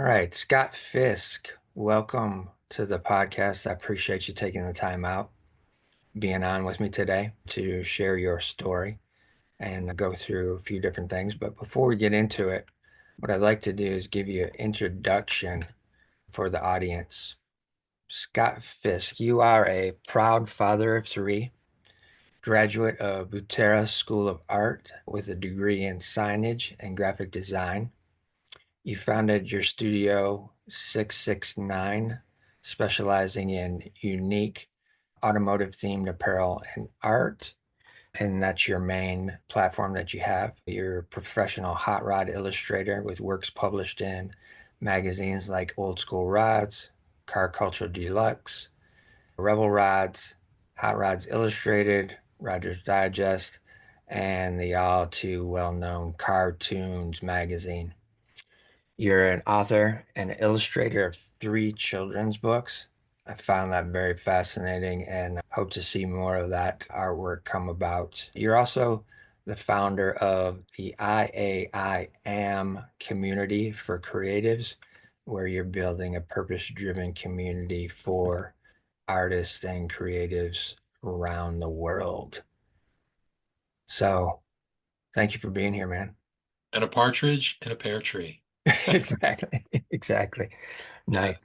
All right, Scott Fisk, welcome to the podcast. I appreciate you taking the time out, being on with me today to share your story and go through a few different things. But before we get into it, what I'd like to do is give you an introduction for the audience. Scott Fisk, you are a proud father of three, graduate of Butera School of Art with a degree in signage and graphic design. You founded your studio 669, specializing in unique automotive themed apparel and art. And that's your main platform that you have. You're a professional hot rod illustrator with works published in magazines like Old School Rods, Car Culture Deluxe, Rebel Rods, Hot Rods Illustrated, Roger's Digest, and the all too well known Cartoons magazine. You're an author and illustrator of three children's books. I found that very fascinating and hope to see more of that artwork come about. You're also the founder of the IAIAM Community for Creatives, where you're building a purpose-driven community for artists and creatives around the world. So, thank you for being here, man. And a partridge in a pear tree. Exactly. Exactly. Yeah. Nice.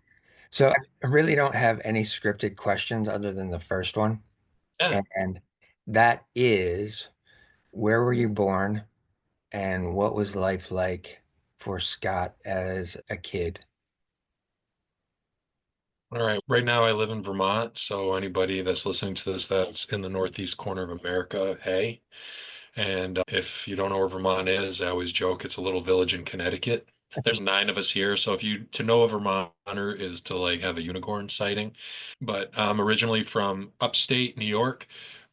So I really don't have any scripted questions other than the first one. Yeah. And that is, where were you born and what was life like for Scott as a kid? All right. Right now I live in Vermont, so anybody that's listening to this that's in the northeast corner of America, hey. And if you don't know where Vermont is, I always joke it's a little village in Connecticut. There's nine of us here, so if you to know a Vermonter is to like have a unicorn sighting. But I'm originally from upstate New York,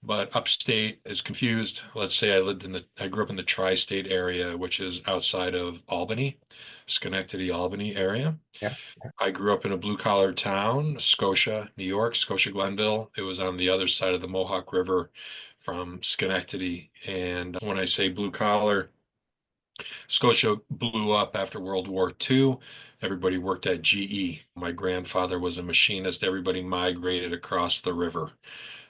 but upstate is confused. Let's say I grew up in the tri-state area, which is outside of Albany, Schenectady, Albany area. Yeah. I grew up in a blue collar town, Scotia, New York, Scotia Glenville. It was on the other side of the Mohawk River from Schenectady. And when I say blue collar, Scotia blew up after World War II. Everybody worked at GE. My grandfather was a machinist. Everybody migrated across the river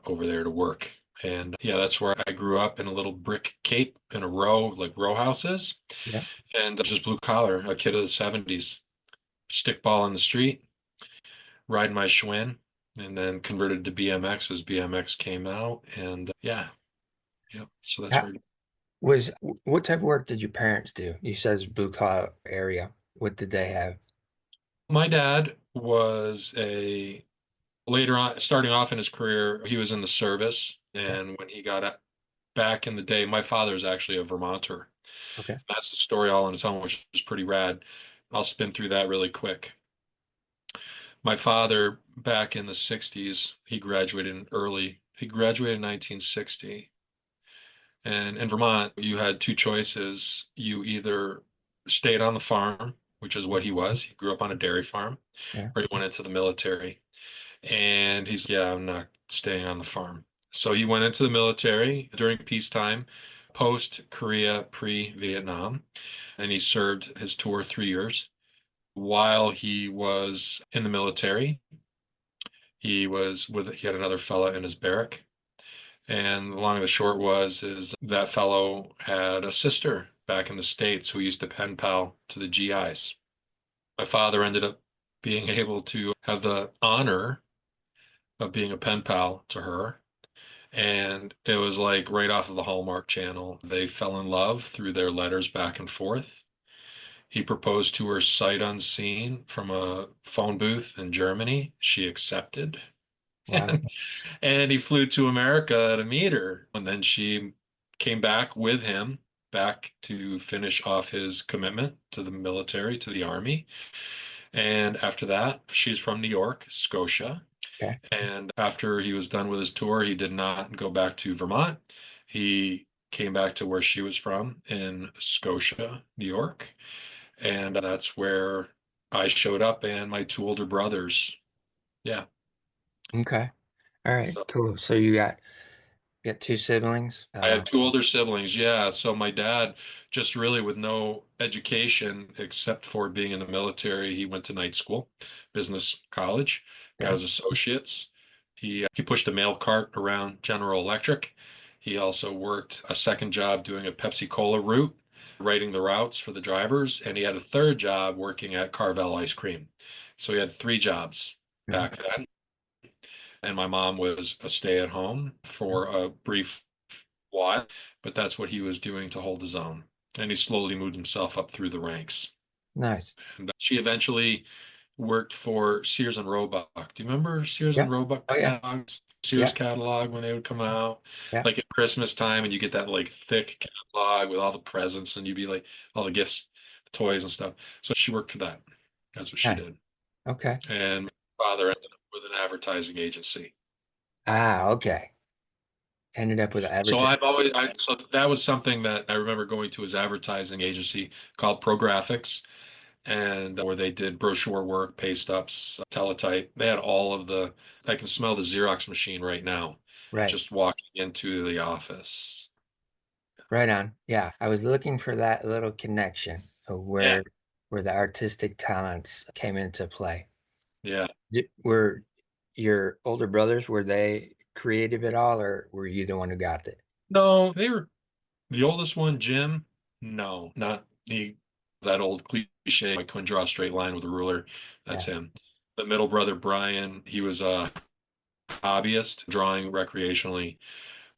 over there to work. And yeah, that's where I grew up in a little brick cape in a row, like row houses, Yeah. and just blue collar, a kid of the 70s, stickball in the street, riding my Schwinn, and then converted to BMX as BMX came out. And yeah, yep. So that's How- where Was what type of work did your parents do? You says blue collar area. What did they have? my dad was a later on, starting off in his career, he was in the service. Yeah. And when he got back in the day, my father's actually a Vermonter. Okay. That's the story all on its own, which is pretty rad. I'll spin through that really quick. My father, back in the 60s, he graduated in 1960. And in Vermont, you had two choices. You either stayed on the farm, which is what he was. He grew up on a dairy farm, Yeah. or he went into the military. And he's, yeah, I'm not staying on the farm. So he went into the military during peacetime, post Korea, pre-Vietnam, and he served his tour 3 years. While he was in the military, he had another fella in his barrack. And the long and the short is that fellow had a sister back in the States who used to pen pal to the GIs. My father ended up being able to have the honor of being a pen pal to her. And it was like right off of the Hallmark channel. They fell in love through their letters back and forth. He proposed to her sight unseen from a phone booth in Germany. She accepted. Wow. And he flew to America to meet her. And then she came back with him back to finish off his commitment to the military, to the army. And after that, she's from New York, Scotia. Okay. And after he was done with his tour, he did not go back to Vermont. He came back to where she was from in Scotia, New York. And that's where I showed up and my two older brothers. Yeah. Okay. All right. So Cool. So you got Got two siblings. I had two older siblings, yeah. So my dad, just really with no education except for being in the military, he went to night school, business college, got Okay. his associates. He pushed a mail cart around General Electric. He also worked a second job doing a Pepsi Cola route, writing the routes for the drivers, and he had a third job working at Carvel Ice Cream. So he had three jobs Okay. back then. And my mom was a stay-at-home for a brief while, but that's what he was doing to hold his own. And he slowly moved himself up through the ranks. Nice. And she eventually worked for Sears and Roebuck. Do you remember Sears Yeah. and Roebuck Oh yeah. catalogs? Sears Yeah. catalog when they would come out, Yeah. like at Christmas time, and you get that like thick catalog with all the presents, and you'd be like all the gifts, the toys and stuff. So she worked for that. That's what she Nice. did. Okay. And my father ended up with an advertising agency. Ah, okay. Ended up with So advertising. so that was something that I remember going to his advertising agency called Pro Graphics, and where they did brochure work, paste ups, teletype. They had all of the, I can smell the Xerox machine right now, Right. just walking into the office. Right on. Yeah. I was looking for that little connection of Yeah, where the artistic talents came into play. yeah. Were your older brothers, were they creative at all, or were you the one who got it? No, they were the oldest one, Jim. No, not he. That old cliche, I couldn't draw a straight line with a ruler. That's Yeah, him. The middle brother, Brian, he was a hobbyist, drawing recreationally.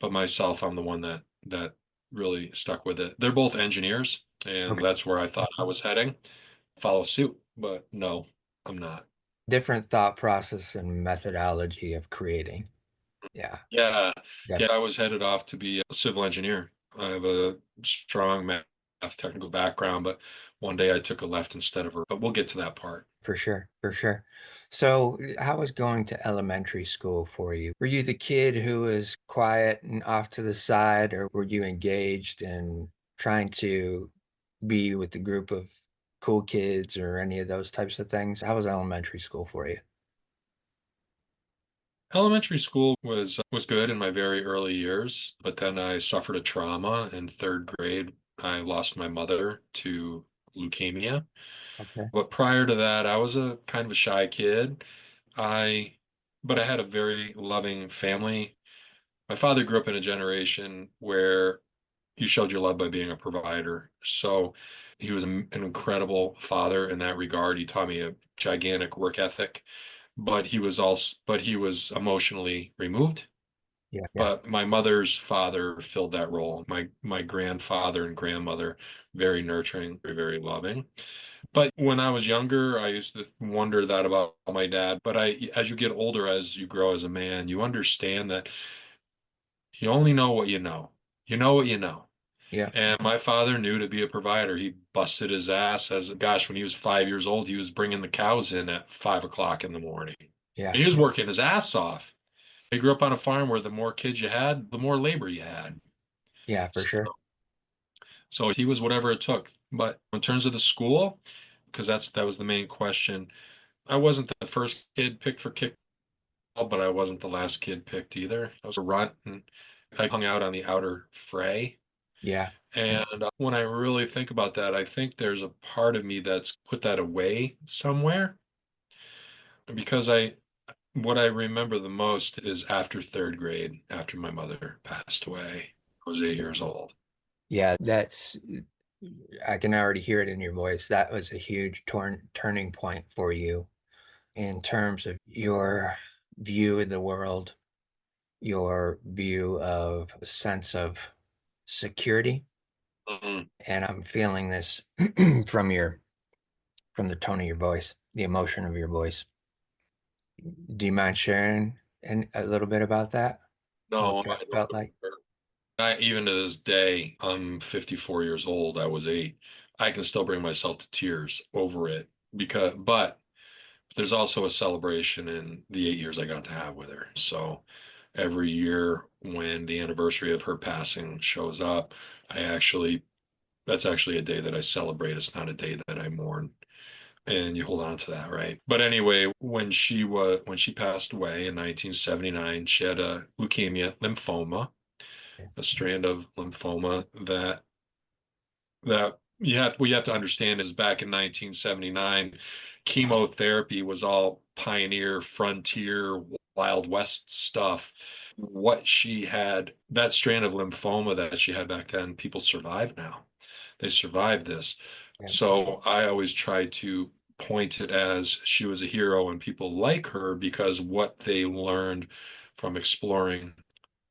But myself, I'm the one that really stuck with it. They're both engineers, and okay. that's where I thought I was heading. Follow suit, but no, I'm not. Different thought process and methodology of creating. Yeah, Yeah, yeah, definitely, I was headed off to be a civil engineer. I have a strong math technical background, but one day I took a left instead of a. But we'll get to that part. for sure, for sure. So, how was going to elementary school for you? Were you the kid who was quiet and off to the side, or were you engaged and trying to be with the group of cool kids or any of those types of things? How was elementary school for you? Elementary school was good in my very early years, but then I suffered a trauma in third grade. I lost my mother to leukemia. Okay. But prior to that, I was a kind of a shy kid. I, but I had a very loving family. My father grew up in a generation where you showed your love by being a provider. So he was an incredible father in that regard. He taught me a gigantic work ethic, but he was emotionally removed. Yeah, yeah, But my mother's father filled that role. My grandfather and grandmother, very nurturing, very, very loving. But when I was younger, I used to wonder that about my dad. But as you get older, as you grow as a man, you understand that you only know what you know. You know what you know. yeah, And my father knew to be a provider. He busted his ass gosh, when he was 5 years old, he was bringing the cows in at 5 o'clock in the morning. yeah, He was working his ass off. He grew up on a farm where the more kids you had, the more labor you had. yeah, for So, sure. so he was whatever it took. But in terms of the school, because that was the main question. I wasn't the first kid picked for kickball, but I wasn't the last kid picked either. I was a runt, and I hung out on the outer fray. Yeah, And when I really think about that, I think there's a part of me that's put that away somewhere because what I remember the most is after third grade, after my mother passed away. I was 8 years old. yeah, I can already hear it in your voice. That was a huge turning point for you in terms of your view of the world, your view of a sense of security. Mhm. And I'm feeling this from from the tone of your voice, the emotion of your voice. Do you mind sharing a little bit about that? What No, I that don't felt like? remember. Even to this day, I'm 54 years old. I was 8. I can still bring myself to tears over it but there's also a celebration in the 8 years I got to have with her. So every year when the anniversary of her passing shows up, that's actually a day that I celebrate. It's not a day that I mourn. And you hold on to that, right? But anyway, when she passed away in 1979, she had a leukemia, lymphoma. Yeah. a strand of lymphoma that we have to understand is back in 1979, chemotherapy was all pioneer, frontier, Wild West stuff. What she had, that strand of lymphoma that she had back then, people survive now. They survived this. Yeah. So I always try to point it as she was a hero and people like her because what they learned from exploring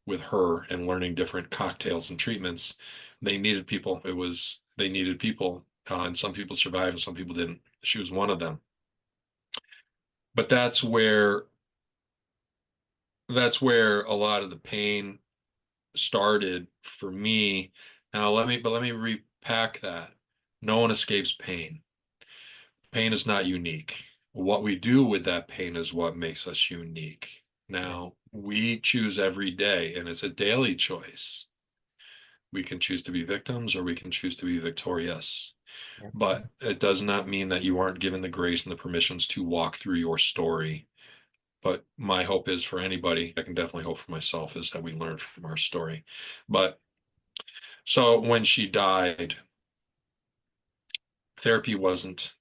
with her and learning different cocktails and treatments. They needed people. They needed people, and some people survived and some people didn't. She was one of them. But that's where a lot of the pain started for me. Now let me repack that. No one escapes pain. Pain is not unique. What we do with that pain is what makes us unique. Yeah. Now, we choose every day, and it's a daily choice. We can choose to be victims or we can choose to be victorious. Yeah. But it does not mean that you aren't given the grace and the permissions to walk through your story. But my hope is for anybody, I can definitely hope for myself, is that we learn from our story. But so when she died, therapy wasn't,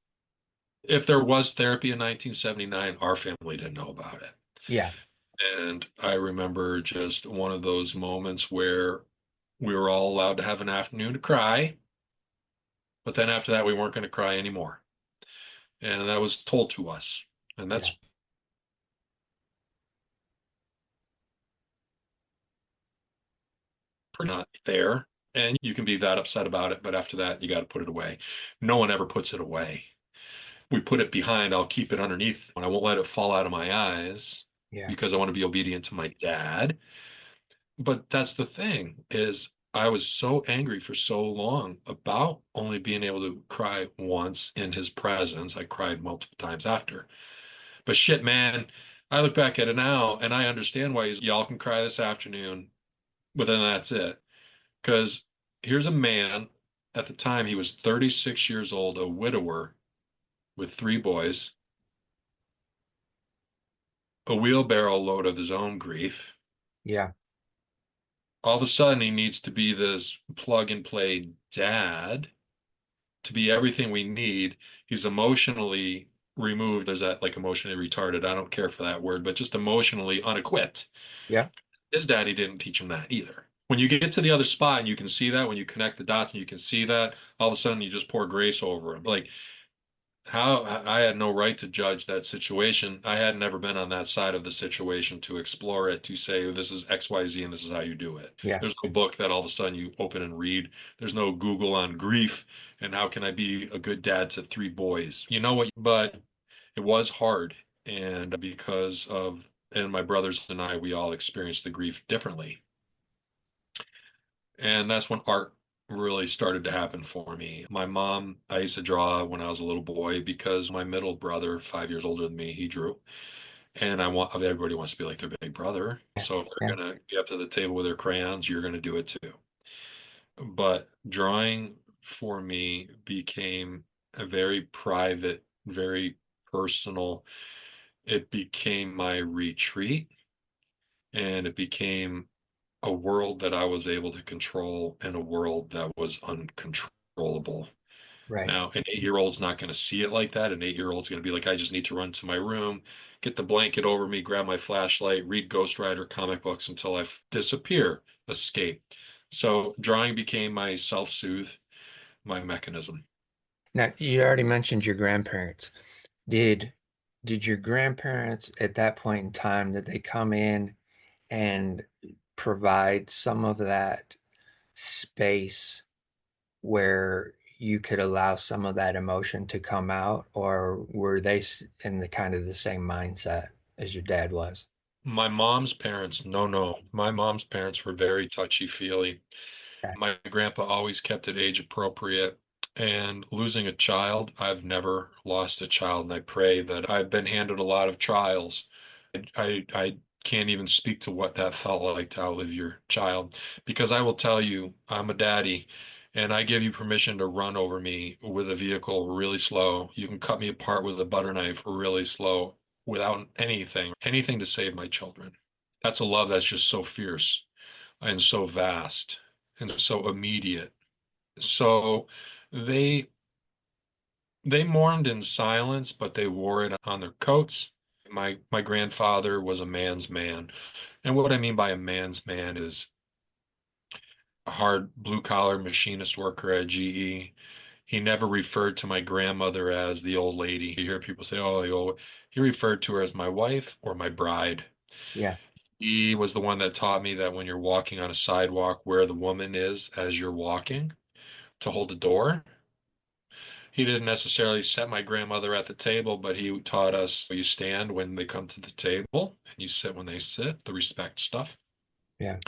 if there was therapy in 1979, our family didn't know about it. Yeah. And I remember just one of those moments where we were all allowed to have an afternoon to cry. But then after that, we weren't going to cry anymore. And that was told to us. And Yeah. that's pretty not fair. And you can be that upset about it, but after that, you got to put it away. No one ever puts it away. We put it behind, I'll keep it underneath, and I won't let it fall out of my eyes Yeah. because I want to be obedient to my dad. But that's the thing is I was so angry for so long about only being able to cry once in his presence. I cried multiple times after. But shit, man, I look back at it now and I understand why y'all can cry this afternoon, but then that's it. Because here's a man, at the time he was 36 years old, a widower with three boys, a wheelbarrow load of his own grief. Yeah. All of a sudden, he needs to be this plug and play dad to be everything we need. He's emotionally removed. There's that like emotionally retarded. I don't care for that word, but just emotionally unequipped. Yeah. His daddy didn't teach him that either. When you get to the other spot and you can see that, when you connect the dots and you can see that, all of a sudden you just pour grace over him. Like how I had no right to judge that situation. I had never been on that side of the situation to explore it, to say this is XYZ and this is how you do it. Yeah. There's no book that all of a sudden you open and read. There's no Google on grief and how can I be a good dad to three boys. You know what? But it was hard. And because of, and my brothers and I, we all experienced the grief differently. And that's when art really started to happen for me. My mom, I used to draw when I was a little boy because my middle brother, 5 years older than me, he drew. And everybody wants to be like their big brother. Yeah. So if they're Yeah. gonna be up to the table with their crayons, you're gonna do it too. But drawing for me became a very private, very personal. It became my retreat and it became a world that I was able to control and a world that was uncontrollable. Right. Now, an 8 year old's not going to see it like that. An 8 year old's going to be like, I just need to run to my room, get the blanket over me, grab my flashlight, read Ghost Rider comic books until I disappear, escape. So drawing became my self-soothe, my mechanism. Now, you already mentioned your grandparents. Did did your grandparents at that point in time, did they come in and provide some of that space where you could allow some of that emotion to come out, or were they in the kind of the same mindset as your dad was? My mom's parents, no, no. My mom's parents were very touchy-feely. Okay. My grandpa always kept it age appropriate. And losing a child, I've never lost a child, and I pray that I've been handed a lot of trials. I can't even speak to what that felt like to outlive your child, because I will tell you, I'm a daddy, and I give you permission to run over me with a vehicle really slow. You can cut me apart with a butter knife really slow without anything to save my children. That's a love that's just so fierce. and so vast and so immediate. So they they mourned in silence, but they wore it on their coats. My grandfather was a man's man. And what I mean by a man's man is a hard blue collar machinist worker at GE. He never referred to my grandmother as the old lady. You hear people say, "Oh, the old." He referred to her as my wife or my bride. Yeah. He was the one that taught me that when you're walking on a sidewalk, where the woman is as you're walking to hold the door. He didn't necessarily set my grandmother at the table, but he taught us you stand when they come to the table and you sit when they sit, the respect stuff. Yeah.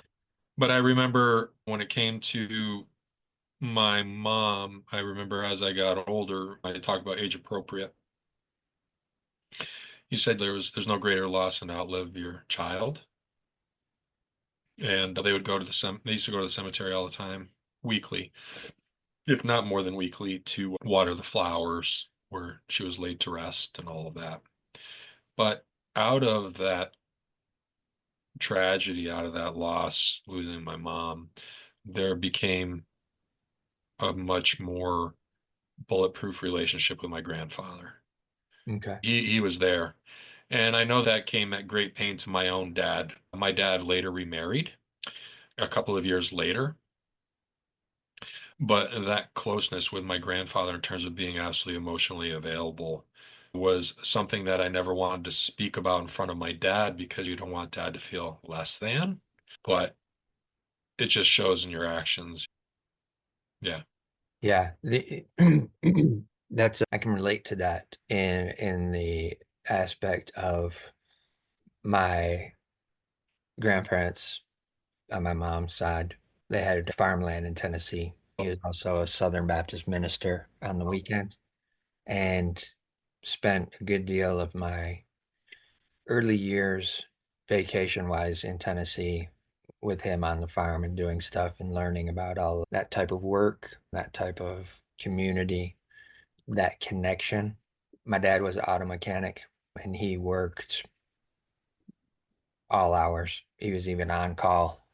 But I remember when it came to my mom, I remember as I got older, I talked about age appropriate. You said there's no greater loss than to outlive your child. And they would go to they used to go to the cemetery all the time, weekly, if not more than weekly, to water the flowers where she was laid to rest and all of that. But out of that tragedy, out of that loss, losing my mom, there became a much more bulletproof relationship with my grandfather. Okay. He was there. And I know that came at great pain to my own dad. My dad later remarried a couple of years later, but that closeness with my grandfather in terms of being absolutely emotionally available was something that I never wanted to speak about in front of my dad because you don't want dad to feel less than. But it just shows in your actions. Yeah. Yeah. That's I can relate to that in the aspect of my grandparents on my mom's side. They had farmland in Tennessee. He was also a Southern Baptist minister on the weekends and spent a good deal of my early years vacation wise in Tennessee with him on the farm and doing stuff and learning about all that type of work, that type of community, that connection. My dad was an auto mechanic and he worked all hours. He was even on call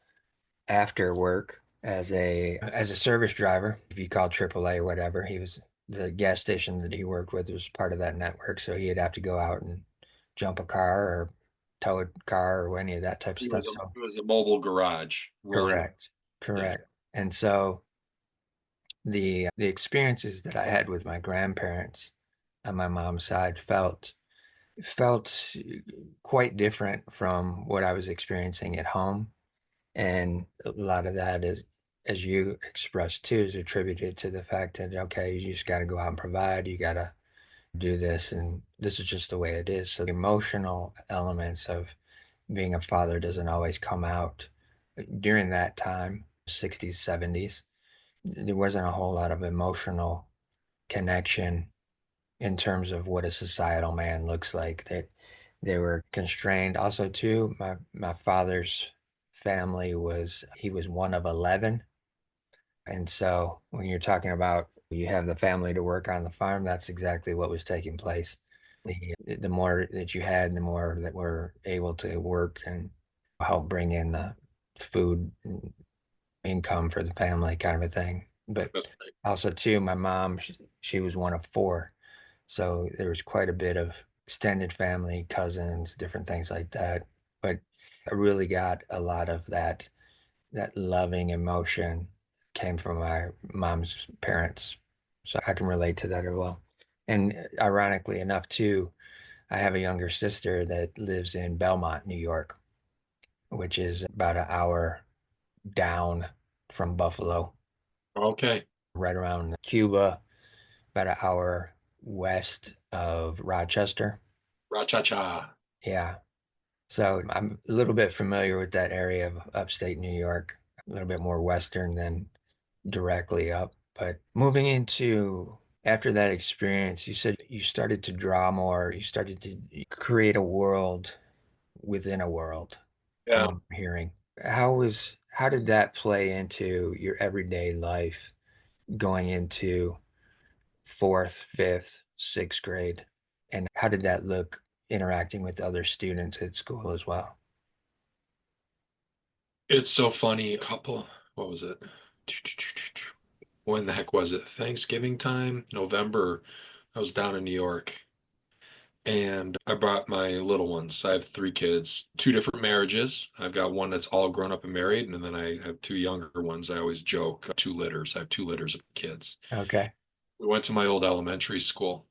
after work as a service driver. If you call AAA or whatever, he was the gas station that he worked with was part of that network. So he'd have to go out and jump a car or tow a car or any of that type of stuff. So It was a mobile garage rolling. correct, Yeah. correct. And so the experiences that I had with my grandparents on my mom's side felt quite different from what I was experiencing at home. And a lot of that is, as you expressed too, is attributed to the fact that, okay, you just got to go out and provide, you got to do this, and this is just the way it is. So the emotional elements of being a father doesn't always come out during that time, 60s, 70s. There wasn't a whole lot of emotional connection in terms of what a societal man looks like. That they were constrained. Also, too, my father's family was he was one of 11, and so when you're talking about you have the family to work on the farm, that's exactly what was taking place. The more that you had, the more that were able to work and help bring in the food and income for the family, kind of a thing. But also, too, my mom, she was one of four. So there was quite a bit of extended family, cousins, different things like that. But I really got a lot of that loving emotion came from my mom's parents. So I can relate to that as well. And ironically enough, too, I have a younger sister that lives in Belmont, New York, which is about an hour down from Buffalo, Okay. right around Cuba, about an hour west of Rochester. Ra-cha-cha. Yeah. So I'm a little bit familiar with that area of upstate New York, a little bit more western than directly up. But moving into after that experience, you said you started to draw more, you started to create a world within a world from Yeah. what I'm hearing. How did that play into your everyday life going into fourth, fifth, sixth grade? And how did that look interacting with other students at school as well? It's so funny. A couple, what was it? When the heck was it? Thanksgiving time, November. I was down in New York and I brought my little ones. I have three kids, two different marriages. I've got one that's all grown up and married, and then I have two younger ones. I always joke, two litters. I have two litters of kids. Okay. We went to my old elementary school.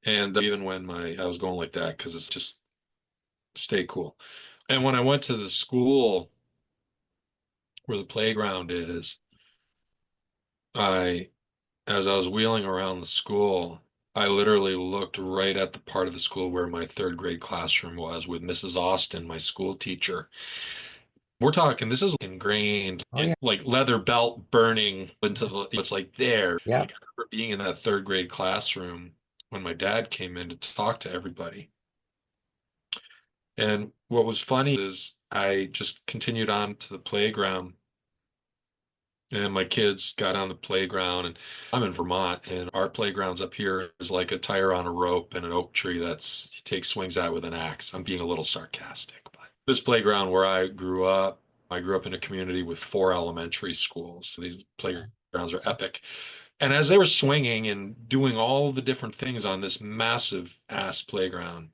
And even when I was going like that, because it's just stay cool. And when I went to the school where the playground is, I, as I was wheeling around the school, I literally looked right at the part of the school where my third grade classroom was with Mrs. Austin, my school teacher. We're talking, this is ingrained Oh in yeah. like leather belt burning into it's like there. Yeah. Like I remember being in that third grade classroom when my dad came in to talk to everybody. And what was funny is I just continued on to the playground and my kids got on the playground and I'm in Vermont and our playgrounds up here is like a tire on a rope and an oak tree that's you take swings at with an axe. I'm being a little sarcastic, but this playground where I grew up in a community with four elementary schools. So these playgrounds are epic. And as they were swinging and doing all the different things on this massive ass playground,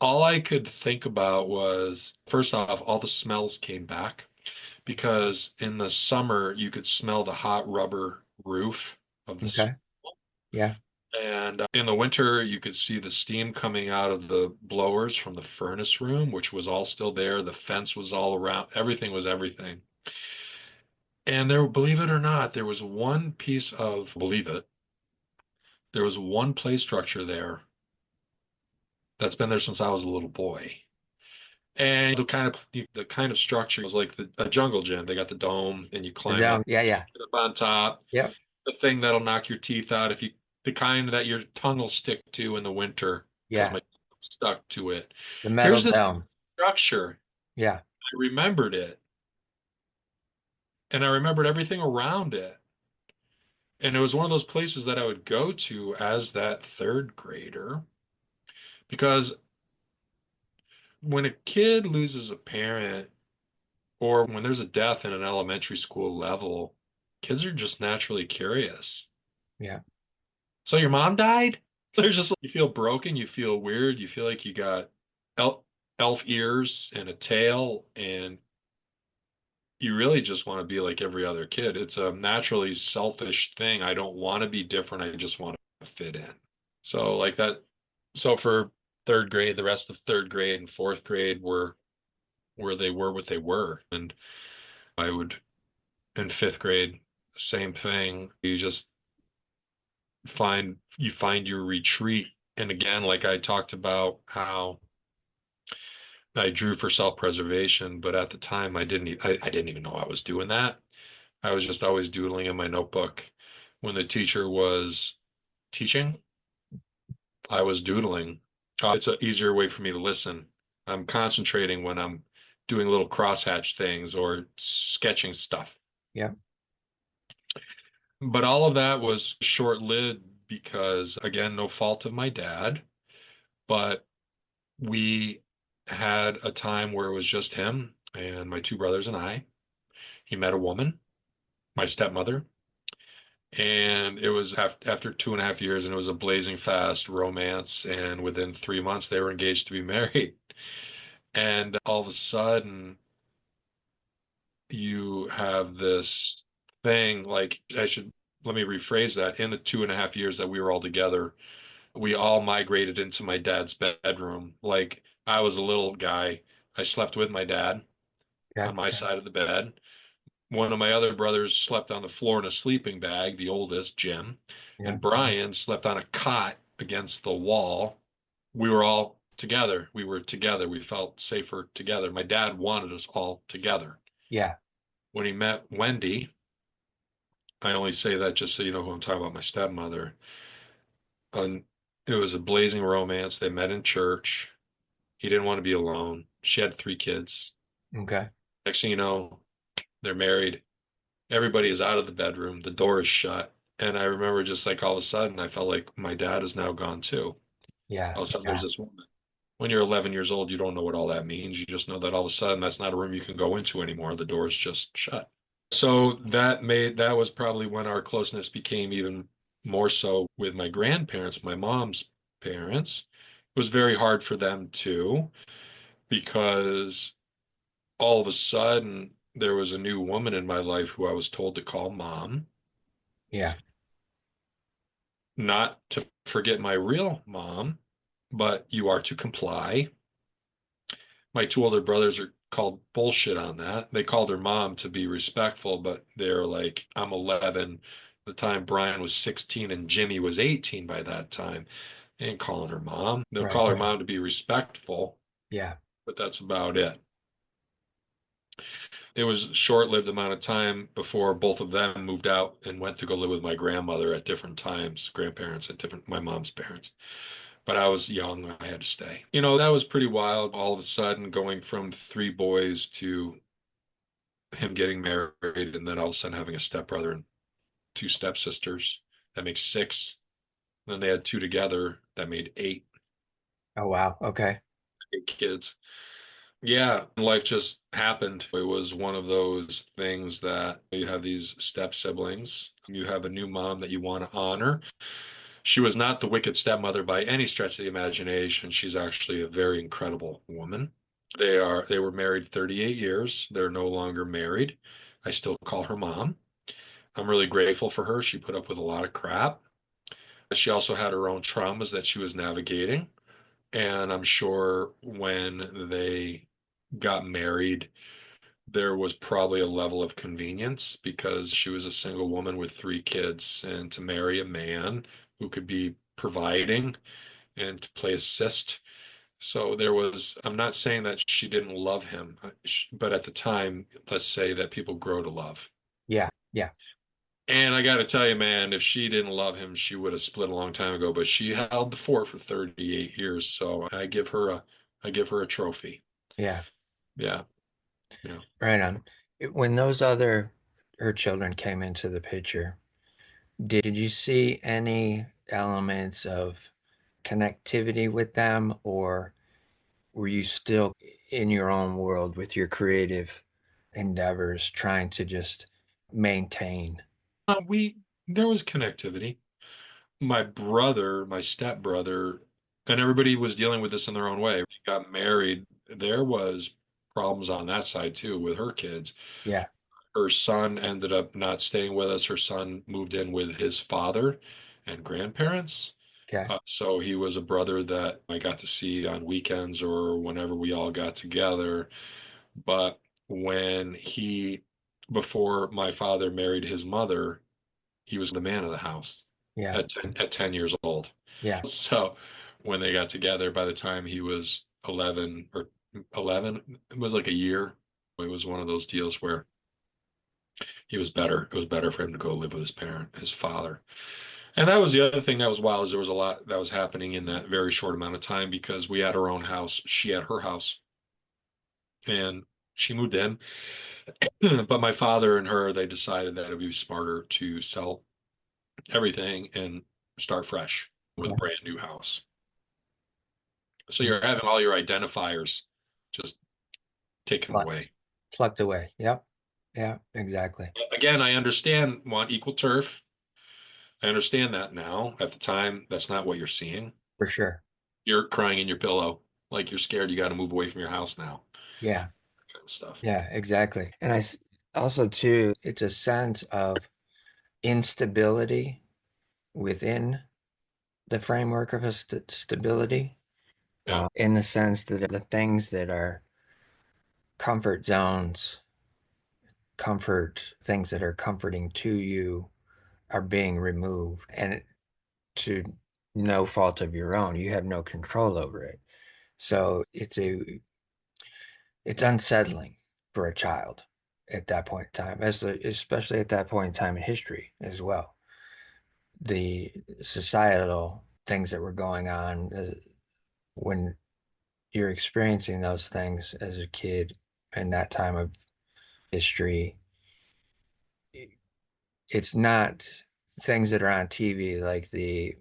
all I could think about was, first off, all the smells came back because in the summer you could smell the hot rubber roof of the Okay. Yeah. and in the winter you could see the steam coming out of the blowers from the furnace room, which was all still there. The fence was all around. Everything was everything. And there, believe it or not, there was one piece of, believe it, there was one play structure there that's been there since I was a little boy. And the kind of structure was like a jungle gym. They got the dome and you The climb dome. up, Yeah. Yeah. get up on top. Yep. The thing that'll knock your teeth out if you the kind that your tongue will stick to in the winter because Yeah. my tongue stuck to it. The metal Here's this dome. structure. Yeah. I remembered it and I remembered everything around it. And it was one of those places that I would go to as that third grader because when a kid loses a parent or when there's a death in an elementary school level, kids are just naturally curious. Yeah. So your mom died? There's just you feel broken, you feel weird, you feel like you got elf, elf ears and a tail, and you really just want to be like every other kid. It's a naturally selfish thing. I don't want to be different. I just want to fit in. So like that. So for third grade, the rest of third grade and fourth grade were where they were what they were. And I would in fifth grade, same thing. You find your retreat. And again, like I talked about how I drew for self-preservation, but at the time I didn't even know I was doing that. I was just always doodling in my notebook. When the teacher was teaching, I was doodling. It's an easier way for me to listen. I'm concentrating when I'm doing little crosshatch things or sketching stuff. Yeah. But all of that was short-lived because, again, no fault of my dad, but we had a time where it was just him and my two brothers and I. He met a woman, my stepmother, and it was after 2.5 years, and it was a blazing fast romance. And within 3 months, they were engaged to be married. And all of a sudden, you have this thing like let me rephrase that. In the 2.5 years that we were all together, we all migrated into my dad's bedroom. Like I was a little guy. I slept with my dad Yeah. on my side of the bed. One of my other brothers slept on the floor in a sleeping bag, the oldest, Jim, Yeah. and Brian slept on a cot against the wall. We were all together. We were together. We felt safer together. My dad wanted us all together. Yeah. When he met Wendy, I only say that just so you know who I'm talking about, my stepmother. And it was a blazing romance. They met in church. He didn't want to be alone. She had three kids. Okay. Next thing you know, they're married. Everybody is out of the bedroom. The door is shut. And I remember just like all of a sudden, I felt like my dad is now gone too. Yeah. All of a sudden, there's Yeah. this woman. When you're 11 years old, you don't know what all that means. You just know that all of a sudden that's not a room you can go into anymore. The door's just shut. So that was probably when our closeness became even more so with my grandparents, my mom's parents. It was very hard for them too, because all of a sudden there was a new woman in my life who I was told to call mom, Yeah. not to forget my real mom, but you are to comply. My two older brothers are called bullshit on that. They called her mom to be respectful, but they're like, I'm 11. The time Brian was 16 and Jimmy was 18 by that time. They ain't calling her mom. They'll Right. call her mom to be respectful, Yeah. but that's about it. It was a short-lived amount of time before both of them moved out and went to go live with my grandmother at different times, grandparents at different, my mom's parents. But I was young, I had to stay. That was pretty wild. All of a sudden, going from three boys to him getting married, and then all of a sudden having a stepbrother and two stepsisters. That makes six. And then they had two together. That made Oh, wow. Okay. eight kids. Yeah, life just happened. It was one of those things that you have these step siblings. You have a new mom that you want to honor. She was not the wicked stepmother by any stretch of the imagination. She's actually a very incredible woman. They were married 38 years. They're no longer married. I still call her mom. I'm really grateful for her. She put up with a lot of crap. She also had her own traumas that she was navigating. And I'm sure when they got married, there was probably a level of convenience because she was a single woman with three kids. And to marry a man who could be providing and to play assist. So I'm not saying that she didn't love him, but at the time, let's say that people grow to love. Yeah. Yeah. And I got to tell you, man, if she didn't love him, she would have split a long time ago. But she held the fort for 38 years, so I give her a trophy. Yeah. Yeah, yeah. Right on. When her children came into the picture, did you see any elements of connectivity with them, or were you still in your own world with your creative endeavors trying to just maintain? We There was connectivity. My stepbrother, and everybody was dealing with this in their own way. He got married. There was problems on that side too with her kids. Yeah. Her son ended up not staying with us. Her son moved in with his father and grandparents. Okay. So he was a brother that I got to see on weekends or whenever we all got together. But when before my father married his mother, he was the man of the house Yeah. at 10 years old. Yeah. So when they got together, by the time he was 11, it was like a year. It was one of those deals where he was better. It was better for him to go live with his parent, his father. And that was the other thing that was wild is there was a lot that was happening in that very short amount of time because we had our own house. She had her house and she moved in. But my father and her, they decided that it would be smarter to sell everything and start fresh with a Yeah. brand new house. So you're having all your identifiers just taken Plucked. away. Plucked away. Yep. Yeah, exactly. Again, I understand want equal turf. I understand that now. At the time, that's not what you're seeing. For sure. You're crying in your pillow like you're scared you got to move away from your house now, Yeah. kind of stuff. Yeah, exactly. And also too, it's a sense of instability within the framework of a stability, Yeah. in the sense that the things that are comfort zones, comfort things that are comforting to you are being removed, and to no fault of your own, you have no control over it. So it's unsettling for a child at that point in time, especially at that point in time in history as well. The societal things that were going on, when you're experiencing those things as a kid in that time of history, it's not things that are on TV like the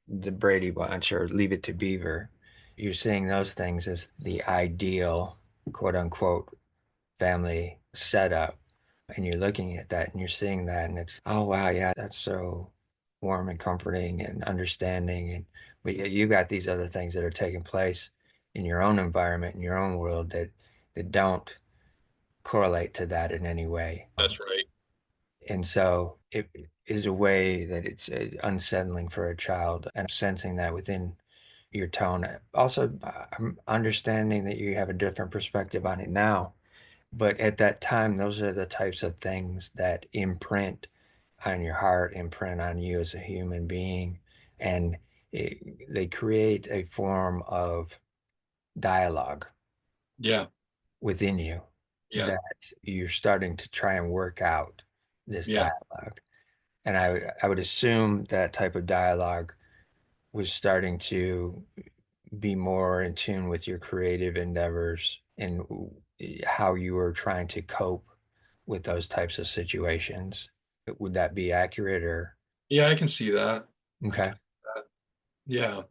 Brady Bunch or Leave It to Beaver. you're seeing those things as the ideal, quote unquote, family setup. And you're looking at that and you're seeing that, and it's, oh, wow, yeah, that's so warm and comforting and understanding. And but yet you got these other things that are taking place in your own environment, in your own world that don't correlate to that in any way. That's right. And so it is a way that it's unsettling for a child, and sensing that within your tone. Also, I'm understanding that you have a different perspective on it now, but at that time, those are the types of things that imprint on your heart, imprint on you as a human being, and they create a form of dialogue Yeah. within you Yeah. that you're starting to try and work out this Yeah. dialogue. And I would assume that type of dialogue was starting to be more in tune with your creative endeavors and how you were trying to cope with those types of situations. Would that be accurate or Yeah, I can see that. I can okay? see that. Yeah.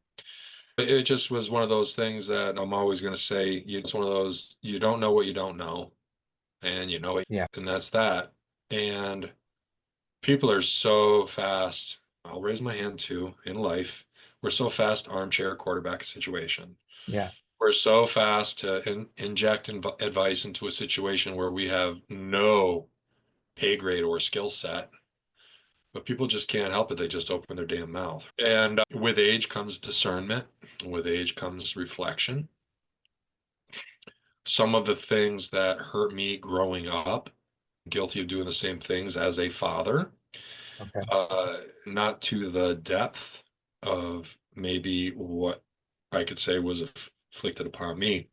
It just was one of those things that I'm always going to say. It's one of those, you don't know what you don't know, and you know it, Yeah, and that's that. And people are so fast. I'll raise my hand too in life. We're so fast armchair quarterback situation. yeah, We're so fast to inject advice into a situation where we have no pay grade or skill set, but people just can't help it. They just open their damn mouth. And with age comes discernment. With age comes reflection. Some of the things that hurt me growing up, guilty of doing the same things as a father, okay, not to the depth of maybe what I could say was inflicted upon me,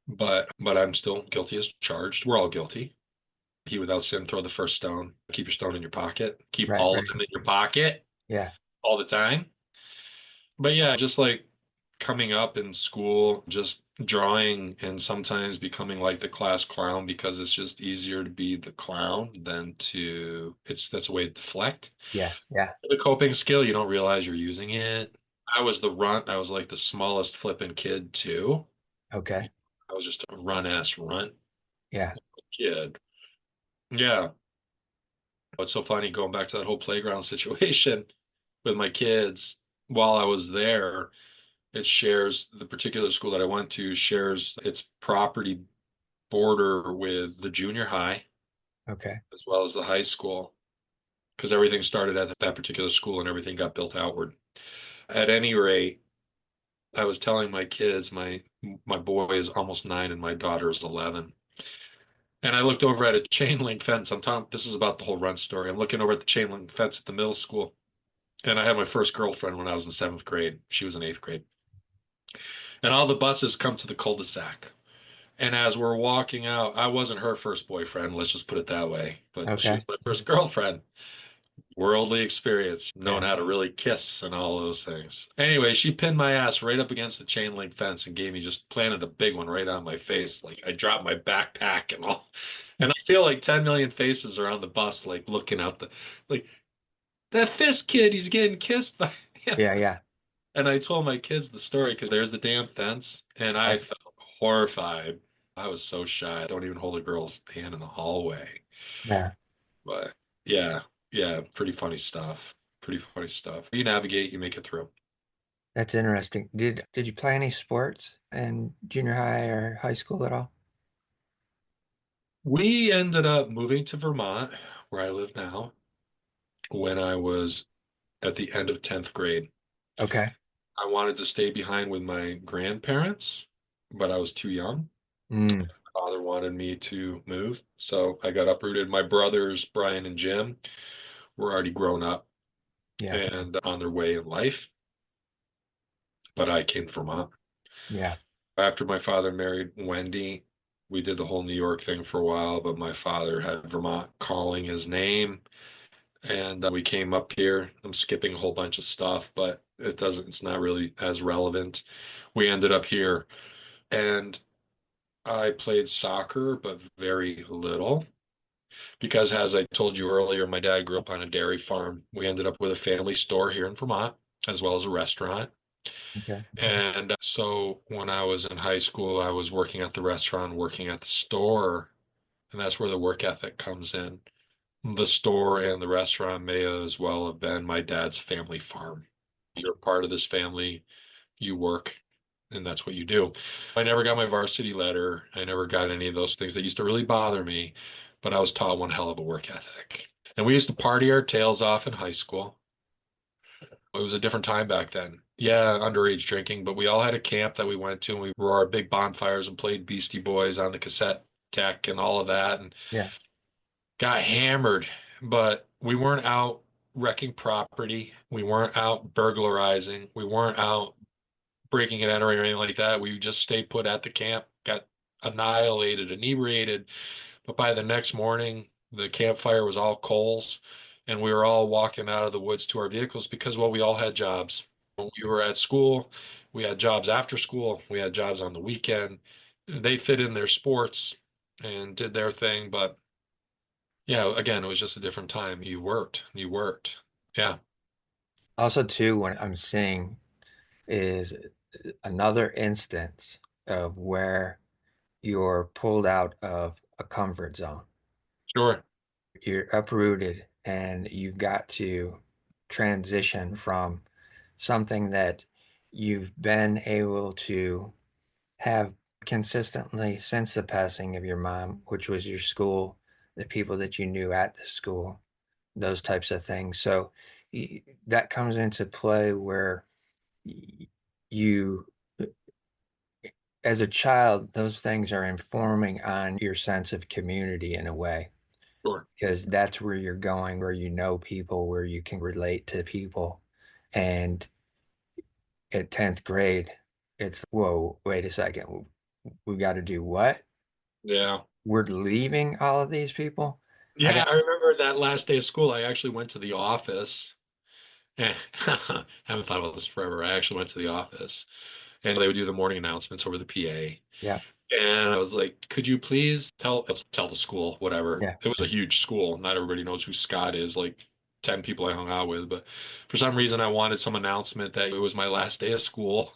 but I'm still guilty as charged. We're all guilty. He without sin, throw the first stone. Keep your stone in your pocket. Keep right, all of right, them in your pocket yeah, all the time. But yeah, just like coming up in school, just drawing and sometimes becoming like the class clown because it's just easier to be the clown than to, that's a way to deflect. yeah, yeah, The coping skill, you don't realize you're using it. I was the runt. I was like the smallest flipping kid too. okay, I was just a run ass runt yeah, kid. Yeah. What's so funny going back to that whole playground situation with my kids while I was there, it shares the particular school that I went to shares its property border with the junior high okay, as well as the high school because everything started at that particular school and everything got built outward. At any rate, I was telling my kids, my boy is almost 9 and my daughter is 11. And I looked over at a chain link fence. I'm talking, this is about the whole run story. I'm looking over at the chain link fence at the middle school. And I had my first girlfriend when I was in seventh grade. She was in eighth grade. And all the buses come to the cul-de-sac. And as we're walking out, I wasn't her first boyfriend, let's just put it that way. But she okay, was my first girlfriend. Worldly experience, knowing yeah, how to really kiss and all those things. Anyway, she pinned my ass right up against the chain link fence and gave me just planted a big one right on my face. Like I dropped my backpack and all. And I feel like 10 million faces are on the bus, like looking out like that Fisk kid, he's getting kissed by him. yeah, yeah, And I told my kids the story because there's the damn fence, and I right, felt horrified. I was so shy. I don't even hold a girl's hand in the hallway. yeah. But yeah, yeah, pretty funny stuff. Pretty funny stuff. You navigate, you make it through. That's interesting. Did you play any sports in junior high or high school at all? We ended up moving to Vermont, where I live now, when I was at the end of 10th grade. Okay. I wanted to stay behind with my grandparents, but I was too young. Mm, Father wanted me to move, so I got uprooted. My brothers, Brian and Jim, were already grown up yeah, and on their way in life, but I came to Vermont. yeah, After my father married Wendy, we did the whole New York thing for a while, but my father had Vermont calling his name, and we came up here. I'm skipping a whole bunch of stuff, but it's not really as relevant. We ended up here, and I played soccer, but very little. Because as I told you earlier, my dad grew up on a dairy farm. We ended up with a family store here in Vermont, as well as a restaurant. Okay. And so when I was in high school, I was working at the restaurant, working at the store, and that's where the work ethic comes in. The store and the restaurant may as well have been my dad's family farm. You're part of this family, you work, and that's what you do. I never got my varsity letter. I never got any of those things that used to really bother me, but I was taught one hell of a work ethic. And we used to party our tails off in high school. It was a different time back then. Yeah, underage drinking, but we all had a camp that we went to, and we wore our big bonfires and played Beastie Boys on the cassette deck and all of that, and Yeah. got hammered. But we weren't out wrecking property. We weren't out burglarizing. We weren't out breaking and entering or anything like that. We just stayed put at the camp, got annihilated, inebriated. But by the next morning, the campfire was all coals, and we were all walking out of the woods to our vehicles because, well, we all had jobs. When we were at school, we had jobs after school, we had jobs on the weekend. They fit in their sports and did their thing. But yeah, again, it was just a different time. You worked. Yeah, Also, too, what I'm seeing is another instance of where you're pulled out of a comfort zone. sure, You're uprooted and you've got to transition from something that you've been able to have consistently since the passing of your mom, which was your school, the people that you knew at the school, those types of things. So that comes into play where you, as a child, those things are informing on your sense of community in a way, sure. because that's where you're going, where you know people, where you can relate to people. And at 10th grade, it's, whoa, wait a second. We got to do what? Yeah. We're leaving all of these people? I Yeah, got, I remember that last day of school, I actually went to the office. Eh, haven't thought about this forever. I actually went to the office and they would do the morning announcements over the PA. yeah, And I was like, could you please tell the school, whatever. yeah, It was a huge school. Not everybody knows who Scott is, like 10 people I hung out with. But for some reason, I wanted some announcement that it was my last day of school.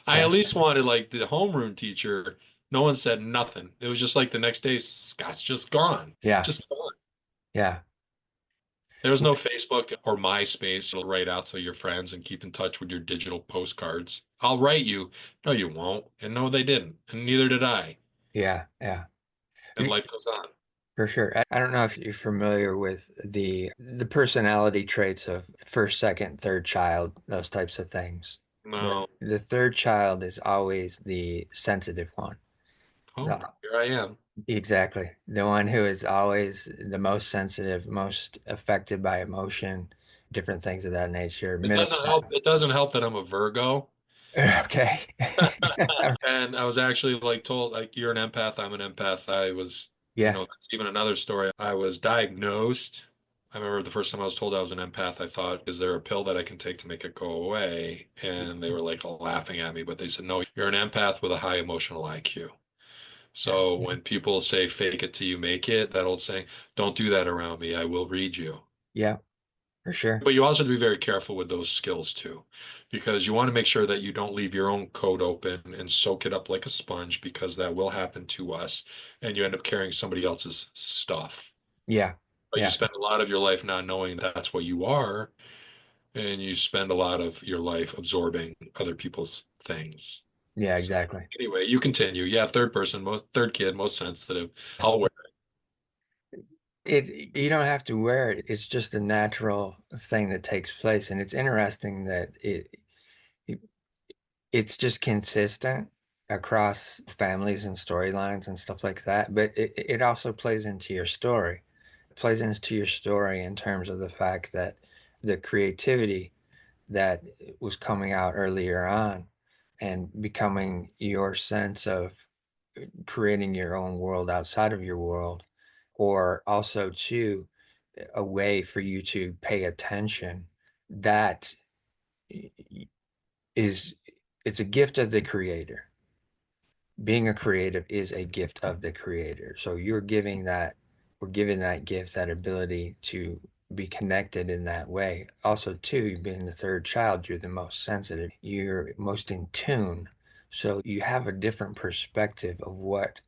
I yeah, at least wanted like the homeroom teacher. No one said nothing. It was just like the next day, Scott's just gone. yeah, Just gone. yeah, There was no Facebook or MySpace. You'll write out to your friends and keep in touch with your digital postcards. I'll write you. No, you won't. And no, they didn't. And neither did I. yeah, yeah. And life goes on. For sure. I don't know if you're familiar with the personality traits of first, second, third child, those types of things. Where No. the third child is always the sensitive one. Oh, The, here I am. exactly. The one who is always the most sensitive, most affected by emotion, different things of that nature. It Middle doesn't help. child. It doesn't help that I'm a Virgo. Okay. And I was actually like told, like, you're an empath, I'm an empath. Yeah. That's even another story. I was diagnosed. I remember the first time I was told I was an empath, I thought, is there a pill that I can take to make it go away? And they were like laughing at me, but they said, no, you're an empath with a high emotional IQ. So when people say fake it till you make it, that old saying, don't do that around me. I will read you. Yeah, for sure. But you also have to be very careful with those skills too, because you want to make sure that you don't leave your own code open and soak it up like a sponge, because that will happen to us, and you end up carrying somebody else's stuff. Yeah. But you Yeah. spend a lot of your life not knowing that's what you are, and you spend a lot of your life absorbing other people's things. Yeah, So exactly. anyway, you continue. Yeah, third person, third kid, most sensitive. I'll wear You don't have to wear it. It's just a natural thing that takes place. And it's interesting that it it's just consistent across families and storylines and stuff like that. But it also plays into your story. It plays into your story in terms of the fact that the creativity that was coming out earlier on and becoming your sense of creating your own world outside of your world, or also too a way for you to pay attention. That is, it's a gift of the creator. Being a creative is a gift of the creator. So we're giving that gift, that ability to be connected in that way. Also, too, being the third child, you're the most sensitive, you're most in tune. So you have a different perspective of what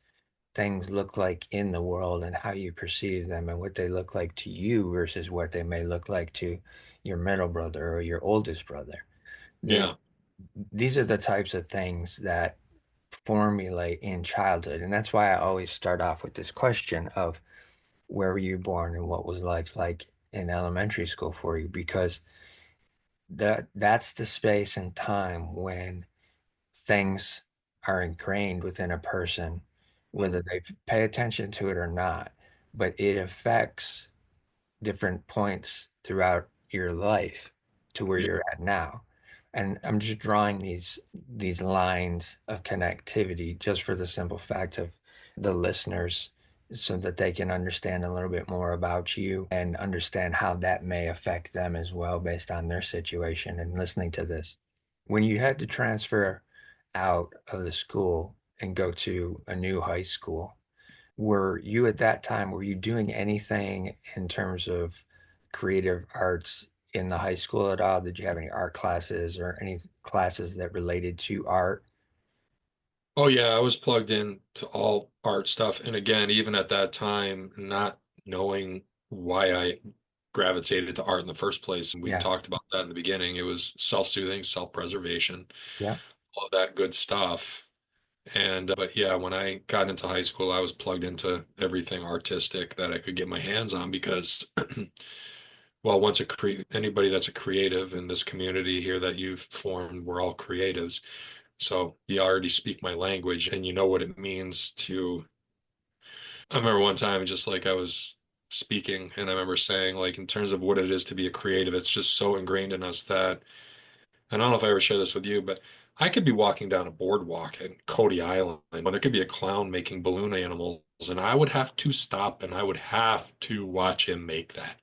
things look like in the world and how you perceive them and what they look like to you versus what they may look like to your middle brother or your oldest brother. The, Yeah. these are the types of things that formulate in childhood. And that's why I always start off with this question of where were you born and what was life like in elementary school for you? Because that's the space and time when things are ingrained within a person, whether Mhm. they pay attention to it or not, but it affects different points throughout your life to where Yeah. you're at now. And I'm just drawing these lines of connectivity just for the simple fact of the listeners so that they can understand a little bit more about you and understand how that may affect them as well based on their situation and listening to this. When you had to transfer out of the school and go to a new high school, were you at that time, were you doing anything in terms of creative arts in the high school at all? Did you have any art classes or any classes that related to art? Oh yeah, I was plugged in to all art stuff. And again, even at that time, not knowing why I gravitated to art in the first place, and we Yeah, talked about that in the beginning, it was self-soothing, self-preservation, yeah, all that good stuff. And but yeah, when I got into high school, I was plugged into everything artistic that I could get my hands on because well, once anybody that's a creative in this community here that you've formed, we're all creatives. So you already speak my language and you know what it means to. I remember one time just like I was speaking and I remember saying like in terms of what it is to be a creative, it's just so ingrained in us that I don't know if I ever share this with you, but I could be walking down a boardwalk in Cody Island and there could be a clown making balloon animals and I would have to stop and I would have to watch him make that.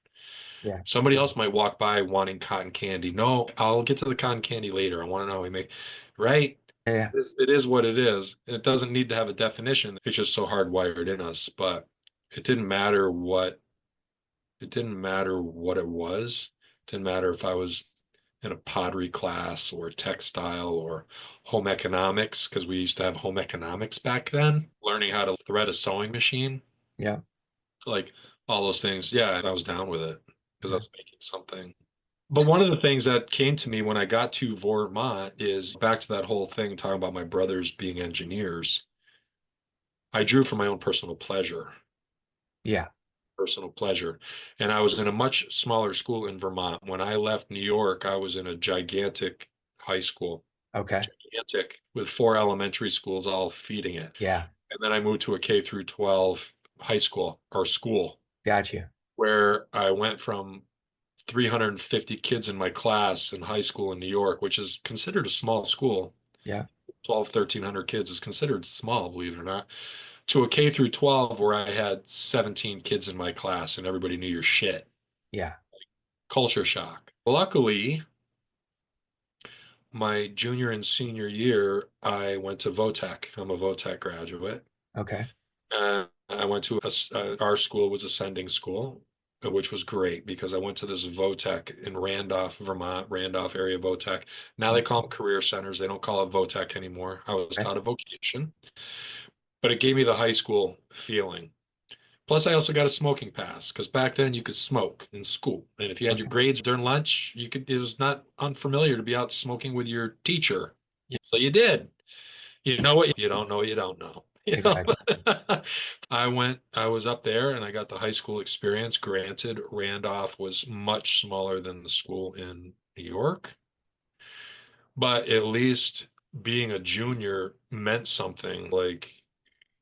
yeah, Somebody else might walk by wanting cotton candy. No, I'll get to the cotton candy later. I want to know how we make, right? yeah, It is what it is. It doesn't need to have a definition. It's just so hardwired in us. But it didn't matter what it didn't matter what it was. It didn't matter if I was in a pottery class or textile or home economics, because we used to have home economics back then, learning how to thread a sewing machine, yeah, like all those things. Yeah, I was down with it because I yeah. was making something. But one of the things that came to me when I got to Vermont is back to that whole thing talking about my brothers being engineers. I drew for my own Yeah. personal pleasure. And I was in a much smaller school in Vermont. When I left New York, I was in a gigantic high school, Okay. gigantic, with four elementary schools all feeding it. Yeah. And then I moved to a K through 12 high school or school Got you. where I went from 350 kids in my class in high school in New York, which is considered a small school. Yeah. 12, 1,300 kids is considered small, believe it or not, to a K through 12 where I had 17 kids in my class and everybody knew your shit. Yeah. Culture shock. Luckily, my junior and senior year, I went to Votech. I'm a Votech graduate. Okay. I went to our school was a sending school, which was great because I went to this Votech in Randolph, Vermont, Randolph area Votech. Now they call them career centers. They don't call it Votech anymore. I was Okay. taught a vocation, but it gave me the high school feeling. Plus, I also got a smoking pass because back then you could smoke in school, and if you had your Okay. grades during lunch, you could. It was not unfamiliar to be out smoking with your teacher. So you did. You know what you don't know what you don't know. You know? Exactly. I was up there and I got the high school experience. Granted, Randolph was much smaller than the school in New York, but at least being a junior meant something like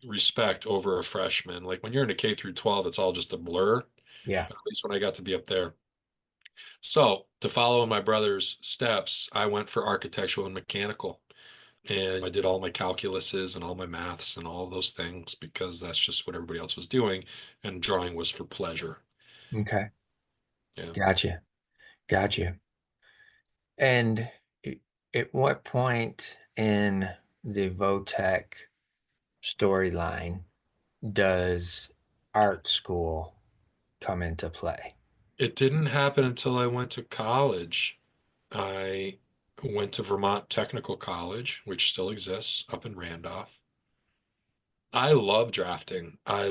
respect over a freshman. Like when you're in a K through 12, it's all just a blur. Yeah. At least when I got to be up there. So to follow in my brother's steps, I went for architectural and mechanical. And I did all my calculuses and all my maths and all those things because that's just what everybody else was doing. And drawing was for pleasure. Okay. Yeah. Gotcha. Gotcha. And i- at what point in the Votech storyline does art school come into play? It didn't happen until I went to college. I went to Vermont Technical College, which still exists up in Randolph. I love drafting. I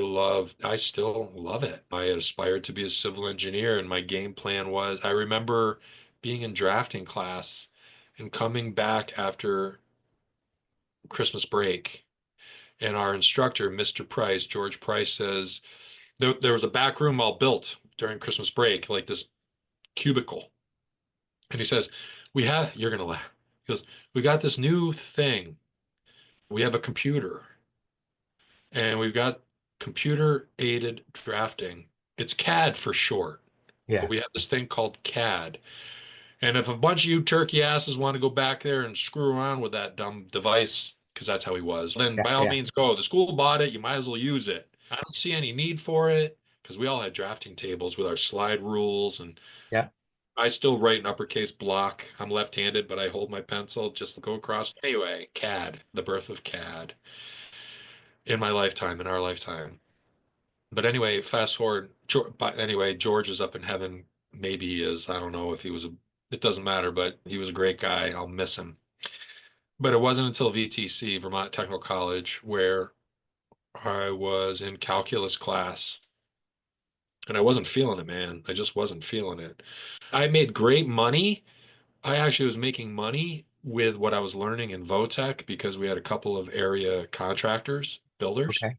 still love it. I had aspired to be a civil engineer, and my game plan was, I remember being in drafting class and coming back after Christmas break, and our instructor, Mr. Price, George Price, says, there was a back room all built during Christmas break, like this cubicle. And he says, you're going to laugh. He goes, we got this new thing. We have a computer and we've got computer aided drafting. It's CAD for short, but Yeah. we have this thing called CAD. And if a bunch of you turkey asses want to go back there and screw around with that dumb device, because that's how he was, then Yeah. by all Yeah. means go. The school bought it. You might as well use it. I don't see any need for it because we all had drafting tables with our slide rules, and Yeah. I still write in uppercase block. I'm left-handed, but I hold my pencil just to go across. Anyway, CAD, the birth of CAD in my lifetime, in our lifetime. But anyway, fast forward. But anyway, George is up in heaven. Maybe he is. I don't know if he was a. It doesn't matter, but he was a great guy. I'll miss him. But it wasn't until VTC, Vermont Technical College, where I was in calculus class, and I wasn't feeling it, man. I just wasn't feeling it. I made great money. I actually was making money with what I was learning in Votech because we had a couple of area contractors, builders, Okay.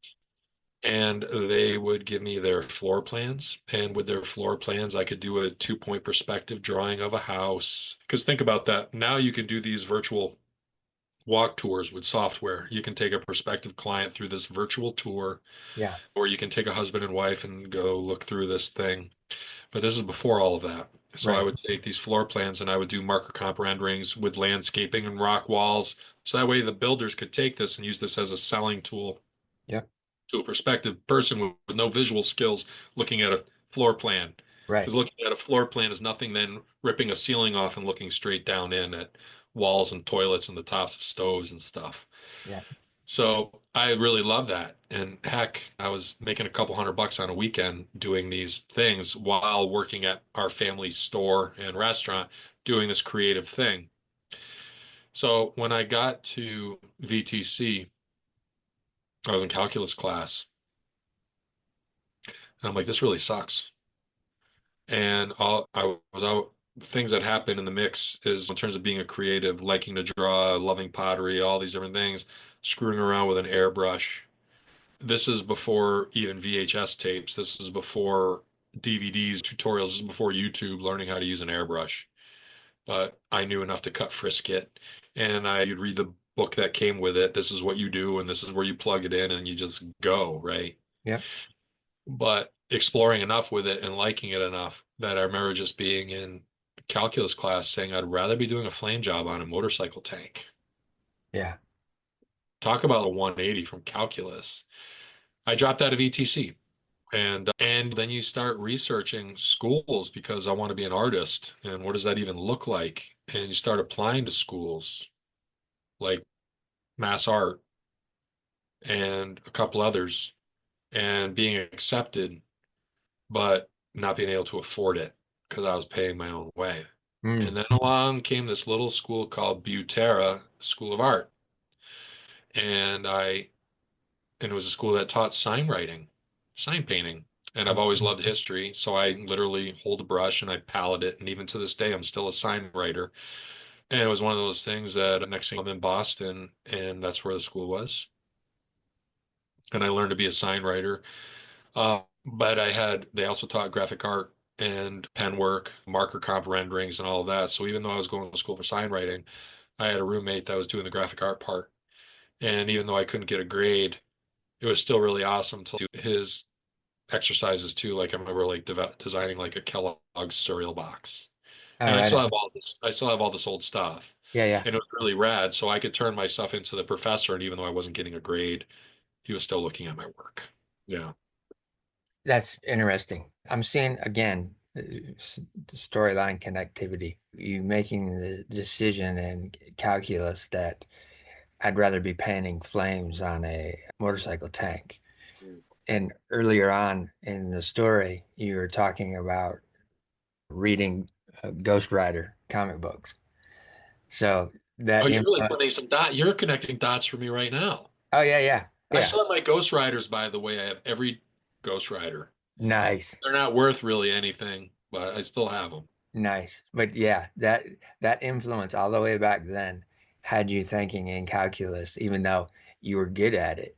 and they would give me their floor plans. And with their floor plans, I could do a 2 point perspective drawing of a house. Because think about that. Now you can do these virtual walk tours with software. You can take a prospective client through this virtual tour, Yeah. or you can take a husband and wife and go look through this thing. But this is before all of that. So I Right. would take these floor plans and I would do marker comp renderings with landscaping and rock walls. So that way the builders could take this and use this as a selling tool Yep. to a prospective person with no visual skills looking at a floor plan. Right. Because looking at a floor plan is nothing than ripping a ceiling off and looking straight down in at walls and toilets and the tops of stoves and stuff. Yeah. So I really love that. And heck, I was making a couple $100 on a weekend doing these things while working at our family store and restaurant doing this creative thing. So when I got to VTC, I was in calculus class, and I'm like, this really sucks. And I was out, things that happen in the mix is in terms of being a creative, liking to draw, loving pottery, all these different things, screwing around with an airbrush. This is before even VHS tapes. This is before DVDs, tutorials. This is before YouTube, learning how to use an airbrush. But I knew enough to cut Frisket, and you'd read the book that came with it. This is what you do, and this is where you plug it in, and you just go, right? Yep. But exploring enough with it and liking it enough that I remember just being in calculus class saying I'd rather be doing a flame job on a motorcycle tank. Yeah. Talk about a 180 from calculus. I dropped out of ETC. And then you start researching schools because I want to be an artist and what does that even look like? And you start applying to schools like Mass Art and a couple others and being accepted, but not being able to afford it because I was paying my own way. Mm. And then along came this little school called Butera School of Art. And I and it was a school that taught sign writing, sign painting. And I've always loved history, so I literally hold a brush and I palette it. And even to this day, I'm still a sign writer. And it was one of those things that next thing I'm in Boston, and that's where the school was. And I learned to be a sign writer. But they also taught graphic art and pen work, marker comp renderings, and all of that. So even though I was going to school for sign writing, I had a roommate that was doing the graphic art part. And even though I couldn't get a grade, it was still really awesome to do his exercises too. Like I remember like designing like a Kellogg's cereal box. All And I still right. have all this, I still have all this old stuff. Yeah. Yeah. And it was really rad. So I could turn myself into the professor. And even though I wasn't getting a grade, he was still looking at my work. Yeah. That's interesting. I'm seeing again the storyline connectivity. You making the decision in calculus that I'd rather be painting flames on a motorcycle tank. And earlier on in the story, you were talking about reading Ghost Rider comic books. So Oh, that you're really influence. putting some dot. You're connecting dots for me right now. Oh yeah, yeah, I yeah. still have my Ghost Riders, by the way. I have every Ghost Rider. Nice. They're not worth really anything, but I still have them. Nice. But yeah, that influence all the way back then had you thinking in calculus, even though you were good at it.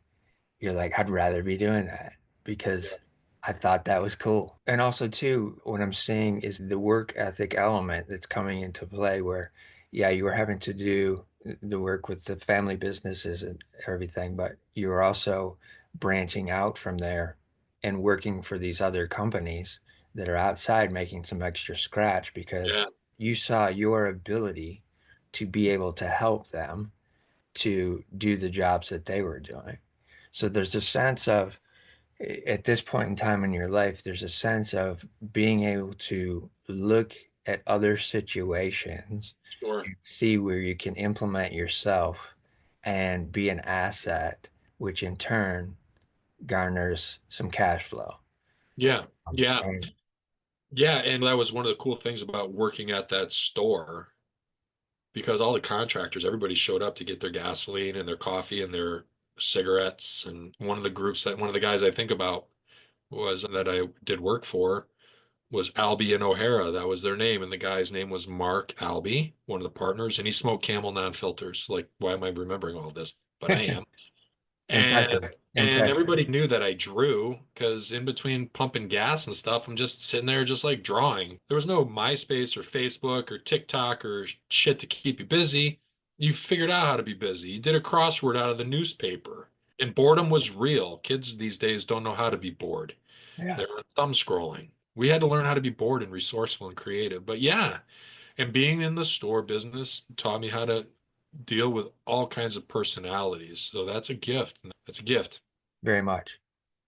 You're like, I'd rather be doing that Yeah. because I thought that was cool. And also too, what I'm seeing is the work ethic element that's coming into play where, yeah, you were having to do the work with the family businesses and everything, but you were also branching out from there and working for these other companies that are outside making some extra scratch because Yeah. you saw your ability to be able to help them to do the jobs that they were doing. So there's a sense of, at this point in time in your life, there's a sense of being able to look at other situations Sure. and see where you can implement yourself and be an asset, which in turn garners some cash flow. Yeah. Yeah. And Yeah. And that was one of the cool things about working at that store because all the contractors, everybody showed up to get their gasoline and their coffee and their cigarettes. And one of the guys I think about was that I did work for was Albie and O'Hara. That was their name. And the guy's name was Mark Albie, one of the partners. And he smoked Camel non-filters. Like, why am I remembering all this? But I am. And impressive, and impressive. everybody knew that I drew because in between pumping gas and stuff, I'm just sitting there just like drawing. There was no MySpace or Facebook or TikTok or shit to keep you busy. You figured out how to be busy. You did a crossword out of the newspaper. And boredom was real. Kids these days don't know how to be bored. Yeah, They're on thumb scrolling. We had to learn how to be bored and resourceful and creative. But yeah, and being in the store business taught me how to deal with all kinds of personalities. So that's a gift. That's a gift. very much.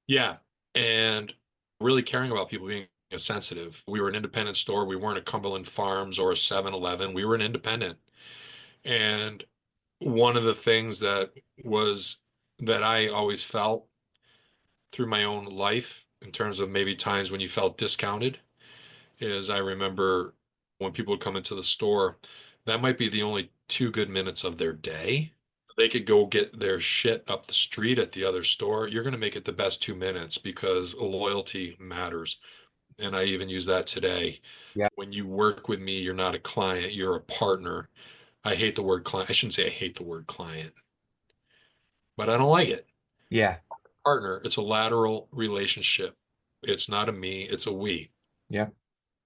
Yeah. And really caring about people being sensitive. We were an independent store. We weren't a Cumberland Farms or a 7-Eleven. We were an independent. And one of the things that I always felt through my own life in terms of maybe times when you felt discounted is I remember when people would come into the store, that might be the only 2 good minutes of their day. They could go get their shit up the street at the other store. You're going to make it the best 2 minutes because loyalty matters. And I even use that today. Yeah, When you work with me, you're not a client, you're a partner. I hate the word client. I shouldn't say I hate the word client, but I don't like it. yeah, Partner, it's a lateral relationship. It's not a me, it's a we. yeah,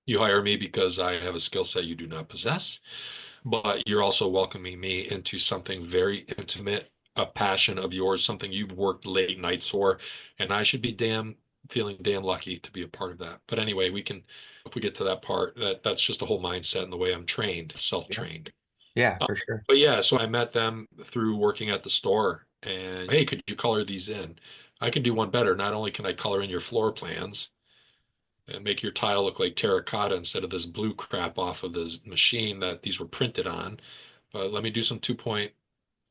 You hire me because I have a skill set you do not possess, but you're also welcoming me into something very intimate, a passion of yours, something you've worked late nights for, and I should be feeling damn lucky to be a part of that. But anyway, if we get to that part, that's just a whole mindset and the way I'm trained, yeah, self-trained. yeah, Uh, for sure. but yeah, so I met them through working at the store and hey, could you color these in? I can do one better. Not only can I color in your floor plans, and make your tile look like terracotta instead of this blue crap off of this machine that these were printed on. But let me do some 2 point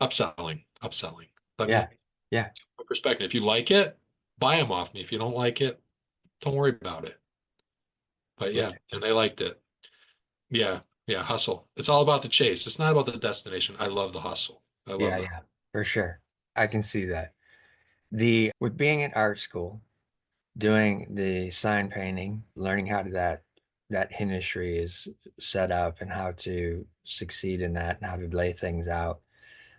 upselling. Let me Yeah, yeah, perspective. If you like it, buy them off me. If you don't like it, don't worry about it. But for yeah, and sure. they liked it. Yeah, yeah, hustle. It's all about the chase. It's not about the destination. I love the hustle. I love Yeah, the yeah, for sure. I can see that. The with being in art school, doing the sign painting, learning how to that industry is set up and how to succeed in that and how to lay things out,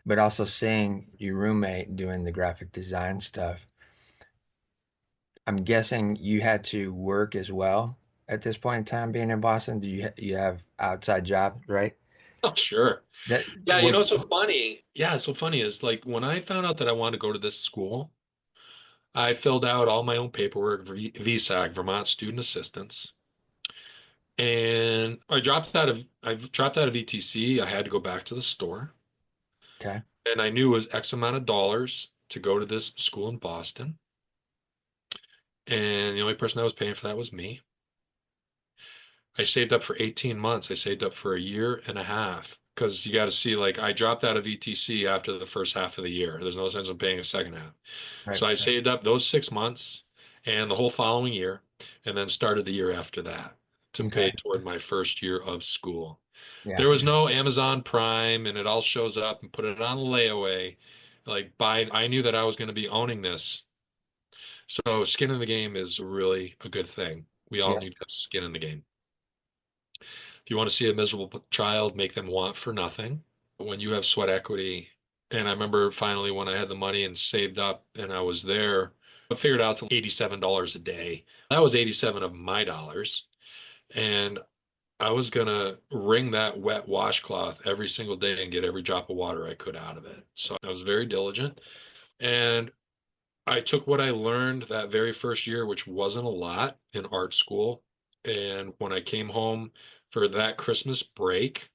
but also seeing your roommate doing the graphic design stuff. I'm guessing you had to work as well at this point in time being in Boston. Do you have outside jobs, right? Oh, sure. That Yeah, you know what what's so funny? Yeah, it's so funny is like when I found out that I wanted to go to this school, I filled out all my own paperwork, VSAC, Vermont Student Assistance, and I dropped out of ETC. I had to go back to the store, okay. and I knew it was X amount of dollars to go to this school in Boston, and the only person that was paying for that was me. I saved up for 18 months. I saved up for a year and a half because you got to see, like, I dropped out of ETC after the first half of the year. There's no sense in paying a second half. Right, So I right. saved up those 6 months and the whole following year, and then started the year after that to pay Okay. toward my first year of school. Yeah. There was no Amazon Prime and it all shows up and put it on layaway. Like I knew that I was going to be owning this. So skin in the game is really a good thing. We all Yeah. need to have skin in the game. If you want to see a miserable child, make them want for nothing. When you have sweat equity, and I remember finally when I had the money and saved up and I was there, I figured out to $87 a day. That was 87 of my dollars. And I was gonna wring that wet washcloth every single day and get every drop of water I could out of it. So I was very diligent. And I took what I learned that very first year, which wasn't a lot in art school. And when I came home for that Christmas break,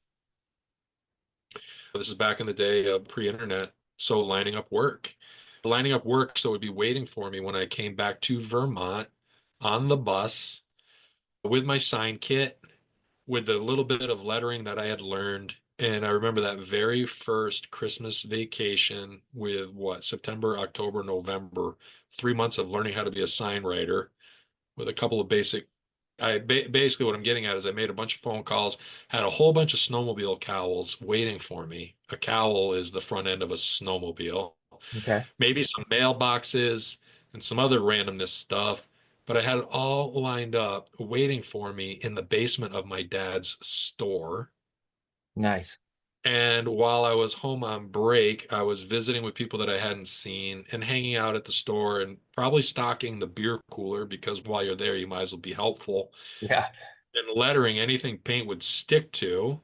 this is back in the day of pre-internet, so lining up work so it would be waiting for me when I came back to Vermont on the bus with my sign kit, with the little bit of lettering that I had learned. And I remember that very first Christmas vacation with what, September, October, November, 3 months of learning how to be a sign writer with a couple of basic. Basically what I'm getting at is I made a bunch of phone calls, had a whole bunch of snowmobile cowls waiting for me. A cowl is the front end of a snowmobile. Okay. Maybe some mailboxes and some other randomness stuff, but I had it all lined up waiting for me in the basement of my dad's store. Nice. And while I was home on break, I was visiting with people that I hadn't seen and hanging out at the store and probably stocking the beer cooler because while you're there, you might as well be helpful Yeah. and lettering anything paint would stick to.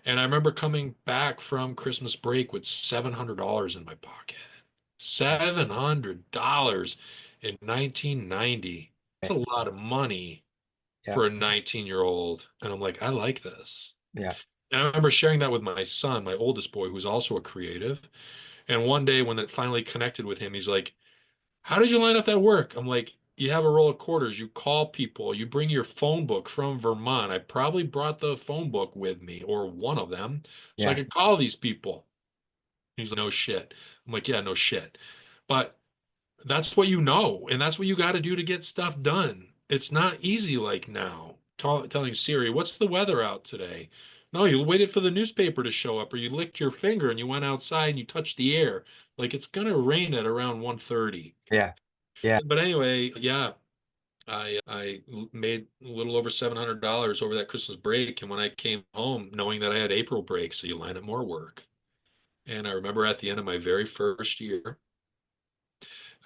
And I remember coming back from Christmas break with $700 in my pocket. $700 in 1990. That's a lot of money Yeah. for a 19-year-old. And I'm like, I like this. Yeah. And I remember sharing that with my son, my oldest boy, who's also a creative. And one day when it finally connected with him, he's like, how did you line up that work? I'm like, you have a roll of quarters, you call people, you bring your phone book from Vermont. I probably brought the phone book with me or one of them so I Yeah. could call these people. He's like, no shit. I'm like, yeah, no shit. But that's what you know, and that's what you got to do to get stuff done. It's not easy like now. Telling Siri, what's the weather out today? No, you waited for the newspaper to show up, or you licked your finger and you went outside and you touched the air. Like it's gonna rain at around 1:30. Yeah. Yeah. But anyway, yeah, I made a little over $700 over that Christmas break, and when I came home, knowing that I had April break, so you line up more work. And I remember at the end of my very first year,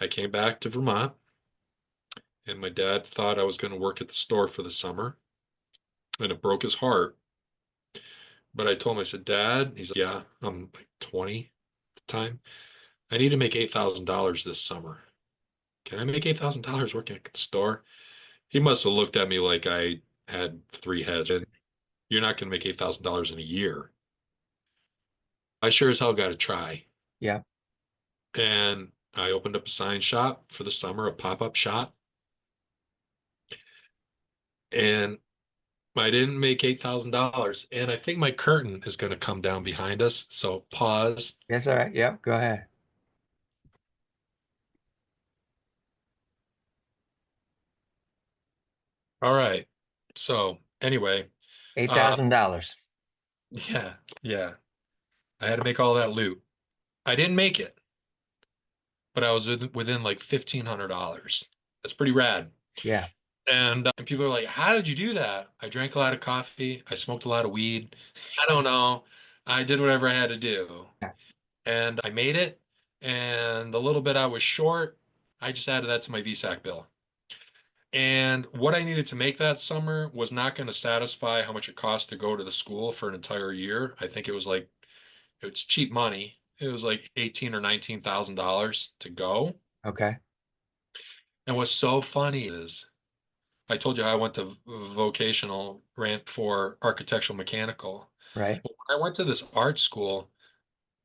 I came back to Vermont, and my dad thought I was going to work at the store for the summer, and it broke his heart. But I told him, I said, Dad, he's like, yeah, I'm like 20 at the time. I need to make $8,000 this summer. Can I make $8,000 working at the store? He must have looked at me like I had three heads. And you're not going to make $8,000 in a year. I sure as hell got to try. Yeah. And I opened up a sign shop for the summer, a pop-up shop. And I didn't make $8,000. And I think my curtain is going to come down behind us. So pause. That's all right. Yep. Go ahead. All right. So anyway, Eight uh, thousand dollars. yeah, yeah. I had to make all that loot. I didn't make it, but I was within like $1,500. That's pretty rad. Yeah. And people are like, "How did you do that?" I drank a lot of coffee. I smoked a lot of weed. I don't know. I did whatever I had to do, Yeah. and I made it. And the little bit I was short, I just added that to my VSAC bill. And what I needed to make that summer was not going to satisfy how much it cost to go to the school for an entire year. I think it was like it's cheap money. It was like 18 or $19,000 to go. Okay. And what's so funny is I told you how I went to vocational rant for architectural mechanical. Right. When I went to this art school,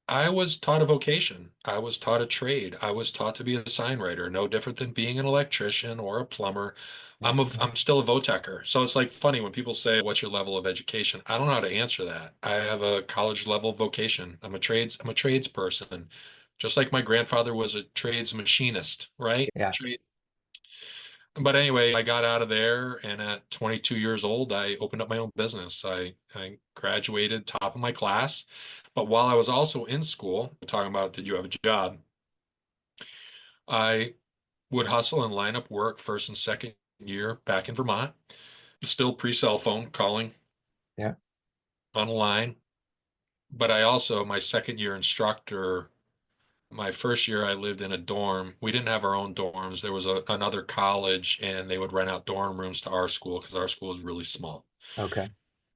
I was taught a vocation. I was taught a trade. I was taught to be a sign writer, no different than being an electrician or a plumber. Yeah. I'm still a votecher. So it's like funny when people say, "What's your level of education?" I don't know how to answer that. I have a college level vocation. I'm a tradesperson. Just like my grandfather was a trades machinist, right? Yeah. Trade. But anyway, I got out of there, and at 22 years old, I opened up my own business. I graduated top of my class, but while I was also in school, talking about did you have a job, I would hustle and line up work first and second year back in Vermont, still pre-cell phone calling Yeah. on the line. But I also, my second year instructor, my first year I lived in a dorm. We didn't have our own dorms. There was another college, and they would rent out dorm rooms to our school because our school is really small. Okay.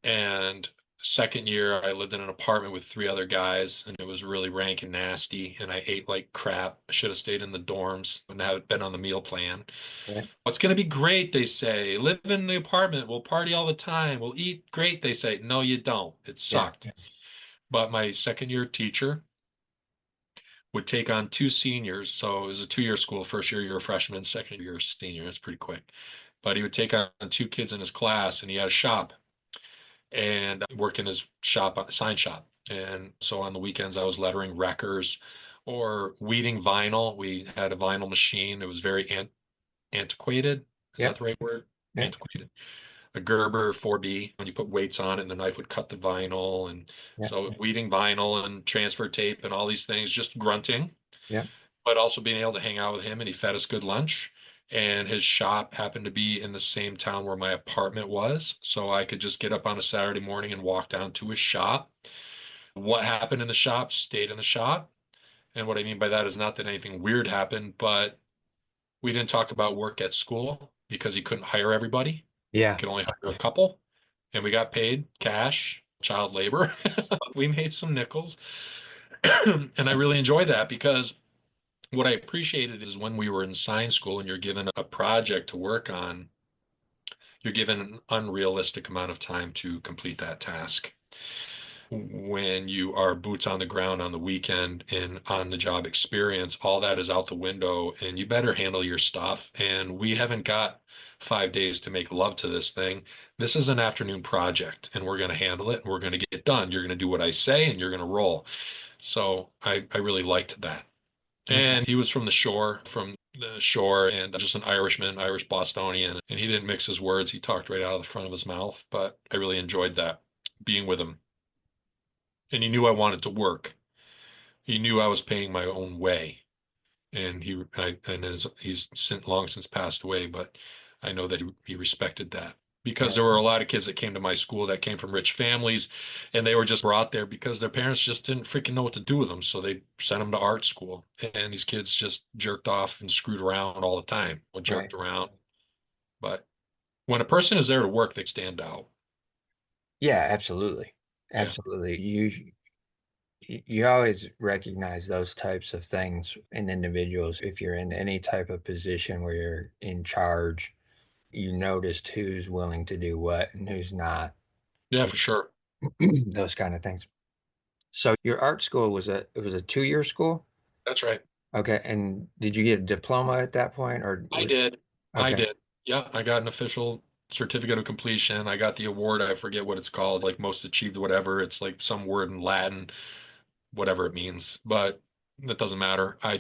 And second year, I lived in an apartment with three other guys, and it was really rank and nasty. And I ate like crap. I should have stayed in the dorms and have been on the meal plan. Yeah. What's going to be great, they say. Live in the apartment. We'll party all the time. We'll eat great, they say. No, you don't. It Yeah. sucked. But my second year teacher would take on two seniors. So it was a 2 year school. First year, you're a freshman. Second year, you're a senior. It's pretty quick. But he would take on two kids in his class, and he had a shop and work in his shop, sign shop. And so on the weekends, I was lettering wreckers or weeding vinyl. We had a vinyl machine. It was very antiquated. Is Yeah. that the right word? Yeah. Antiquated. A Gerber 4B, when you put weights on it and the knife would cut the vinyl. And Yeah. so weeding vinyl and transfer tape and all these things, just grunting, Yeah. but also being able to hang out with him, and he fed us good lunch. And his shop happened to be in the same town where my apartment was, so I could just get up on a Saturday morning and walk down to his shop. What happened in the shop stayed in the shop. And what I mean by that is not that anything weird happened, but we didn't talk about work at school because he couldn't hire everybody. He Yeah. could only hire a couple, and we got paid cash, child labor. We made some nickels. And I really enjoyed that because what I appreciated is when we were in science school and you're given a project to work on, you're given an unrealistic amount of time to complete that task. When you are boots on the ground on the weekend and on the job experience, all that is out the window, and you better handle your stuff. And we haven't got 5 days to make love to this thing. This is an afternoon project, and we're going to handle it, and we're going to get it done. You're going to do what I say, and you're going to roll. So I really liked that. Okay. And he was from the shore, and just an Irishman, Irish Bostonian. And he didn't mix his words. He talked right out of the front of his mouth. But I really enjoyed that, being with him. And he knew I wanted to work. He knew I was paying my own way. And he's long since passed away, but I know that he respected that. Because Yeah. there were a lot of kids that came to my school that came from rich families, and they were just brought there because their parents just didn't freaking know what to do with them. So they sent them to art school. And these kids just jerked off and screwed around all the time, or Right. jerked around. But when a person is there to work, they stand out. Yeah, absolutely. Yeah. Absolutely. You always recognize those types of things in individuals. If you're in any type of position where you're in charge, you noticed who's willing to do what and who's not. Yeah, for sure. Those kind of things. So your art school was a 2 year school? That's right. Okay. And did you get a diploma at that point or I did. I okay. did. Yeah, I got an official certificate of completion. I got the award. I forget what it's called, like most achieved, whatever. It's like some word in Latin, whatever it means, but that doesn't matter. I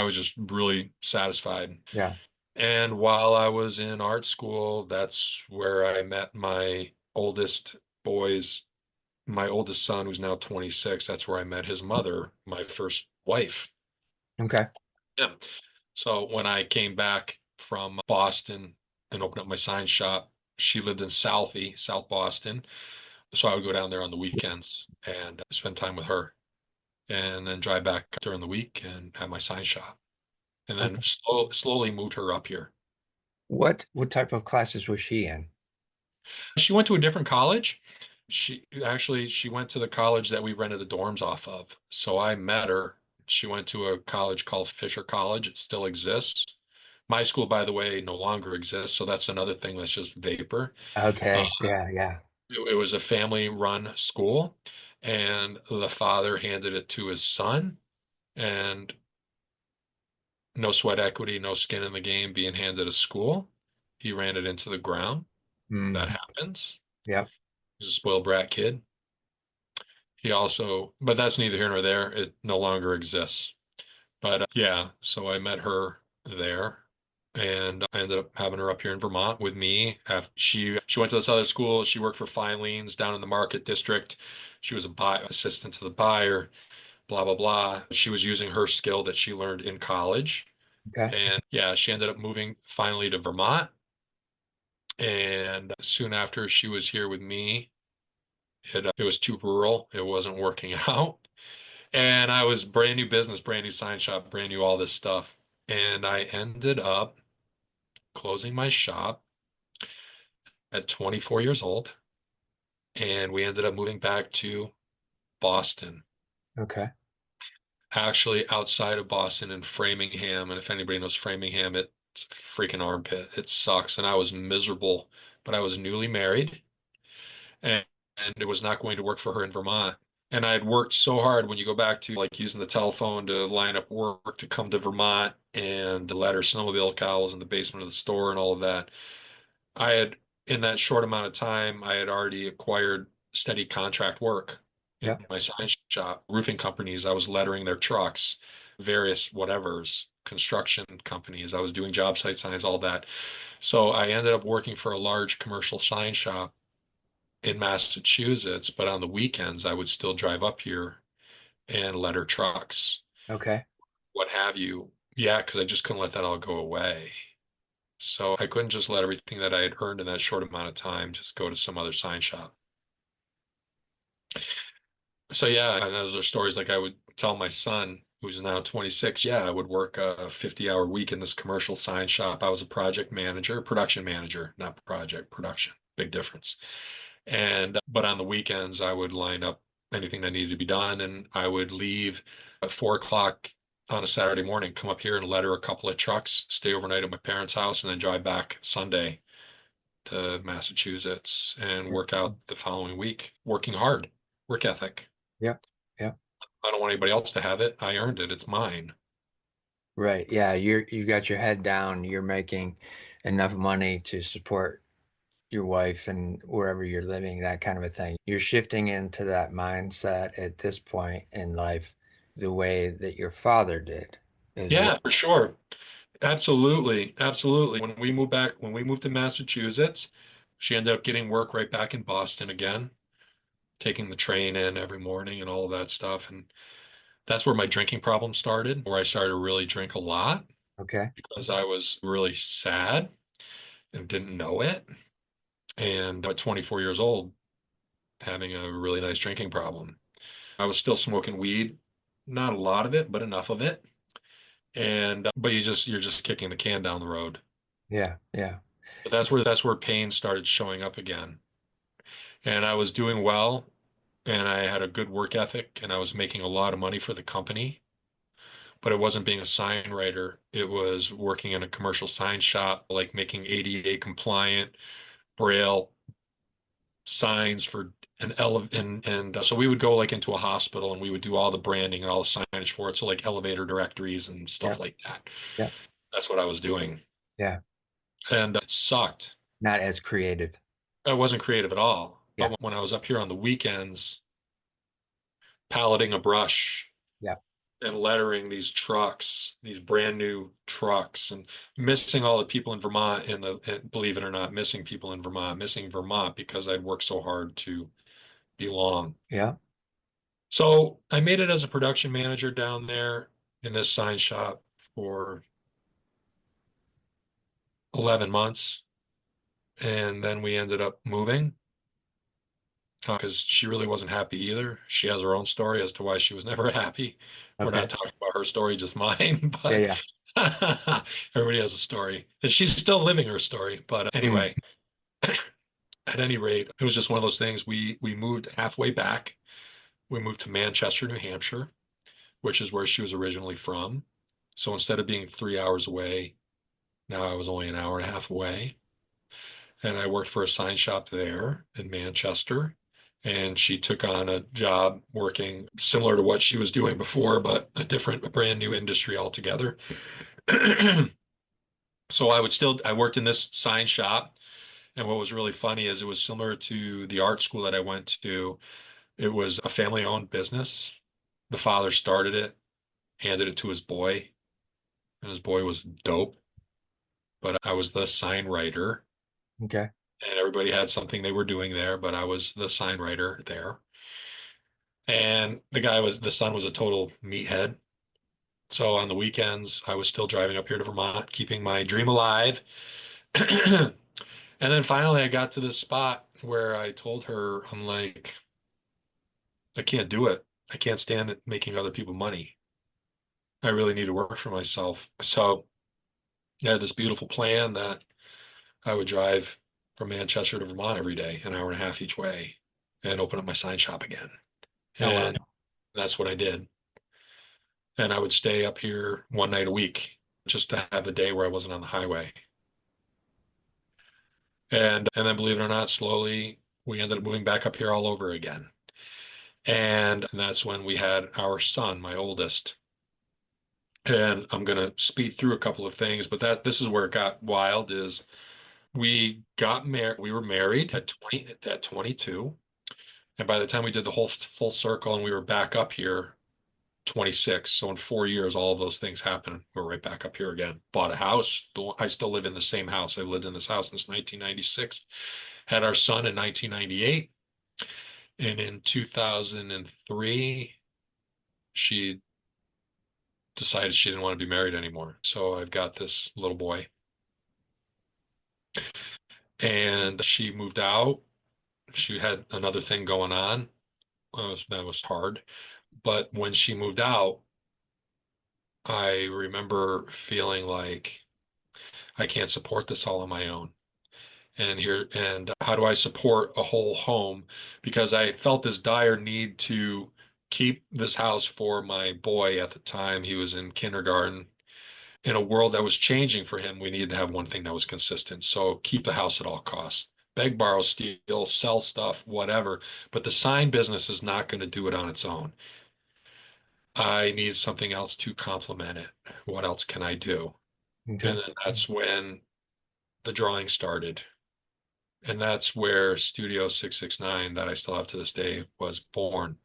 was just really satisfied. Yeah. And while I was in art school, that's where I met boys, my oldest son, who's now 26. That's where I met his mother, my first wife. Okay. Yeah. So when I came back from Boston and opened up my sign shop, she lived in South Boston. So I would go down there on the weekends and spend time with her, and then drive back during the week and have my sign shop. And then Okay. slowly moved her up here. What type of classes was she in? She went to a different college. She went to the college that we rented the dorms off of. So I met her. She went to a college called Fisher College. It still exists. My school, by the way, no longer exists. So that's another thing that's just vapor. Uh, Okay. Yeah, yeah. it was a family-run school, and the father handed it to his son, and no sweat equity, no skin in the game, being handed a school. He ran it into the ground. That Mm, happens. yep. He's a spoiled brat kid. But that's neither here nor there. It no longer exists. But yeah, so I met her there. And I ended up having her up here in Vermont with me. After she went to this other school. She worked for Filene's down in the Market District. She was a buy assistant to the buyer, blah blah blah. She was using her skill that she learned in college. Okay. And yeah, she ended up moving finally to Vermont. And soon after she was here with me, it was too rural. It wasn't working out. And I was brand new business, brand new sign shop, brand new all this stuff. And I ended up closing my shop at 24 years old. And we ended up moving back to Boston, Okay. actually outside of Boston in Framingham. And if anybody knows Framingham, it's a freaking armpit. It sucks. And I was miserable, but I was newly married and, and it was not going to work for her in Vermont. And I had worked so hard when you go back to like using the telephone to line up work to come to Vermont and to let her snowmobile cows in the basement of the store and all of that. I had, in that short amount of time, I had already acquired steady contract work in Yep. my sign shop, roofing companies. I was lettering their trucks, various whatevers, construction companies. I was doing job site signs, all that. So I ended up working for a large commercial sign shop in Massachusetts, but on the weekends I would still drive up here and letter trucks, Okay. what have you. Yeah, because I just couldn't let that all go away. So I couldn't just let everything that I had earned in that short amount of time just go to some other sign shop. So yeah, and those are stories like I would tell my son, who's now 26. Yeah, I would work a 50-hour week in this commercial sign shop. I was a project manager, production manager, not project, production. Big difference. And but on the weekends, I would line up anything that needed to be done, and I would leave at 4 o'clock on a Saturday morning, come up here and letter a couple of trucks, stay overnight at my parents' house, and then drive back Sunday to Massachusetts and Yep. work out the following week, working hard, work ethic. Yep. Yep. I don't want anybody else to have it. I earned it. It's mine. Right. Yeah. You got your head down. You're making enough money to support your wife and wherever you're living, that kind of a thing. You're shifting into that mindset at this point in life, the way that your father did as well. Yeah, for sure. Absolutely. Absolutely. When we moved to Massachusetts, she ended up getting work right back in Boston again, taking the train in every morning and all of that stuff. And that's where my drinking problem started, where I started to really drink a lot Okay. because I was really sad and didn't know it. And at 24 years old, having a really nice drinking problem. I was still smoking weed, not a lot of it, but enough of it. And but you're just kicking the can down the road. Yeah. Yeah. But that's where pain started showing up again. And I was doing well and I had a good work ethic and I was making a lot of money for the company, but it wasn't being a sign writer. It was working in a commercial sign shop, like making ADA compliant braille signs for an ele and so we would go like into a hospital and we would do all the branding and all the signage for it. So like elevator directories and stuff Yep. like that. Yep. That's what I was doing. Yeah. And it sucked. Not as creative. I wasn't creative at all. Yeah. But when I was up here on the weekends, palleting a brush Yeah. and lettering these trucks, these brand new trucks, and missing all the people in Vermont, and believe it or not, missing people in Vermont, missing Vermont because I'd worked so hard to belong. Yeah. So I made it as a production manager down there in this sign shop for 11 months. And then we ended up moving because she really wasn't happy either. She has her own story as to why she was never happy. We're Okay. not talking about her story, just mine, Yeah. but Yeah. everybody has a story. And she's still living her story. But Mm. anyway, at any rate, it was just one of those things. We moved halfway back. We moved to Manchester, New Hampshire, which is where she was originally from. So instead of being 3 hours away, now I was only an hour and a half away. And I worked for a sign shop there in Manchester. And she took on a job working similar to what she was doing before, but a brand new industry altogether. So I worked in this sign shop. And what was really funny is it was similar to the art school that I went to. It was a family-owned business. The father started it, handed it to his boy, and his boy was dope, but I was the sign writer, Okay. and everybody had something they were doing there, but I was the sign writer there. And the son was a total meathead. So on the weekends, I was still driving up here to Vermont, keeping my dream alive. And then finally, I got to this spot where I told her, I'm like, I can't do it. I can't stand it making other people money. I really need to work for myself. So I had this beautiful plan that I would drive from Manchester to Vermont every day, an hour and a half each way, and open up my sign shop again. Oh, wow. And that's what I did. And I would stay up here one night a week just to have a day where I wasn't on the highway. And then believe it or not, slowly we ended up moving back up here all over again. And that's when we had our son, my oldest. And I'm going to speed through a couple of things, but this is where it got wild is we got married, we were married at 22. And by the time we did the whole full circle and we were back up here, 26. So in 4 years, all of those things happened. We're right back up here again. Bought a house. I still live in the same house. I lived in this house since 1996. Had our son in 1998. And in 2003, she decided she didn't want to be married anymore. So I've got this little boy. And she moved out. She had another thing going on. That was hard. But when she moved out, I remember feeling like I can't support this all on my own. And how do I support a whole home? Because I felt this dire need to keep this house for my boy at the time. He was in kindergarten. In a world that was changing for him, we needed to have one thing that was consistent. So keep the house at all costs. Beg, borrow, steal, sell stuff, whatever. But the sign business is not going to do it on its own. I need something else to complement it. What else can I do? And Okay. then that's when the drawing started. And that's where Studio 669 that I still have to this day was born.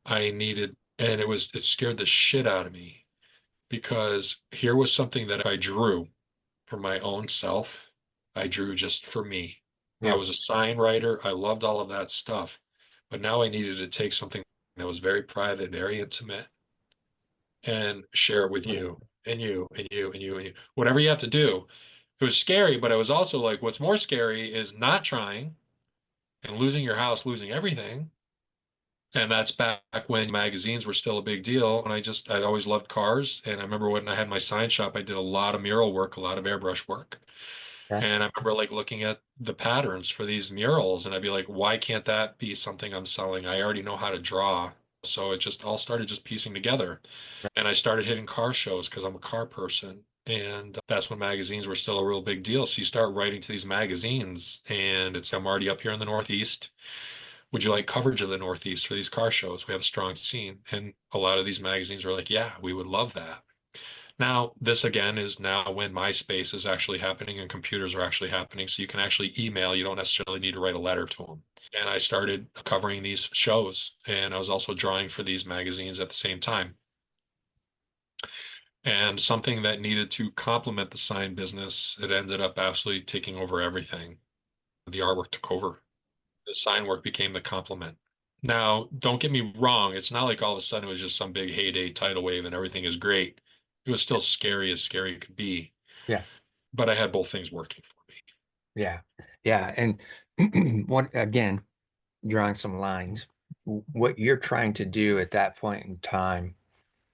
And it scared the shit out of me because here was something that I drew for my own self. I drew just for me. I Yeah. was a sign writer. I loved all of that stuff. But now I needed to take something that was very private, very intimate, and share it with you and you and you and you and you. Whatever you have to do. It was scary, but it was also like, what's more scary is not trying and losing your house, losing everything. And that's back when magazines were still a big deal. And I always loved cars. And I remember when I had my sign shop, I did a lot of mural work, a lot of airbrush work. Okay. And I remember like looking at the patterns for these murals and I'd be like, why can't that be something I'm selling? I already know how to draw. So it just all started just piecing together. And I started hitting car shows because I'm a car person. And that's when magazines were still a real big deal. So you start writing to these magazines and I'm already up here in the Northeast. Would you like coverage of the Northeast for these car shows? We have a strong scene. And a lot of these magazines are like, yeah, we would love that. Now, this again is now when MySpace is actually happening and computers are actually happening. So you can actually email. You don't necessarily need to write a letter to them. And I started covering these shows and I was also drawing for these magazines at the same time. And something that needed to complement the sign business, it ended up absolutely taking over everything. The artwork took over. The sign work became the complement. Now, don't get me wrong. It's not like all of a sudden it was just some big heyday tidal wave and everything is great. It was still scary as scary could be, Yeah. but I had both things working for me. Yeah. Yeah. And what, again, drawing some lines, what you're trying to do at that point in time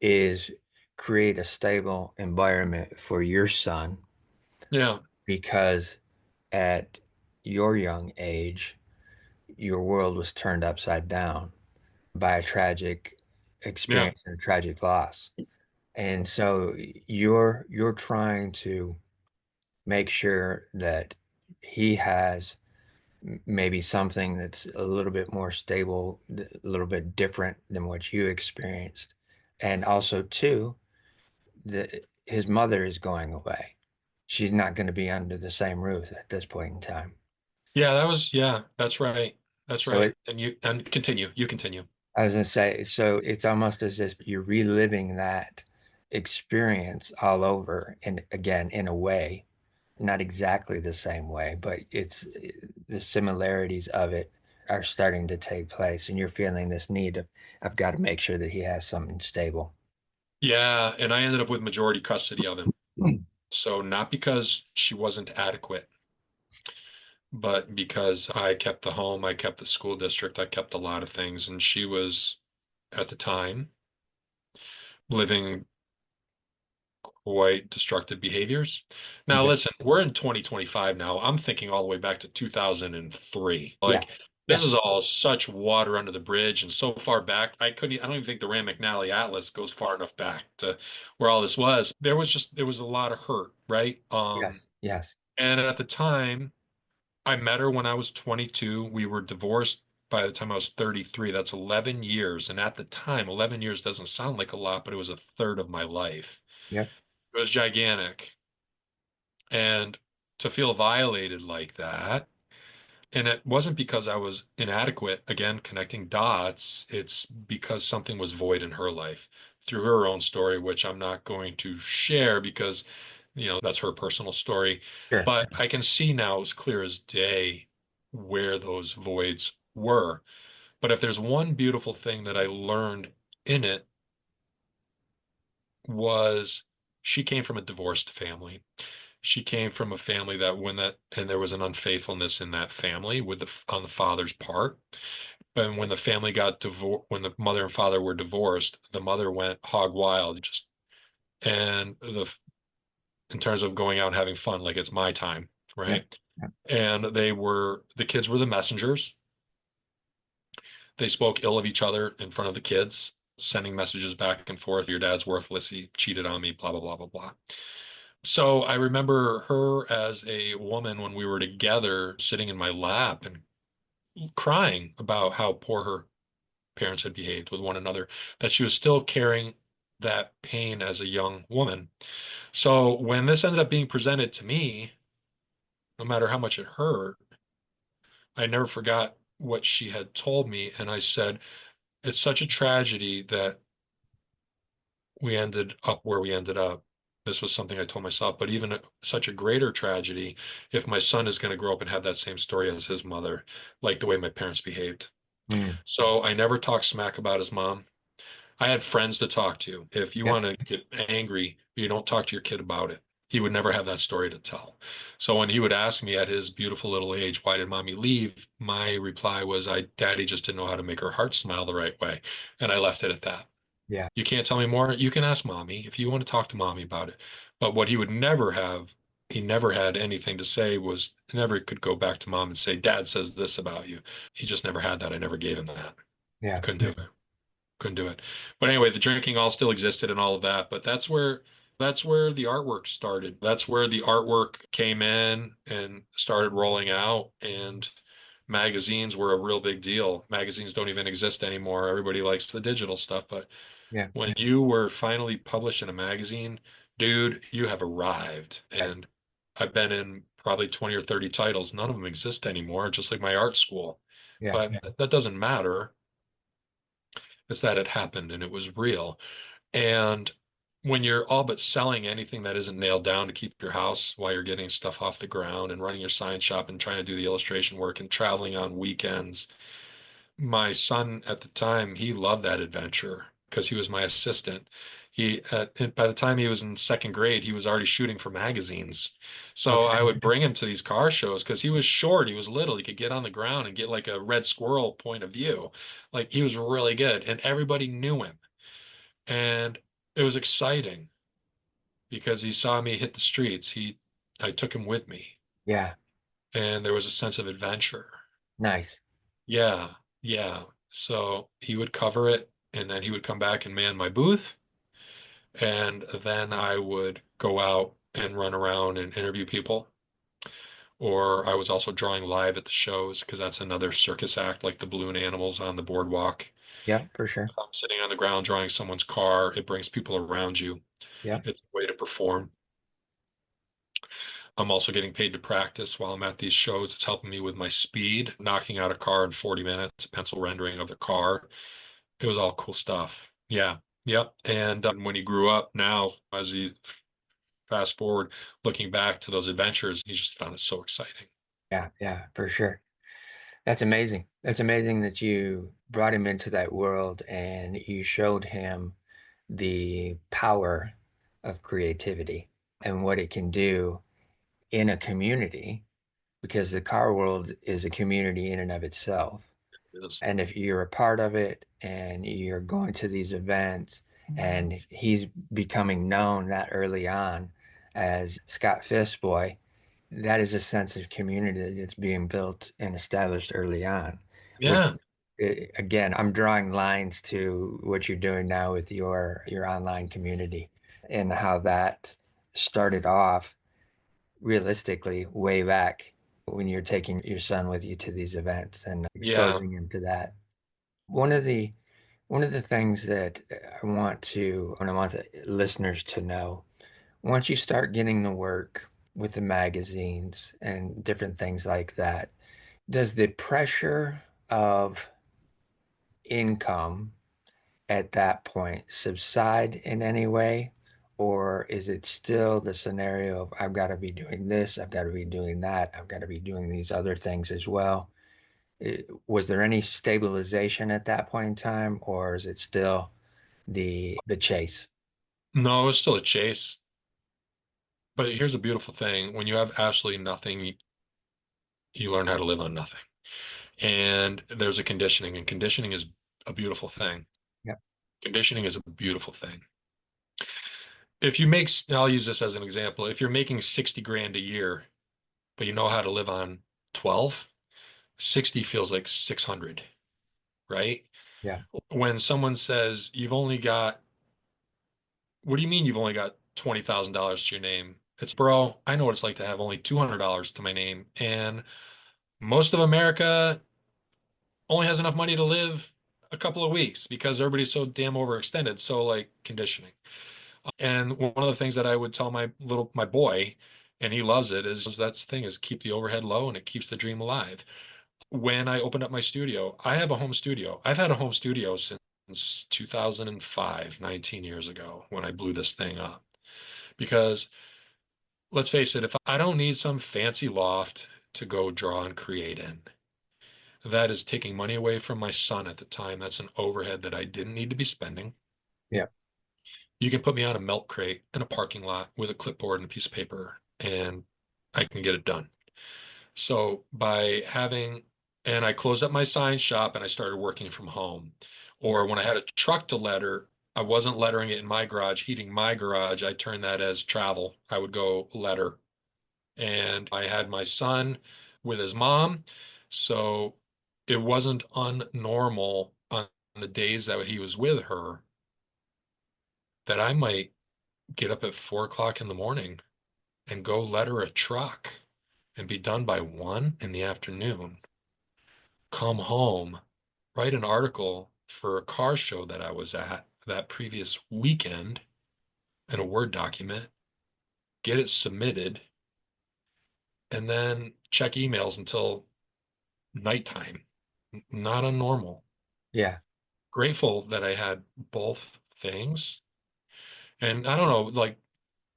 is create a stable environment for your son Yeah, because at your young age, your world was turned upside down by a tragic yeah, experience and a tragic loss. And so you're trying to make sure that he has maybe something that's a little bit more stable, a little bit different than what you experienced. And also, too, his mother is going away. She's not going to be under the same roof at this point in time. yeah, that's right. That's So right. And continue. You continue. I was going to say, so it's almost as if you're reliving that experience all over. And again, in a way, not exactly the same way, but it's the similarities of it are starting to take place. And you're feeling this need of, I've got to make sure that he has something stable. Yeah, and I ended up with majority custody of him. So not because she wasn't adequate, but because I kept the home, I kept the school district, I kept a lot of things, and she was at the time living quite destructive behaviors. Now, Yeah. listen, we're in 2025 now. I'm thinking all the way back to 2003. Yeah. Like, this Yeah. is all such water under the bridge and so far back. I don't even think the Rand McNally Atlas goes far enough back to where all this was. There was a lot of hurt, right? Yes. Yes. And at the time, I met her when I was 22. We were divorced by the time I was 33. That's 11 years. And at the time, 11 years doesn't sound like a lot, but it was a third of my life. Yep. It was gigantic. And to feel violated like that, and it wasn't because I was inadequate, again, connecting dots, it's because something was void in her life through her own story, which I'm not going to share because, that's her personal story. Sure. But I can see now as clear as day where those voids were. But if there's one beautiful thing that I learned in it was she came from a divorced family. She came from a family that and there was an unfaithfulness in that family on the father's part. And when the family got divorced, when the mother and father were divorced, the mother went hog wild, and in terms of going out and having fun, like it's my time, Yep. right? Yep. And the kids were the messengers. They spoke ill of each other in front of the kids, sending messages back and forth. Your dad's worthless. He cheated on me, blah, blah, blah, blah, blah. So I remember her as a woman when we were together sitting in my lap and crying about how poor her parents had behaved with one another, that she was still carrying that pain as a young woman. So when this ended up being presented to me, no matter how much it hurt, I never forgot what she had told me. And I said, it's such a tragedy that we ended up where we ended up. This was something I told myself, but even such a greater tragedy if my son is going to grow up and have that same story as his mother, like the way my parents behaved. Mm. So I never talked smack about his mom. I had friends to talk to. If you Yep. want to get angry, you don't talk to your kid about it. He would never have that story to tell. So when he would ask me at his beautiful little age, why did mommy leave? My reply was, daddy just didn't know how to make her heart smile the right way. And I left it at that. Yeah. You can't tell me more. You can ask mommy if you want to talk to mommy about it. But what he would never have, he never had anything to say was never could go back to mom and say, Dad says this about you. He just never had that. I never gave him that. I Yeah. couldn't do it. Couldn't do it. But anyway, the drinking all still existed and all of that. But that's where the artwork started. That's where the artwork came in and started rolling out. And magazines were a real big deal. Magazines don't even exist anymore. Everybody likes the digital stuff, but Yeah. when you were finally published in a magazine, dude, you have arrived. Yeah. And I've been in probably 20 or 30 titles. None of them exist anymore, just like my art school. Yeah. But that doesn't matter. It's that it happened and it was real. And when you're all but selling anything that isn't nailed down to keep your house while you're getting stuff off the ground and running your sign shop and trying to do the illustration work and traveling on weekends, my son at the time, he loved that adventure because he was my assistant. By the time he was in second grade, he was already shooting for magazines. So I Okay. would bring him to these car shows because he was short, he was little, he could get on the ground and get like a red squirrel point of view. Like he was really good, and everybody knew him. And it was exciting because he saw me hit the streets. I took him with me, Yeah. and there was a sense of adventure. Nice. Yeah, yeah. So he would cover it, and then he would come back and man my booth, and then I would go out and run around and interview people. Or I was also drawing live at the shows because that's another circus act, like the balloon animals on the boardwalk. Yeah, for sure. I'm sitting on the ground drawing someone's car. It brings people around you. Yeah. It's a way to perform. I'm also getting paid to practice while I'm at these shows. It's helping me with my speed, knocking out a car in 40 minutes, pencil rendering of the car. It was all cool stuff. Yeah. Yep. And when he grew up now, as he fast forward, looking back to those adventures, he just found it so exciting. Yeah, yeah, for sure. That's amazing. That's amazing that you brought him into that world and you showed him the power of creativity and what it can do in a community, because the car world is a community in and of itself. It is. And if you're a part of it and you're going to these events and he's becoming known that early on as Scott Fisk boy, that is a sense of community that's being built and established early on, which Yeah. again, I'm drawing lines to what you're doing now with your online community and how that started off realistically way back when you're taking your son with you to these events and Yeah. exposing him to that. One of the one of the things that I want the listeners to know, once you start getting the work with the magazines and different things like that, does the pressure of income at that point subside in any way? Or is it still the scenario of I've got to be doing this, I've got to be doing that, I've got to be doing these other things as well? Was there any stabilization at that point in time, or is it still the chase? No, it was still a chase. But here's a beautiful thing. When you have absolutely nothing, you learn how to live on nothing. And there's a conditioning, and conditioning is a beautiful thing. Yep. Conditioning is a beautiful thing. If you make, I'll use this as an example. If you're making 60 grand a year, but you know how to live on 12, 60 feels like 600, right? Yeah. When someone says you've only got, what do you mean you've only got $20,000 to your name? It's, bro, I know what it's like to have only $200 to my name. And most of America only has enough money to live a couple of weeks because everybody's so damn overextended. So like conditioning. And one of the things that I would tell my boy, and he loves it, is that's the thing is keep the overhead low and it keeps the dream alive. When I opened up my studio, I have a home studio. I've had a home studio since 2005, 19 years ago when I blew this thing up. Because let's face it, if I don't need some fancy loft to go draw and create in, that is taking money away from my son at the time. That's an overhead that I didn't need to be spending. Yeah. You can put me on a milk crate in a parking lot with a clipboard and a piece of paper, and I can get it done. So by having, and I closed up my sign shop and I started working from home. Or when I had a truck to letter, I wasn't lettering it in my garage, heating my garage. I turned that as travel. I would go letter. And I had my son with his mom. So it wasn't unnormal on the days that he was with her that I might get up at 4 o'clock in the morning and go letter a truck and be done by 1 in the afternoon, come home, write an article for a car show that I was at that previous weekend in a Word document, get it submitted, and then check emails until nighttime. Not unnormal. Yeah. Grateful that I had both things. And I don't know, like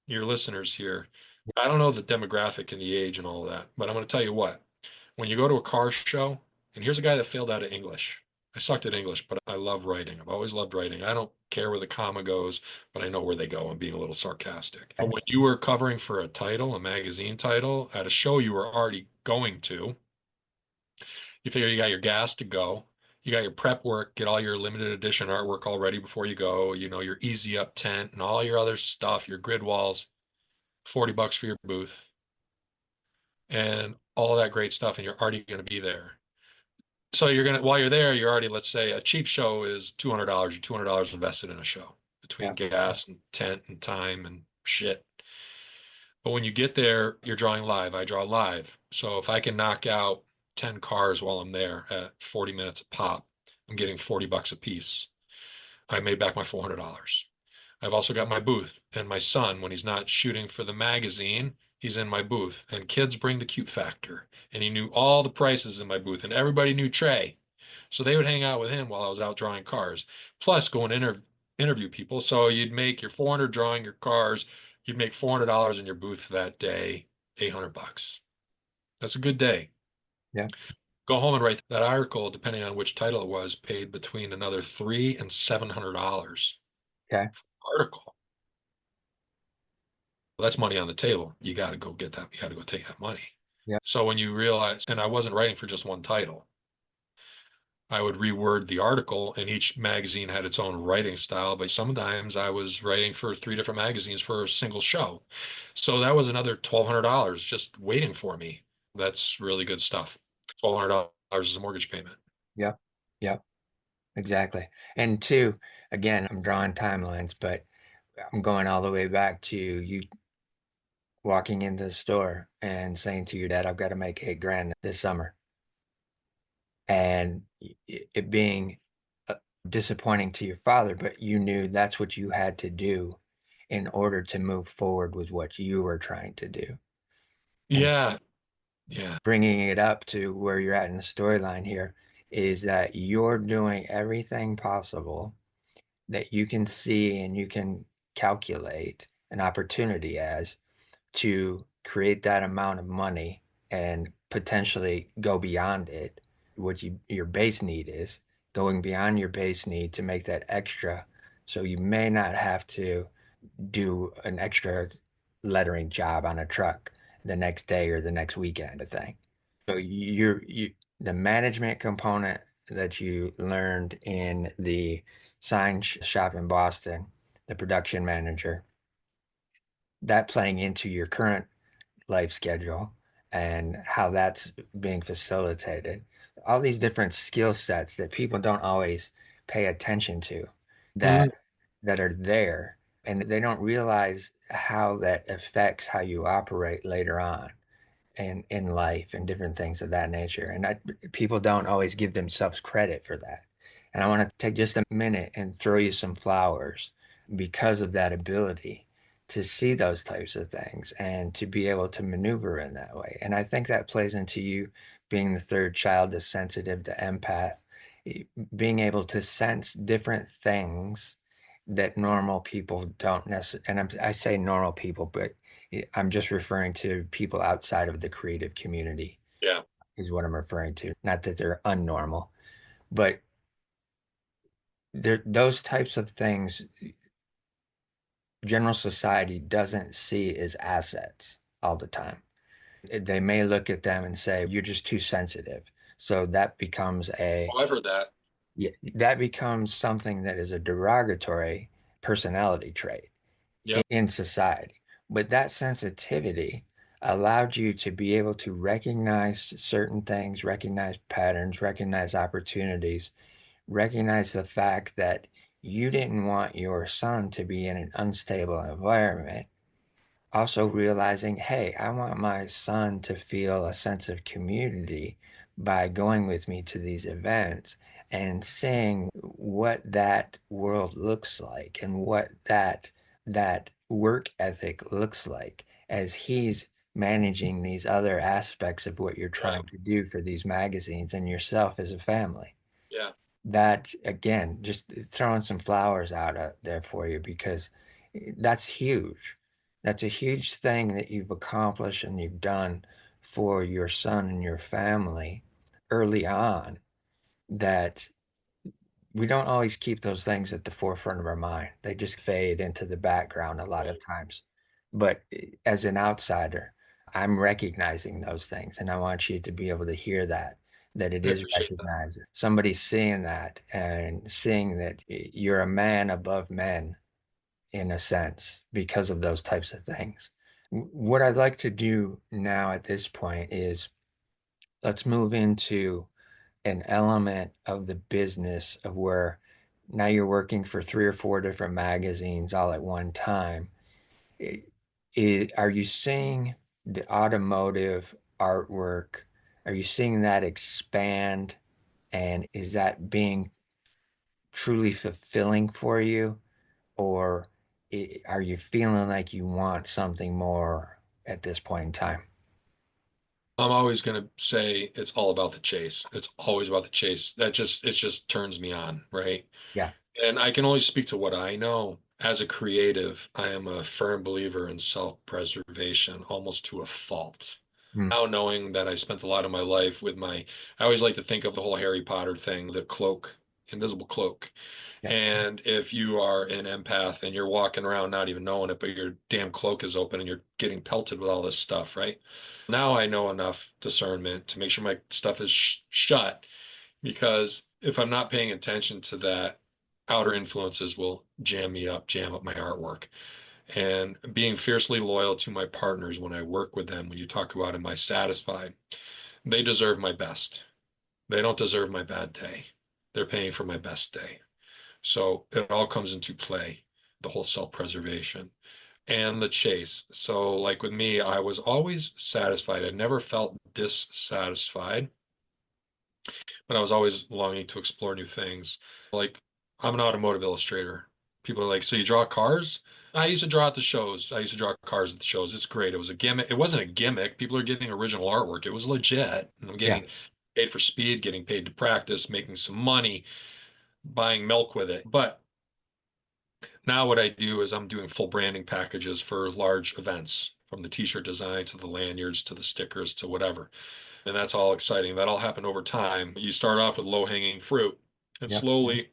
your listeners here, I don't know the demographic and the age and all of that, but I'm going to tell you what. When you go to a car show, and here's a guy that failed out of English. I sucked at English, but I love writing. I've always loved writing. I don't care where the comma goes, but I know where they go. I'm being a little sarcastic. But when you were covering for a title, a magazine title, at a show you were already going to, you figure you got your gas to go. You got your prep work, get all your limited edition artwork all ready before you go, your easy up tent and all your other stuff, your grid walls, 40 bucks for your booth and all of that great stuff, and you're already going to be there. So while you're there, you're already, let's say a cheap show is $200. You're $200 invested in a show between Yeah. gas and tent and time and shit. But when you get there, you're drawing live. I draw live. So if I can knock out 10 cars while I'm there at 40 minutes a pop, I'm getting 40 bucks a piece. I made back my $400. I've also got my booth and my son, when he's not shooting for the magazine, he's in my booth. And kids bring the cute factor. And he knew all the prices in my booth, and everybody knew Trey. So they would hang out with him while I was out drawing cars. Plus, go and interview people. So you'd make your 400 drawing your cars, you'd make $400 in your booth that day, 800 bucks. That's a good day. Yeah. Go home and write that article, depending on which title it was, paid between another $300 and $700 Okay. article. Well, that's money on the table. You got to go get that. You got to go take that money. Yeah. So when you realize, and I wasn't writing for just one title, I would reword the article, and each magazine had its own writing style. But sometimes I was writing for three different magazines for a single show. So that was another $1,200 just waiting for me. That's really good stuff. $1,200 is a mortgage payment. Yeah. Yeah. Exactly. And two, again, I'm drawing timelines, but I'm going all the way back to you walking into the store and saying to your dad, I've got to make 8 grand this summer. And it being disappointing to your father, but you knew that's what you had to do in order to move forward with what you were trying to do. And Yeah, yeah, bringing it up to where you're at in the storyline here is that you're doing everything possible that you can see and you can calculate an opportunity as to create that amount of money and potentially go beyond it, what your base need is, going beyond your base need to make that extra. So you may not have to do an extra lettering job on a truck the next day or the next weekend, I think. So the management component that you learned in the sign shop in Boston, the production manager, that playing into your current life schedule and how that's being facilitated. All these different skill sets that people don't always pay attention to mhm, that are there, and they don't realize how that affects how you operate later on in life and different things of that nature. And people don't always give themselves credit for that. And I want to take just a minute and throw you some flowers because of that ability to see those types of things and to be able to maneuver in that way. And I think that plays into you being the third child, the sensitive, the empath, being able to sense different things that normal people don't necessarily, and I say normal people, but I'm just referring to people outside of the creative community yeah. is what I'm referring to. Not that they're unnormal, but those types of things general society doesn't see as assets all the time. They may look at them and say, you're just too sensitive. So that becomes Oh, I've heard that. yeah, that becomes something that is a derogatory personality trait Yep. in society. But that sensitivity allowed you to be able to recognize certain things, recognize patterns, recognize opportunities, recognize the fact that you didn't want your son to be in an unstable environment. Also realizing, hey, I want my son to feel a sense of community by going with me to these events and seeing what that world looks like and what that work ethic looks like as he's managing these other aspects of what you're Yeah, trying to do for these magazines and yourself as a family. yeah. That again, just throwing some flowers out there for you because that's huge. That's a huge thing that you've accomplished and you've done for your son and your family early on that we don't always keep those things at the forefront of our mind. They just fade into the background a lot of Right. times. But as an outsider, I'm recognizing those things, and I want you to be able to hear that it I is appreciate that. recognized. Somebody's seeing that and seeing that you're a man above men in a sense because of those types of things. What I'd like to do now at this point is let's move into an element of the business of where now you're working for 3 or 4 different magazines all at one time. Are you seeing the automotive artwork? Are you seeing that expand? And is that being truly fulfilling for you? Or are you feeling like you want something more at this point in time? I'm always going to say it's all about the chase. It's always about the chase. It just turns me on, right? Yeah. And I can only speak to what I know. As a creative, I am a firm believer in self-preservation, almost to a fault. Mm, Now knowing that I spent a lot of my life with I always like to think of the whole Harry Potter thing, the cloak, invisible cloak. yeah, And if you are an empath and you're walking around not even knowing it, but your damn cloak is open and you're getting pelted with all this stuff, right? Now I know enough discernment to make sure my stuff is shut, because if I'm not paying attention to that, outer influences will jam me up, jam up my artwork. And being fiercely loyal to my partners when I work with them, when you talk about am I satisfied, they deserve my best. They don't deserve my bad day. They're paying for my best day. So it all comes into play, the whole self-preservation and the chase. So, like with me, I was always satisfied. I never felt dissatisfied, but I was always longing to explore new things. Like, I'm an automotive illustrator. People are like, so you draw cars? I used to draw at the shows. I used to draw cars at the shows. It's great. It was a gimmick. It wasn't a gimmick. People are getting original artwork. It was legit. And I'm yeah, getting paid for speed, getting paid to practice, making some money, buying milk with it. But now what I do is I'm doing full branding packages for large events, from the t-shirt design to the lanyards to the stickers to whatever. And that's all exciting. That all happened over time. You start off with low-hanging fruit, and yeah, slowly,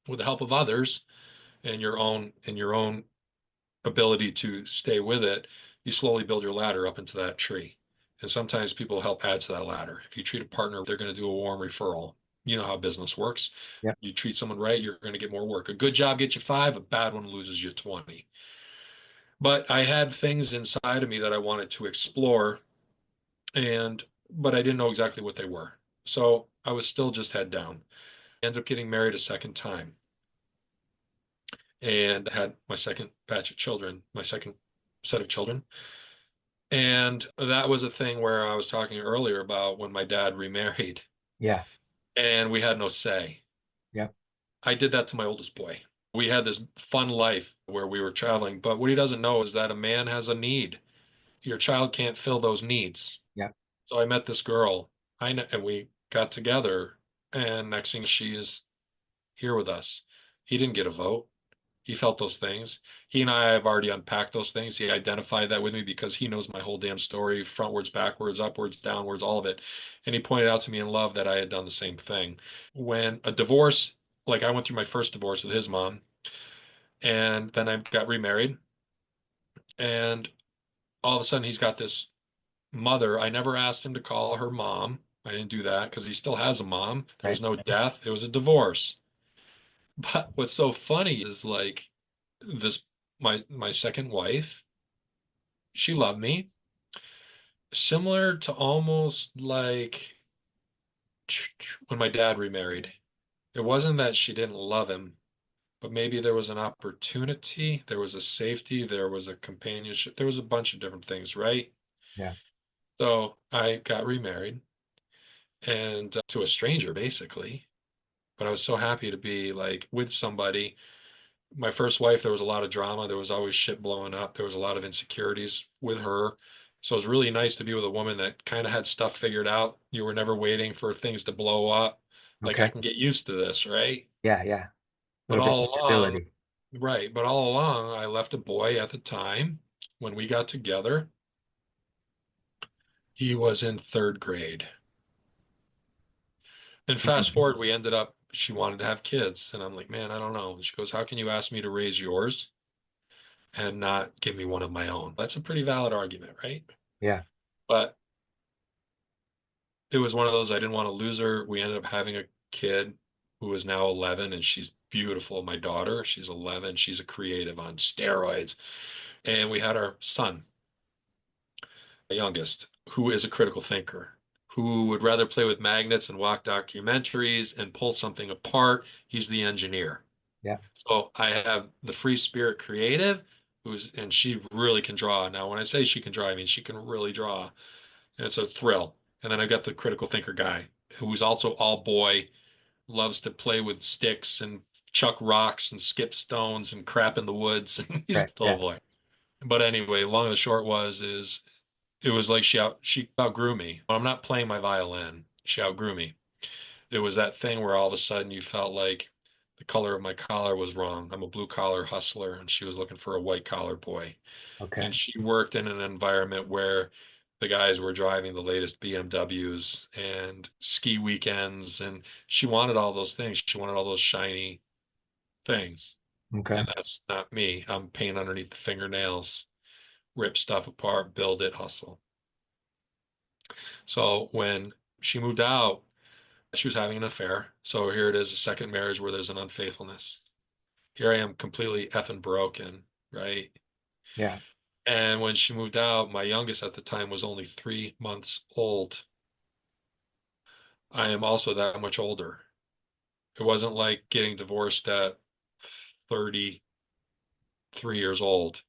with the help of others and your own ability to stay with it, you slowly build your ladder up into that tree. And sometimes people help add to that ladder. If you treat a partner, they're going to do a warm referral. You know how business works. yeah. You treat someone right, you're going to get more work. A good job gets you five, a bad one loses you 20. But I had things inside of me that I wanted to explore, and but I didn't know exactly what they were. So I was still just head down. I ended up getting married a second time and had my second batch of children, my second set of children. And that was a thing where I was talking earlier about when my dad remarried Yeah, and we had no say. yeah, I did that to my oldest boy. We had this fun life where we were traveling, but what he doesn't know is that a man has a need. Your child can't fill those needs. yeah. So I met this girl. I know, and we got together, and next thing she is here with us. He didn't get a vote. He felt those things. He and I have already unpacked those things. He identified that with me because he knows my whole damn story, frontwards, backwards, upwards, downwards, all of it. And he pointed out to me in love that I had done the same thing. When a divorce, like I went through my first divorce with his mom, and then I got remarried, and all of a sudden he's got this mother. I never asked him to call her mom. I didn't do that because he still has a mom. There was Right. no death. It was a divorce. But what's so funny is like this my second wife, she loved me. Similar to almost like when my dad remarried. It wasn't that she didn't love him, but maybe there was an opportunity, there was a safety, there was a companionship, there was a bunch of different things, right? Yeah. So I got remarried and to a stranger basically, but I was so happy to be like with somebody. My first wife, there was a lot of drama. There was always shit blowing up. There was a lot of insecurities with her. So it was really nice to be with a woman that kind of had stuff figured out. You were never waiting for things to blow up. Like I Okay. can get used to this, right? Yeah, yeah. A But little bit of all along, stability. right, but all along, I left a boy at the time when we got together. He was in third grade. And fast Mhm. forward, we ended up, she wanted to have kids. And I'm like, man, I don't know. And she goes, how can you ask me to raise yours and not give me one of my own? That's a pretty valid argument, right? Yeah. But it was one of those, I didn't want to lose her. We ended up having a kid who is now 11, and she's beautiful. My daughter, she's 11. She's a creative on steroids. And we had our son, the youngest, who is a critical thinker, who would rather play with magnets and walk documentaries and pull something apart. He's the engineer. Yeah. So I have the free spirit creative, and she really can draw. Now, when I say she can draw, I mean she can really draw. And it's a thrill. And then I got the critical thinker guy, who's also all boy, loves to play with sticks and chuck rocks and skip stones and crap in the woods. And he's a Okay. little Yeah. boy. But anyway, long and the short is it was like she outgrew me. I'm not playing my violin. She outgrew me. It was that thing where all of a sudden you felt like The color of my collar was wrong. I'm a blue collar hustler, and she was looking for a white collar boy. Okay. And she worked in an environment where the guys were driving the latest BMWs and ski weekends, and she wanted all those things. She wanted all those shiny things. Okay. And that's not me. I'm paint underneath the fingernails, rip stuff apart, build it, hustle. So when she moved out, she was having an affair. So here it is, a second marriage where there's an unfaithfulness. Here I am completely effing broken, right? Yeah. And when she moved out, my youngest at the time was only 3 months old. I am also that much older. It wasn't like getting divorced at 33 years old.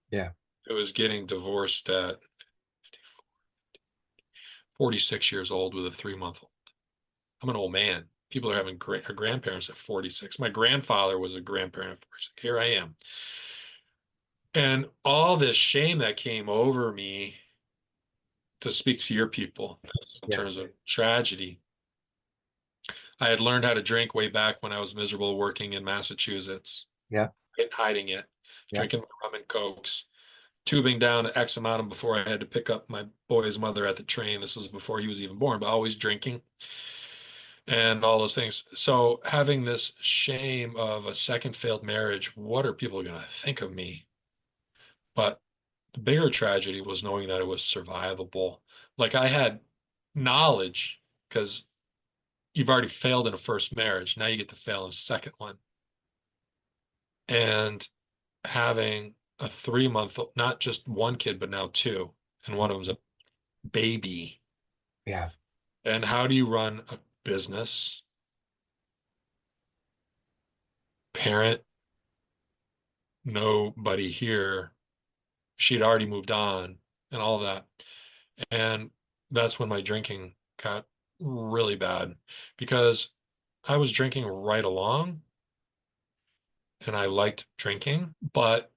Yeah. It was getting divorced at 46 years old with a 3 month old. I'm an old man. People are having grandparents at 46. My grandfather was a grandparent at 46. Here I am. And all this shame that came over me, to speak to your people in Yeah. terms of tragedy, I had learned how to drink way back when I was miserable working in Massachusetts, Yeah. hiding it, Yeah. drinking my rum and cokes, tubing down X amount of before I had to pick up my boy's mother at the train. This was before he was even born, but always drinking and all those things. So having this shame of a second failed marriage, what are people going to think of me? But the bigger tragedy was knowing that it was survivable. Like I had knowledge because you've already failed in a first marriage. Now you get to fail in a second one. And having a 3 month, not just one kid, but now two, and one of them's a baby. Yeah. And how do you run a business, parent, nobody here? She'd already moved on and all that. And that's when my drinking got really bad because I was drinking right along and I liked drinking, but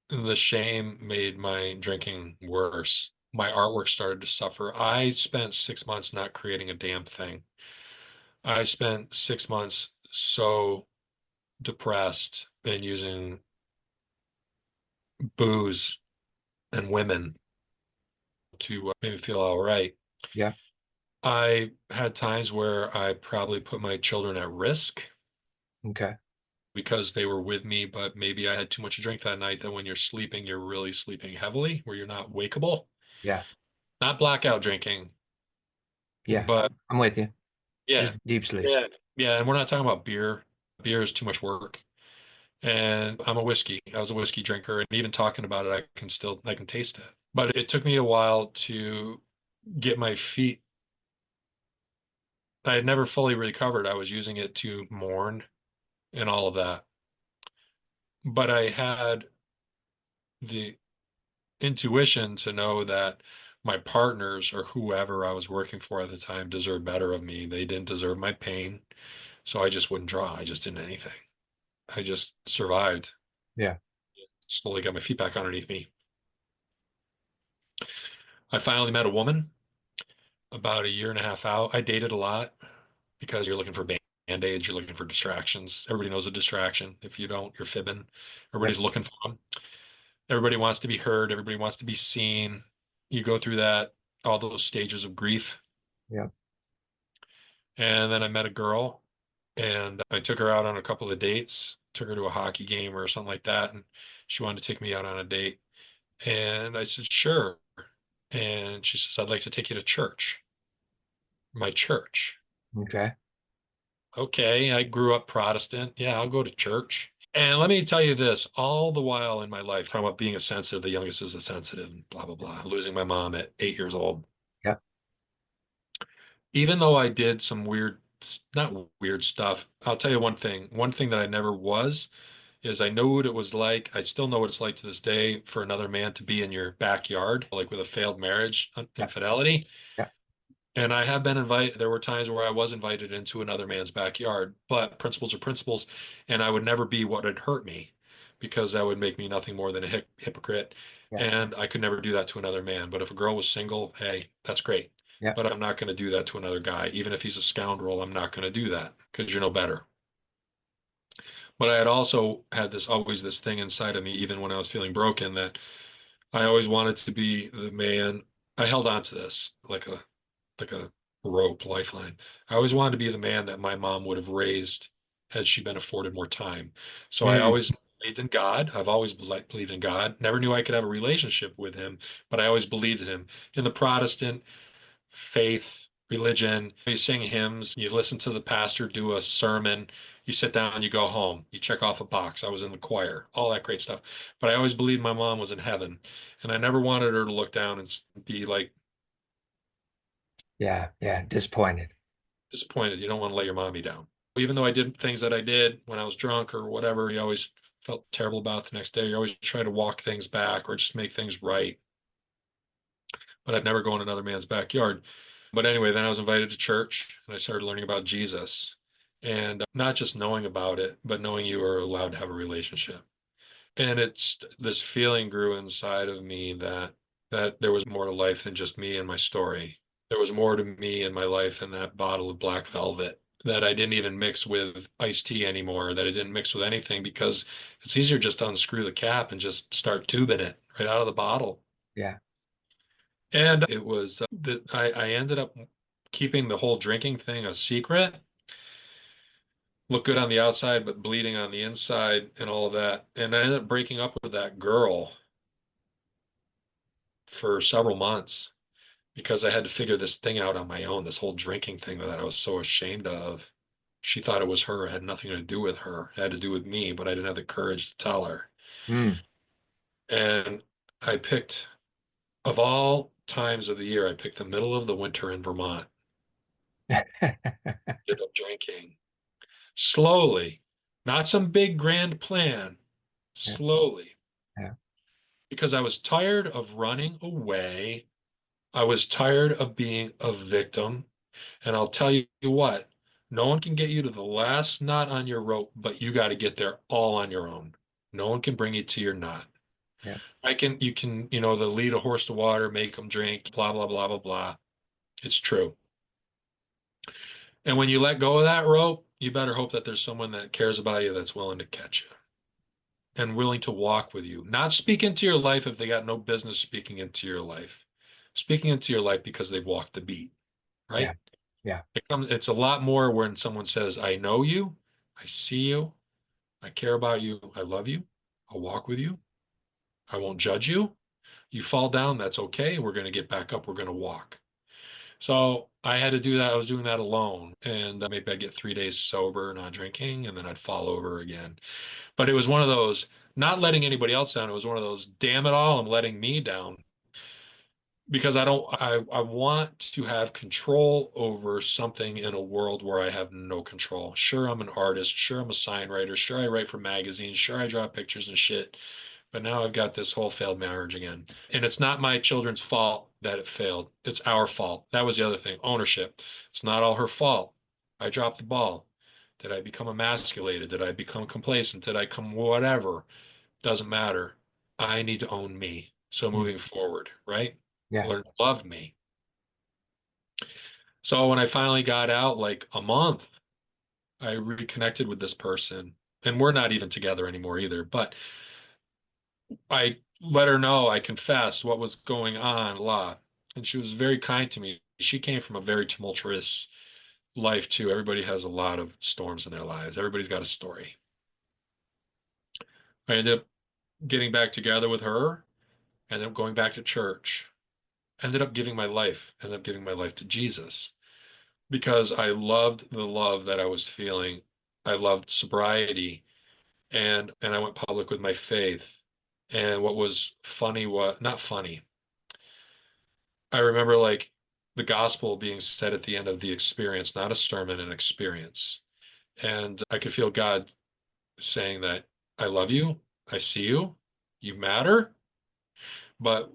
the shame made my drinking worse. My artwork started to suffer. I spent 6 months not creating a damn thing. I spent 6 months so depressed and using booze and women to make me feel all right. Yeah. I had times where I probably put my children at risk Okay. because they were with me, but maybe I had too much to drink that night that when you're sleeping, you're really sleeping heavily, where you're not wakeable. Yeah. Not blackout drinking, Yeah. but I'm with you. yeah, Just deep sleep. yeah, yeah. And we're not talking about beer. Beer is too much work. And I'm a whiskey. I was a whiskey drinker, and even talking about it, I can taste it. But it took me a while to get my feet. I had never fully recovered. I was using it to mourn and all of that. But I had the intuition to know that my partners or whoever I was working for at the time deserved better of me. They didn't deserve my pain. So I just wouldn't draw. I just didn't anything. I just survived. Yeah. Slowly got my feet back underneath me. I finally met a woman about a year and a half out. I dated a lot because you're looking for band-aids, you're looking for distractions. Everybody knows a distraction. If you don't, you're fibbing. Yep. Everybody's looking for them. Everybody wants to be heard. Everybody wants to be seen. You go through that, all those stages of grief. Yep. And then I met a girl and I took her out on a couple of dates, took her to a hockey game or something like that. And she wanted to take me out on a date. And I said, sure. And she says, I'd like to take you to church, my church. Okay. Okay, I grew up Protestant. Yeah, I'll go to church. And let me tell you this, all the while in my life, talking about being a sensitive, the youngest is a sensitive, and blah, blah, blah, losing my mom at 8 years old. Yep. Even though I did some weird, not weird stuff, I'll tell you one thing. One thing that I never was is I know what it was like. I still know what it's like to this day for another man to be in your backyard, like with a failed marriage, Yep. infidelity. Yep. And I have been invited, there were times where I was invited into another man's backyard, but principles are principles, and I would never be what would hurt me because that would make me nothing more than a hypocrite. Yep. And I could never do that to another man. But if a girl was single, hey, that's great. Yep. But I'm not going to do that to another guy. Even if he's a scoundrel, I'm not going to do that because you're no better. But I had also had this thing inside of me, even when I was feeling broken, that I always wanted to be the man. I held on to this like a rope, lifeline. I always wanted to be the man that my mom would have raised had she been afforded more time. So I Mm, always believed in God. I've always believed in God. Never knew I could have a relationship with him, but I always believed in him. In the Protestant faith, religion, you sing hymns, you listen to the pastor do a sermon, you sit down, you go home, you check off a box. I was in the choir, all that great stuff. But I always believed my mom was in heaven, and I never wanted her to look down and be like yeah, yeah, disappointed. disappointed. You don't want to let your mommy down. Even though I did things that I did when I was drunk or whatever, you always felt terrible about it the next day. You always try to walk things back or just make things right. But I'd never go in another man's backyard. But anyway, then I was invited to church and I started learning about Jesus. And not just knowing about it, but knowing you are allowed to have a relationship. And it's this feeling grew inside of me that there was more to life than just me and my story. There was more to me and my life than that bottle of black velvet that I didn't even mix with iced tea anymore, that I didn't mix with anything because it's easier just to unscrew the cap and just start tubing it right out of the bottle. Yeah. And it was that I ended up keeping the whole drinking thing a secret. Look good on the outside, but bleeding on the inside and all of that. And I ended up breaking up with that girl for several months because I had to figure this thing out on my own, this whole drinking thing that I was so ashamed of. She thought it was her. It had nothing to do with her. It had to do with me, but I didn't have the courage to tell her. Mm. And I picked, of all times of the year, I picked the middle of the winter in Vermont. Ended up drinking slowly, not some big grand plan, Yeah, slowly, yeah, because I was tired of running away. I was tired of being a victim. And I'll tell you what, no one can get you to the last knot on your rope, but you got to get there all on your own. No one can bring you to your knot. yeah, You can, the lead a horse to water, make them drink, blah, blah, blah, blah, blah. It's true. And when you let go of that rope, you better hope that there's someone that cares about you that's willing to catch you and willing to walk with you. Not speak into your life if they got no business speaking into your life. Speaking into your life because they've walked the beat, yeah, right? yeah. It's a lot more when someone says, I know you, I see you, I care about you, I love you, I'll walk with you, I won't judge you. You fall down, that's okay. We're going to get back up, we're going to walk. So I had to do that. I was doing that alone. And maybe I'd get 3 days sober, not drinking, and then I'd fall over again. But it was one of those, not letting anybody else down. It was one of those, damn it all, I'm letting me down because I want to have control over something in a world where I have no control. Sure, I'm an artist. Sure, I'm a sign writer. Sure, I write for magazines. Sure, I draw pictures and shit. But now I've got this whole failed marriage again. And it's not my children's fault that it failed. It's our fault. That was the other thing. Ownership. It's not all her fault. I dropped the ball. Did I become emasculated? Did I become complacent? Did I come whatever? Doesn't matter. I need to own me. So Mm. moving forward, right? Yeah, Learn to love me. So when I finally got out, like a month, I reconnected with this person. And we're not even together anymore either. But I let her know, I confessed what was going on a lot. And she was very kind to me. She came from a very tumultuous life too. Everybody has a lot of storms in their lives. Everybody's got a story. I ended up getting back together with her, ended up going back to church, ended up giving my life to Jesus because I loved the love that I was feeling. I loved sobriety and I went public with my faith. And what was funny was not funny. I remember like the gospel being said at the end of the experience, not a sermon, an experience. And I could feel God saying that I love you, I see you, you matter. But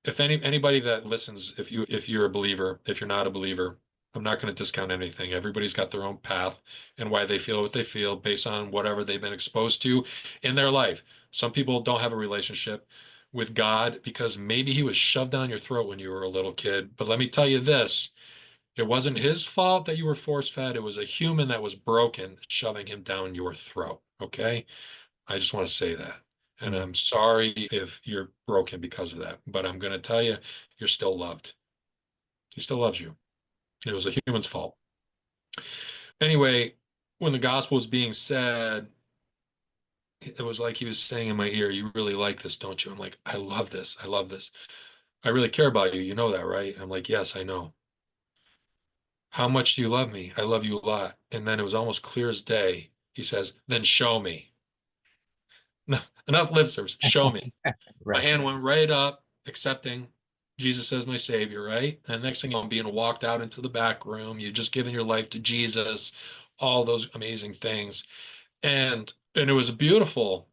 if anybody that listens, if you're a believer, if you're not a believer, I'm not going to discount anything. Everybody's got their own path and why they feel what they feel based on whatever they've been exposed to in their life. Some people don't have a relationship with God because maybe he was shoved down your throat when you were a little kid. But let me tell you this, It wasn't his fault that you were force fed. It was a human that was broken shoving him down your throat. Okay? I just want to say that. And Mm. I'm sorry if you're broken because of that, but I'm going to tell you, you're still loved. He still loves you. It was a human's fault. Anyway, when the gospel was being said, it was like he was saying in my ear, "You really like this, don't you?" I'm like, "I love this. I love this. I really care about you. You know that, right?" I'm like, "Yes, I know." "How much do you love me?" "I love you a lot." And then it was almost clear as day. He says, "Then show me." No, enough lip service. Show me. My Right. hand went right up, accepting Jesus as my Savior, right? And next thing you know, I'm being walked out into the back room. You're just giving your life to Jesus, all those amazing things. And it was beautiful.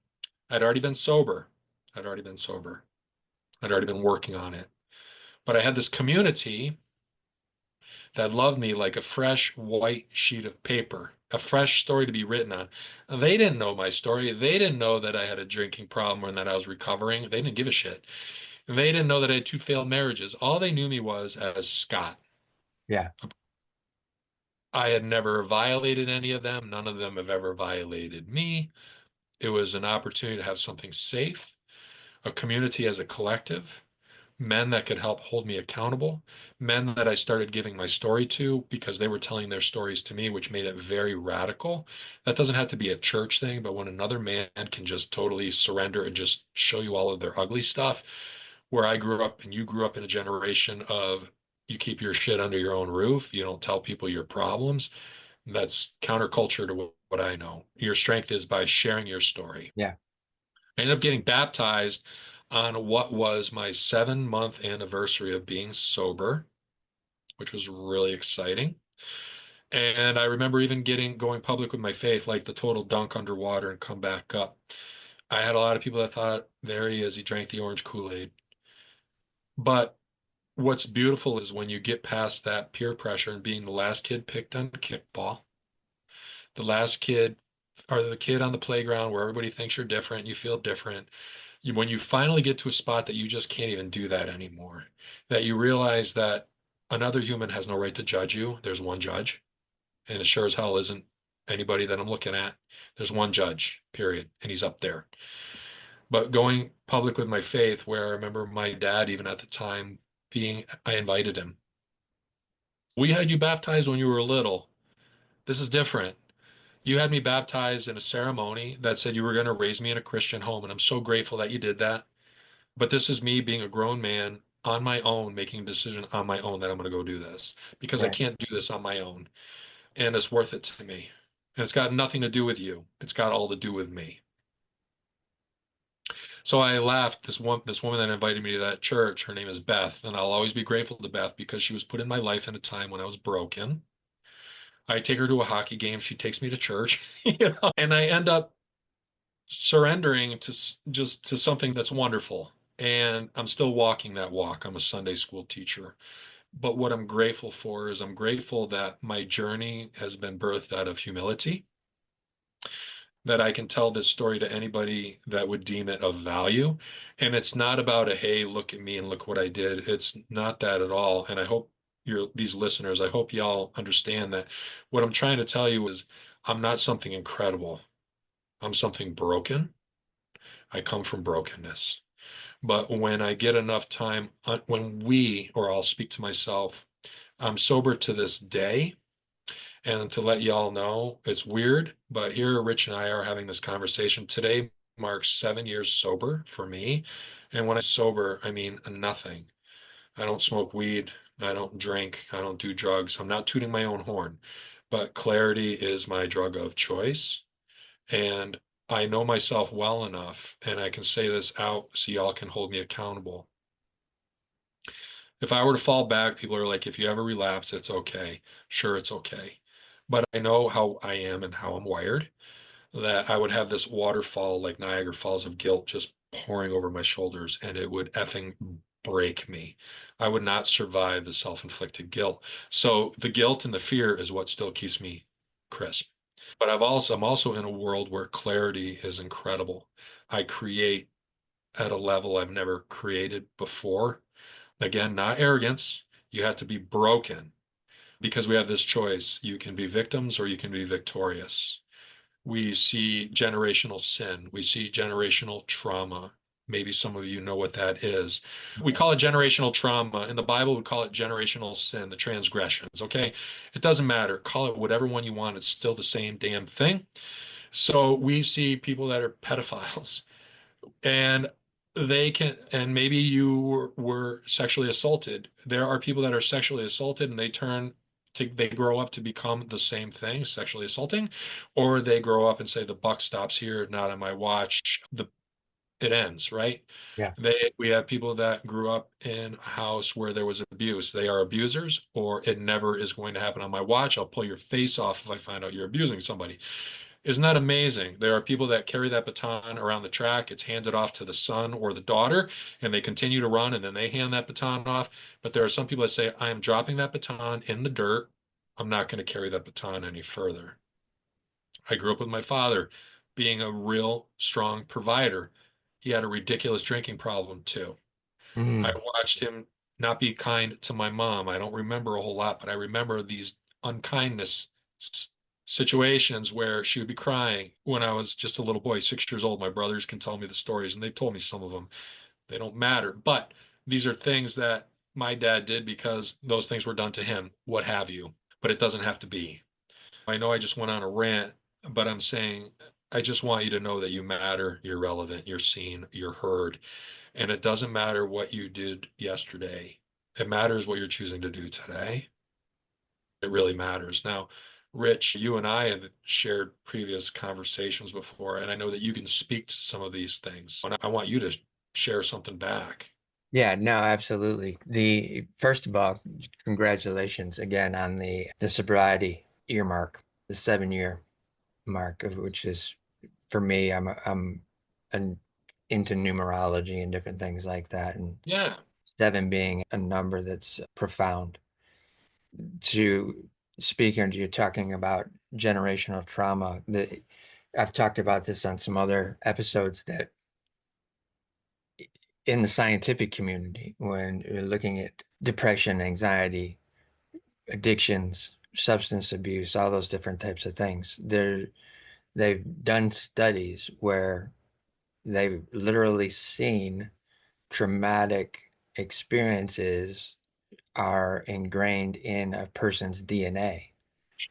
I'd already been sober. I'd already been sober. I'd already been working on it. But I had this community that loved me like a fresh white sheet of paper, a fresh story to be written on. And they didn't know my story. They didn't know that I had a drinking problem and that I was recovering. They didn't give a shit. And they didn't know that I had two failed marriages. All they knew me was as Scott. Yeah. I had never violated any of them. None of them have ever violated me. It was an opportunity to have something safe, a community as a collective, men that could help hold me accountable, men that I started giving my story to because they were telling their stories to me, which made it very radical. That doesn't have to be a church thing, but when another man can just totally surrender and just show you all of their ugly stuff, where I grew up and you grew up in a generation of you keep your shit under your own roof, you don't tell people your problems. That's counterculture to what I know. Your strength is by sharing your story. Yeah. I ended up getting baptized on what was my 7 month anniversary of being sober, which was really exciting. And I remember even going public with my faith, like the total dunk underwater and come back up. I had a lot of people that thought, there he is, he drank the orange Kool-Aid. But what's beautiful is when you get past that peer pressure and being the last kid picked on kickball, the last kid or the kid on the playground where everybody thinks you're different, you feel different. When you finally get to a spot that you just can't even do that anymore, that you realize that another human has no right to judge you. There's one judge, and it sure as hell isn't anybody that I'm looking at. There's one judge, period, and he's up there. But going public with my faith, where I remember my dad, even at the time, I invited him. We had you baptized when you were little. This is different. You had me baptized in a ceremony that said you were going to raise me in a Christian home, and I'm so grateful that you did that. But this is me being a grown man on my own, making a decision on my own that I'm going to go do this because I Right. can't do this on my own. And it's worth it to me. And it's got nothing to do with you. It's got all to do with me. So I laughed. This woman that invited me to that church, her name is Beth, and I'll always be grateful to Beth because she was put in my life in a time when I was broken. I take her to a hockey game. She takes me to church, and I end up surrendering to just to something that's wonderful. And I'm still walking that walk. I'm a Sunday school teacher. But what I'm grateful for is I'm grateful that my journey has been birthed out of humility, that I can tell this story to anybody that would deem it of value. And it's not about a, hey, look at me and look what I did. It's not that at all. And I hope these listeners, I hope y'all understand that what I'm trying to tell you is I'm not something incredible. I'm something broken. I come from brokenness. But when I get enough time, or I'll speak to myself, I'm sober to this day. And to let y'all know, it's weird, but here Rich and I are having this conversation. Today marks 7 years sober for me. And when I sober, I mean nothing. I don't smoke weed. I don't drink. I don't do drugs. I'm not tooting my own horn, but clarity is my drug of choice. And I know myself well enough, and I can say this out so y'all can hold me accountable. If I were to fall back, people are like, if you ever relapse, it's okay. Sure, it's okay. But I know how I am and how I'm wired, that I would have this waterfall like Niagara Falls of guilt just pouring over my shoulders, and it would effing break me. I would not survive the self-inflicted guilt. So the guilt and the fear is what still keeps me crisp. But I'm also in a world where clarity is incredible. I create at a level I've never created before. Again, not arrogance. You have to be broken. because we have this choice. You can be victims or you can be victorious. We see generational sin. We see generational trauma. Maybe some of you know what that is. We call it generational trauma. In the Bible, we call it generational sin, the transgressions. Okay. It doesn't matter. Call it whatever one you want. It's still the same damn thing. So we see people that are pedophiles and and maybe you were sexually assaulted. There are people that are sexually assaulted and they grow up to become the same thing, sexually assaulting, or they grow up and say the buck stops here, not on my watch. It ends, right? Yeah. We have people that grew up in a house where there was abuse. They are abusers, or it never is going to happen on my watch. I'll pull your face off if I find out you're abusing somebody. Isn't that amazing? There are people that carry that baton around the track. It's handed off to the son or the daughter, and they continue to run, and then they hand that baton off. But there are some people that say, I am dropping that baton in the dirt. I'm not going to carry that baton any further. I grew up with my father being a real strong provider. He had a ridiculous drinking problem too. I Mm. watched him not be kind to my mom. I don't remember a whole lot, but I remember these unkindness s- situations where she would be crying when I was just a little boy, 6 years old. My brothers can tell me the stories, and they've told me some of them. They don't matter, but these are things that my dad did because those things were done to him, what have you. But it doesn't have to be. I know I just went on a rant, but I'm saying I just want you to know that you matter, you're relevant, you're seen, you're heard. And it doesn't matter what you did yesterday. It matters what you're choosing to do today. It really matters. Now, Rich, you and I have shared previous conversations before, and I know that you can speak to some of these things. And I want you to share something back. Yeah, no, absolutely. The first of all, congratulations again on the sobriety year mark, the 7 year mark, which is for me, I'm an, into numerology and different things like that, and Yeah, seven being a number that's profound. To speaking to you talking about generational trauma, that I've talked about this on some other episodes that in the scientific community, when you're looking at depression, anxiety, addictions, substance abuse, all those different types of things, they've done studies where they've literally seen traumatic experiences are ingrained in a person's DNA.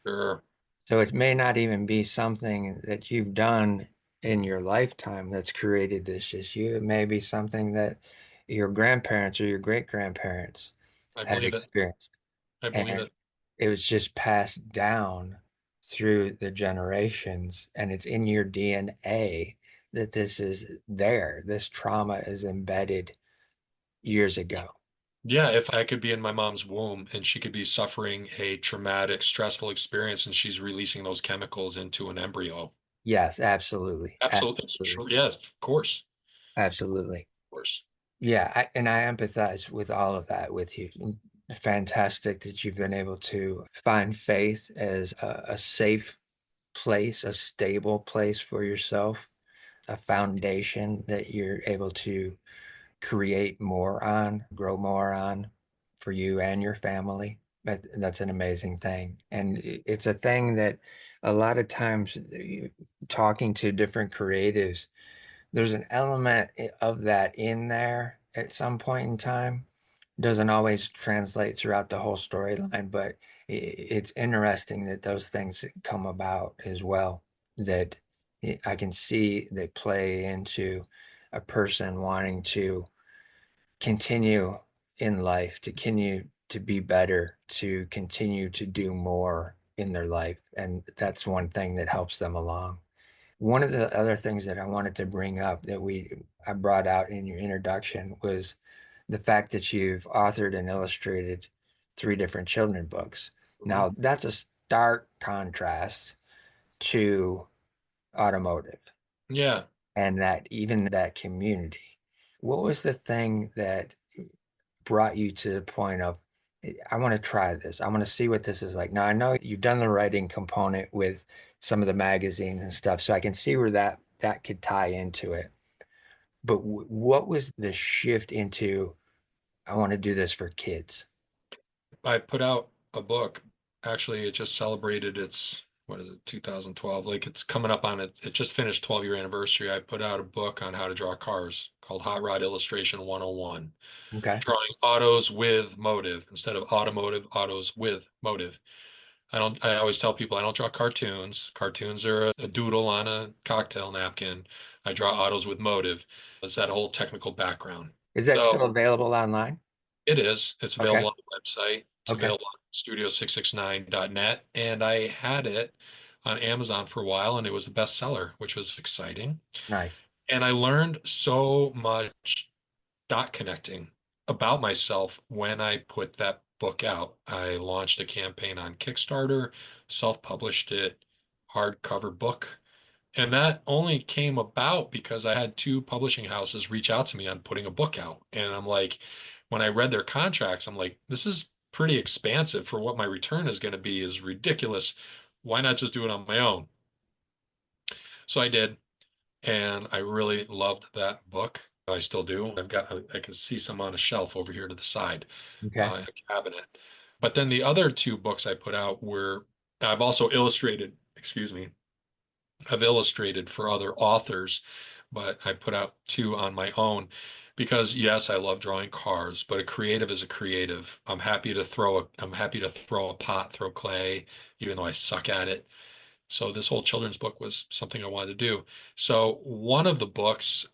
sure. So it may not even be something that you've done in your lifetime that's created this issue. It may be something that your grandparents or your great grandparents I have believe it. experienced. I believe And it. it was just passed down through the generations, and it's in your DNA that this is there. This trauma is embedded years ago. Yeah, if I could be in my mom's womb and she could be suffering a traumatic, stressful experience and she's releasing those chemicals into an embryo. Yes, absolutely. Absolutely. It's Absolutely. true. Yes, of course. Absolutely. Of course. Yeah, and I empathize with all of that with you. Fantastic that you've been able to find faith as a safe place, a stable place for yourself, a foundation that you're able to create more on, grow more on for you and your family. That's an amazing thing. And it's a thing that a lot of times talking to different creatives, there's an element of that in there at some point in time. Doesn't always translate throughout the whole storyline, but it's interesting that those things come about as well. That I can see they play into a person wanting to continue in life, to continue to be better, to continue to do more in their life. And that's one thing that helps them along. One of the other things that I wanted to bring up that I brought out in your introduction was the fact that you've authored and illustrated three different children books. Mhm. Now, that's a stark contrast to automotive Yeah. and that even that community. What was the thing that brought you to the point of, I want to try this. I want to see what this is like. Now, I know you've done the writing component with some of the magazines and stuff, so I can see where that could tie into it. But what was the shift into, I want to do this for kids? I put out a book Actually, it just celebrated its, what is it, 2012. Like it's coming up on it. It just finished 12-year anniversary. I put out a book on how to draw cars called Hot Rod Illustration 101. Okay. Drawing autos with motive instead of automotive, autos with motive. I always tell people I don't draw cartoons. Cartoons are a doodle on a cocktail napkin. I draw autos with motive. It's that whole technical background. Is that So still available online? it is. It's Okay. available on the website. It's Okay. available on studio669.net. And I had it on Amazon for a while, and it was the bestseller, which was exciting. Nice. And I learned so much dot connecting about myself when I put that book out. I launched a campaign on Kickstarter, self-published it, hardcover book. And that only came about because I had two publishing houses reach out to me on putting a book out. And I'm like, when I read their contracts, I'm like, this is pretty expansive for what my return is going to be is ridiculous. Why not just do it on my own? So I did, and I really loved that book. I still do. I can see some on a shelf over here to the side, Okay. in a cabinet. But then the other two books I put out were, I've also illustrated, excuse me, I've illustrated for other authors, but I put out two on my own because yes, I love drawing cars, but a creative is a creative. I'm happy to throw a pot, throw clay, even though I suck at it. So this whole children's book was something I wanted to do. So one of the books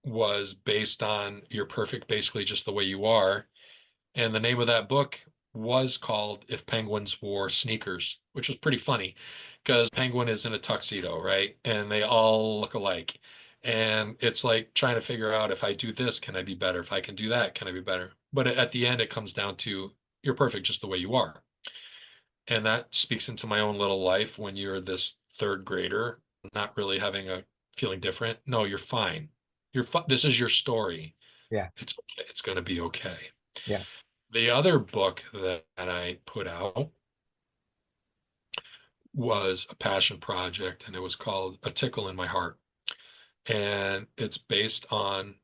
was based on You're Perfect, basically just the way you are. And the name of that book was called If Penguins Wore Sneakers, which was pretty funny because Penguin is in a tuxedo, right? And they all look alike. And it's like trying to figure out if I do this, can I be better? If I can do that, can I be better? But at the end, it comes down to you're perfect just the way you are. And that speaks into my own little life when you're this third grader, not really having a feeling different. No, you're fine. You're fi This is your story. Yeah. It's okay. It's going to be okay. Yeah. The other book that I put out was a passion project, and it was called A Tickle in My Heart. And it's based on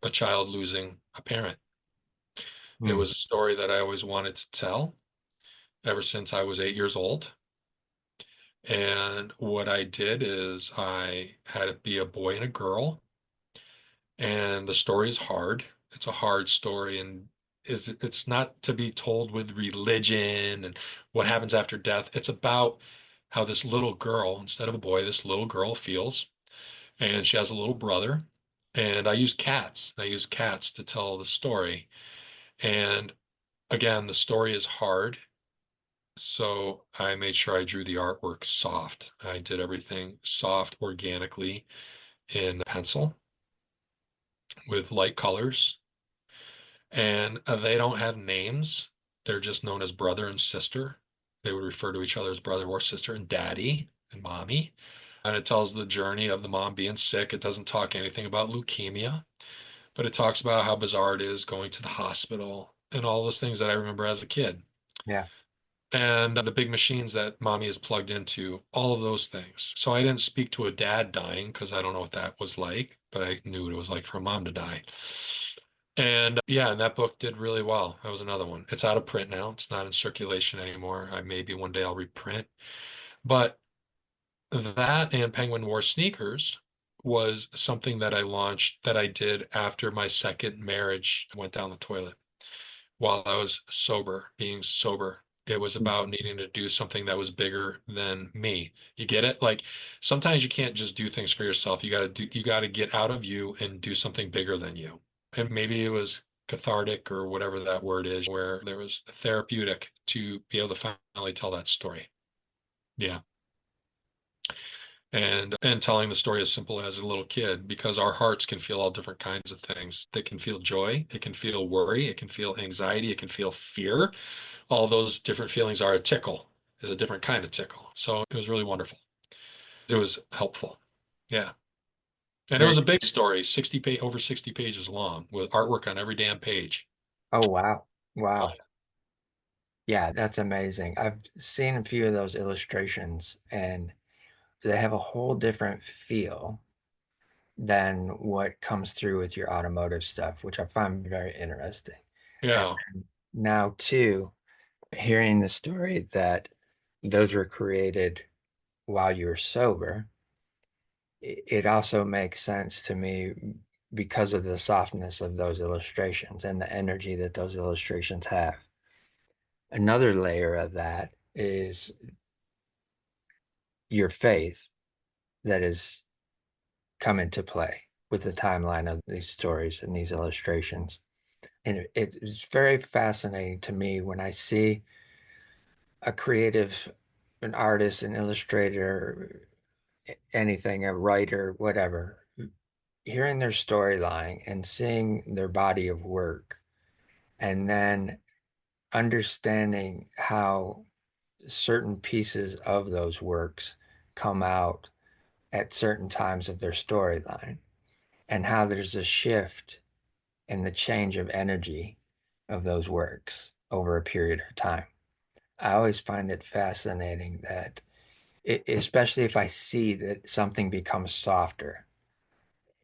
a child losing a parent. It Hmm. was a story that I always wanted to tell ever since I was 8 years old. And what I did is I had it be a boy and a girl. And the story is hard. It's a hard story, and it's not to be told with religion and what happens after death. It's about how this little girl, instead of a boy, this little girl feels, and she has a little brother. And I use cats. I use cats to tell the story. And again, the story is hard. So I made sure I drew the artwork soft. I did everything soft, organically in pencil with light colors. And they don't have names. They're just known as brother and sister. They would refer to each other as brother or sister and daddy and mommy. And it tells the journey of the mom being sick. It doesn't talk anything about leukemia, but it talks about how bizarre it is going to the hospital and all those things that I remember as a kid. Yeah. And the big machines that mommy is plugged into, all of those things. So I didn't speak to a dad dying because I don't know what that was like, but I knew what it was like for a mom to die. And yeah, and that book did really well. That was another one. It's out of print now. It's not in circulation anymore. I maybe one day I'll reprint. But that and Penguin Wore Sneakers was something that I launched that I did after my second marriage went down the toilet while I was sober, being sober. It was Hmm. about needing to do something that was bigger than me. You get it? Like sometimes you can't just do things for yourself. You got to get out of you and do something bigger than you. And maybe it was cathartic or whatever that word is, where there was therapeutic to be able to finally tell that story. Yeah. And telling the story as simple as a little kid, because our hearts can feel all different kinds of things. They can feel joy, it can feel worry, it can feel anxiety, it can feel fear. All those different feelings are a tickle, is a different kind of tickle. So it was really wonderful. It was helpful. Yeah. And it Very. was a big story, over 60 pages long with artwork on every damn page. Oh, wow. Oh, Wow. Yeah, that's amazing. I've seen a few of those illustrations and they have a whole different feel than what comes through with your automotive stuff, which I find very interesting. And yeah. now too, Hearing the story that those were created while you were sober, it also makes sense to me because of the softness of those illustrations and the energy that those illustrations have. Another layer of that is your faith that has come into play with the timeline of these stories and these illustrations. And it's very fascinating to me when I see a creative, an artist, an illustrator, anything, a writer, whatever, hearing their storyline and seeing their body of work, and then understanding how certain pieces of those works come out at certain times of their storyline, and how there's a shift in the change of energy of those works over a period of time. I always find it fascinating that, especially if I see that something becomes softer,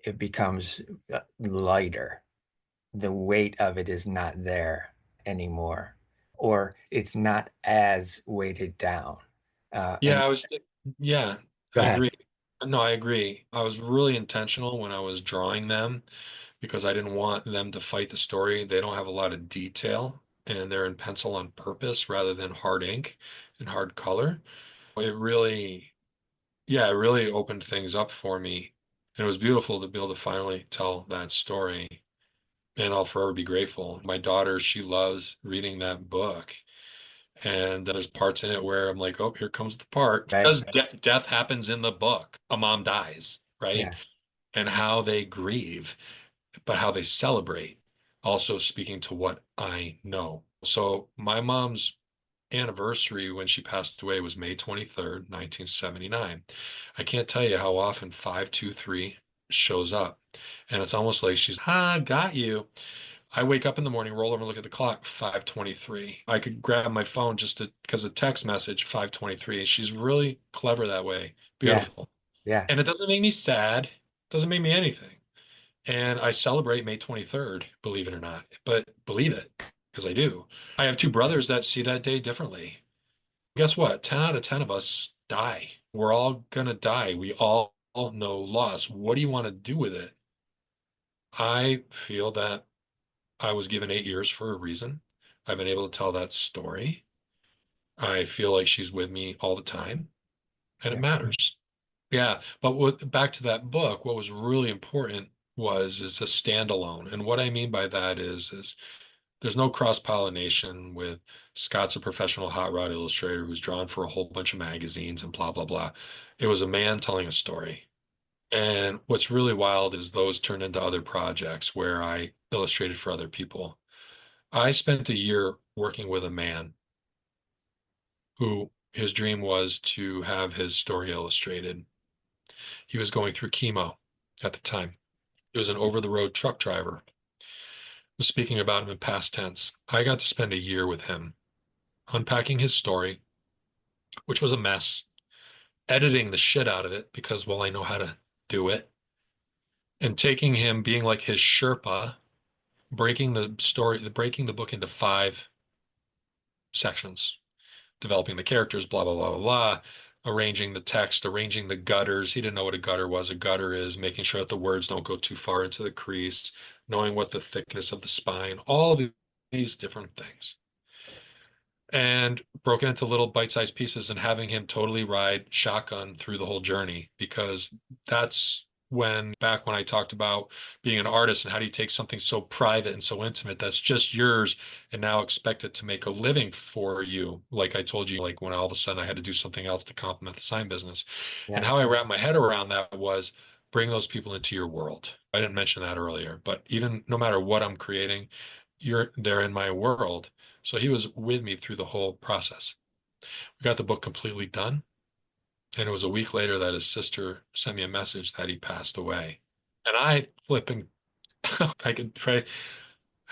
it becomes lighter. The weight of it is not there anymore, or it's not as weighted down. And Yeah, yeah, go I ahead. agree. No, I agree. I was really intentional when I was drawing them because I didn't want them to fight the story. They don't have a lot of detail and they're in pencil on purpose rather than hard ink and hard color. It really, yeah, it really opened things up for me. And it was beautiful to be able to finally tell that story. And I'll forever be grateful. My daughter, she loves reading that book. And there's parts in it where I'm like, oh, here comes the part. Right? Because death happens in the book. A mom dies, right? Yeah, And how they grieve, but how they celebrate. Also speaking to what I know. So my mom's anniversary when she passed away was May 23rd, 1979. I can't tell you how often 523 shows up. And it's almost like she's, got you. I wake up in the morning, roll over and look at the clock, 5:23. I could grab my phone just to, because of text message, 5:23. She's really clever that way. yeah, Beautiful. yeah, And it doesn't make me sad, doesn't make me anything. And I celebrate May 23rd, believe it or not. But believe it, because I do. I have two brothers that see that day differently. Guess what? 10 out of 10 of us die. We're all gonna die. We all know loss. What do you want to do with it? I feel that I was given 8 years for a reason. I've been able to tell that story. I feel like she's with me all the time, and it yeah, matters. Yeah, but back to that book, what was really important is a standalone. And what I mean by that is there's no cross-pollination with Scott's a professional hot rod illustrator who's drawn for a whole bunch of magazines and blah blah blah. It was a man telling a story. And what's really wild is those turned into other projects where I illustrated for other people. I spent a year working with a man who his dream was to have his story illustrated. He was going through chemo at the time. He was an over-the-road truck driver. I was speaking about him in past tense. I got to spend a year with him, unpacking his story, which was a mess, editing the shit out of it because, well, I know how to do it, and taking him, being like his Sherpa, breaking the book into 5 sections, developing the characters, blah, blah, blah, blah, blah, arranging the text, arranging the gutters. He didn't know what a gutter was. A gutter is making sure that the words don't go too far into the crease, knowing what the thickness of the spine, all of these different things. And broken into little bite-sized pieces and having him totally ride shotgun through the whole journey because that's back when I talked about being an artist and how do you take something so private and so intimate that's just yours and now expect it to make a living for you. Like I told you, like when all of a sudden I had to do something else to complement the sign business. And yeah, how I wrapped my head around that was bring those people into your world. I didn't mention that earlier, but even no matter what I'm creating, they're in my world. So he was with me through the whole process. We got the book completely done, and it was a week later that his sister sent me a message that he passed away. And I flipping, I could pray,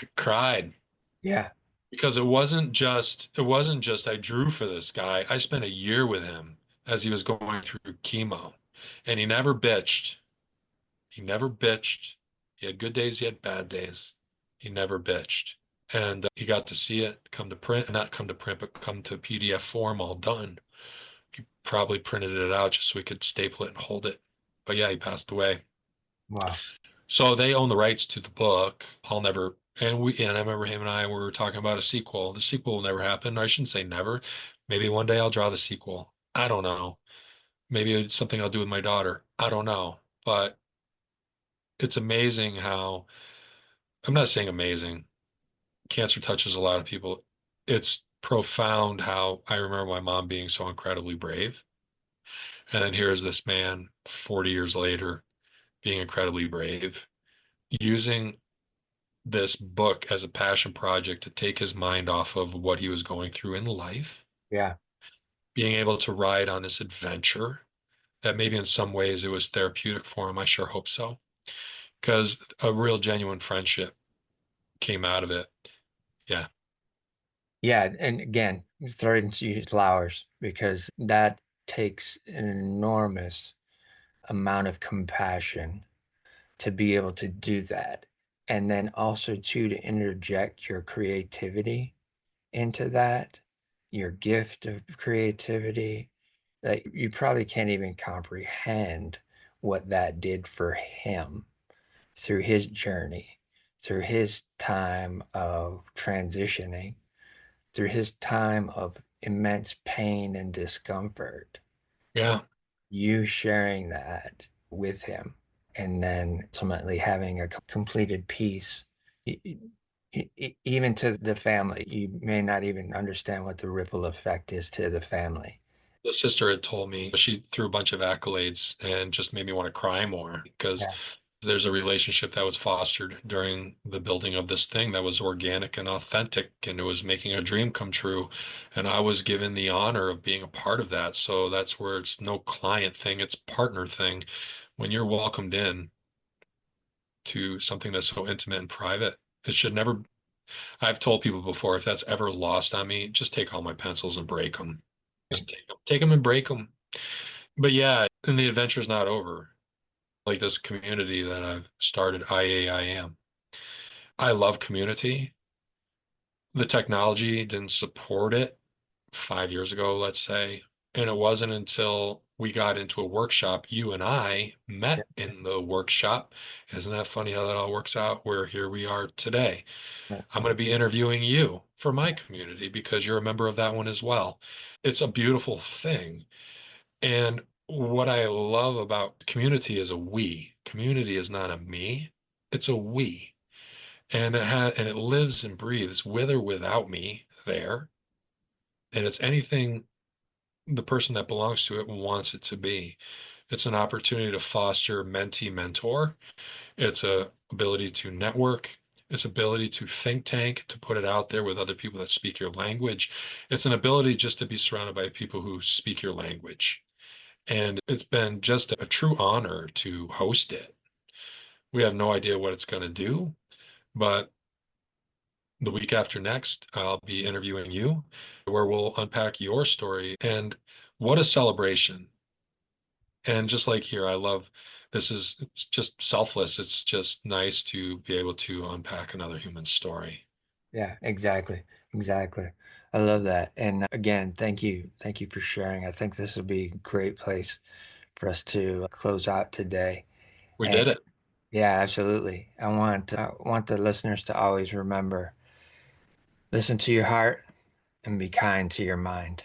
I cried yeah, because it wasn't just I drew for this guy. I spent a year with him as he was going through chemo, and he never bitched. He never bitched. He had good days, he had bad days. He never bitched. And he got to see it come to print, not come to print, but come to PDF form all done. He probably printed it out just so he could staple it and hold it. But yeah, he passed away. Wow. So they own the rights to the book. I'll never, and I remember him and I were talking about a sequel. The sequel will never happen. I shouldn't say never. Maybe one day I'll draw the sequel. I don't know. Maybe it's something I'll do with my daughter. I don't know. But it's amazing how, I'm not saying amazing. Cancer touches a lot of people. It's profound how I remember my mom being so incredibly brave. And then here's this man 40 years later being incredibly brave, using this book as a passion project to take his mind off of what he was going through in life, Yeah. being able to ride on this adventure that maybe in some ways it was therapeutic for him. I sure hope so, because a real genuine friendship came out of it. Yeah. Yeah. And again, throwing you flowers because that takes an enormous amount of compassion to be able to do that. And then also too to interject your creativity into that, your gift of creativity, that you probably can't even comprehend what that did for him through his journey, through his time of transitioning, through his time of immense pain and discomfort. Yeah. You sharing that with him and then ultimately having a completed piece, even to the family, you may not even understand what the ripple effect is to the family. The sister had told me she threw a bunch of accolades and just made me want to cry more because Yeah, there's a relationship that was fostered during the building of this thing that was organic and authentic, and it was making a dream come true. And I was given the honor of being a part of that. So that's where it's no client thing, it's partner thing. When you're welcomed in to something that's so intimate and private, it should never, I've told people before, if that's ever lost on me, just take all my pencils and break them. Just take them and break them. But yeah, and the adventure's not over. Like this community that I've started, IAIAM. I love community. The technology didn't support it 5 years ago, let's say. And it wasn't until we got into a workshop, you and I yeah, met in the workshop. Isn't that funny how that all works out? Where here we are today. yeah, I'm going to be interviewing you for my community because you're a member of that one as well. It's a beautiful thing. And what I love about community is a we. Community is not a me, it's a we. And it lives and breathes with or without me there. And it's anything the person that belongs to it wants it to be. It's an opportunity to foster mentee mentor. It's a ability to network. It's ability to think tank, to put it out there with other people that speak your language. It's an ability just to be surrounded by people who speak your language. And it's been just a true honor to host it. We have no idea what it's going to do, but the week after next, I'll be interviewing you, where we'll unpack your story. And what a celebration. And just like here, I love this is it's just selfless. It's just nice to be able to unpack another human story. yeah, exactly. Exactly. I love that. And again, thank you. Thank you for sharing. I think this will be a great place for us to close out today. We And did it. yeah, absolutely. I want the listeners to always remember, listen to your heart and be kind to your mind.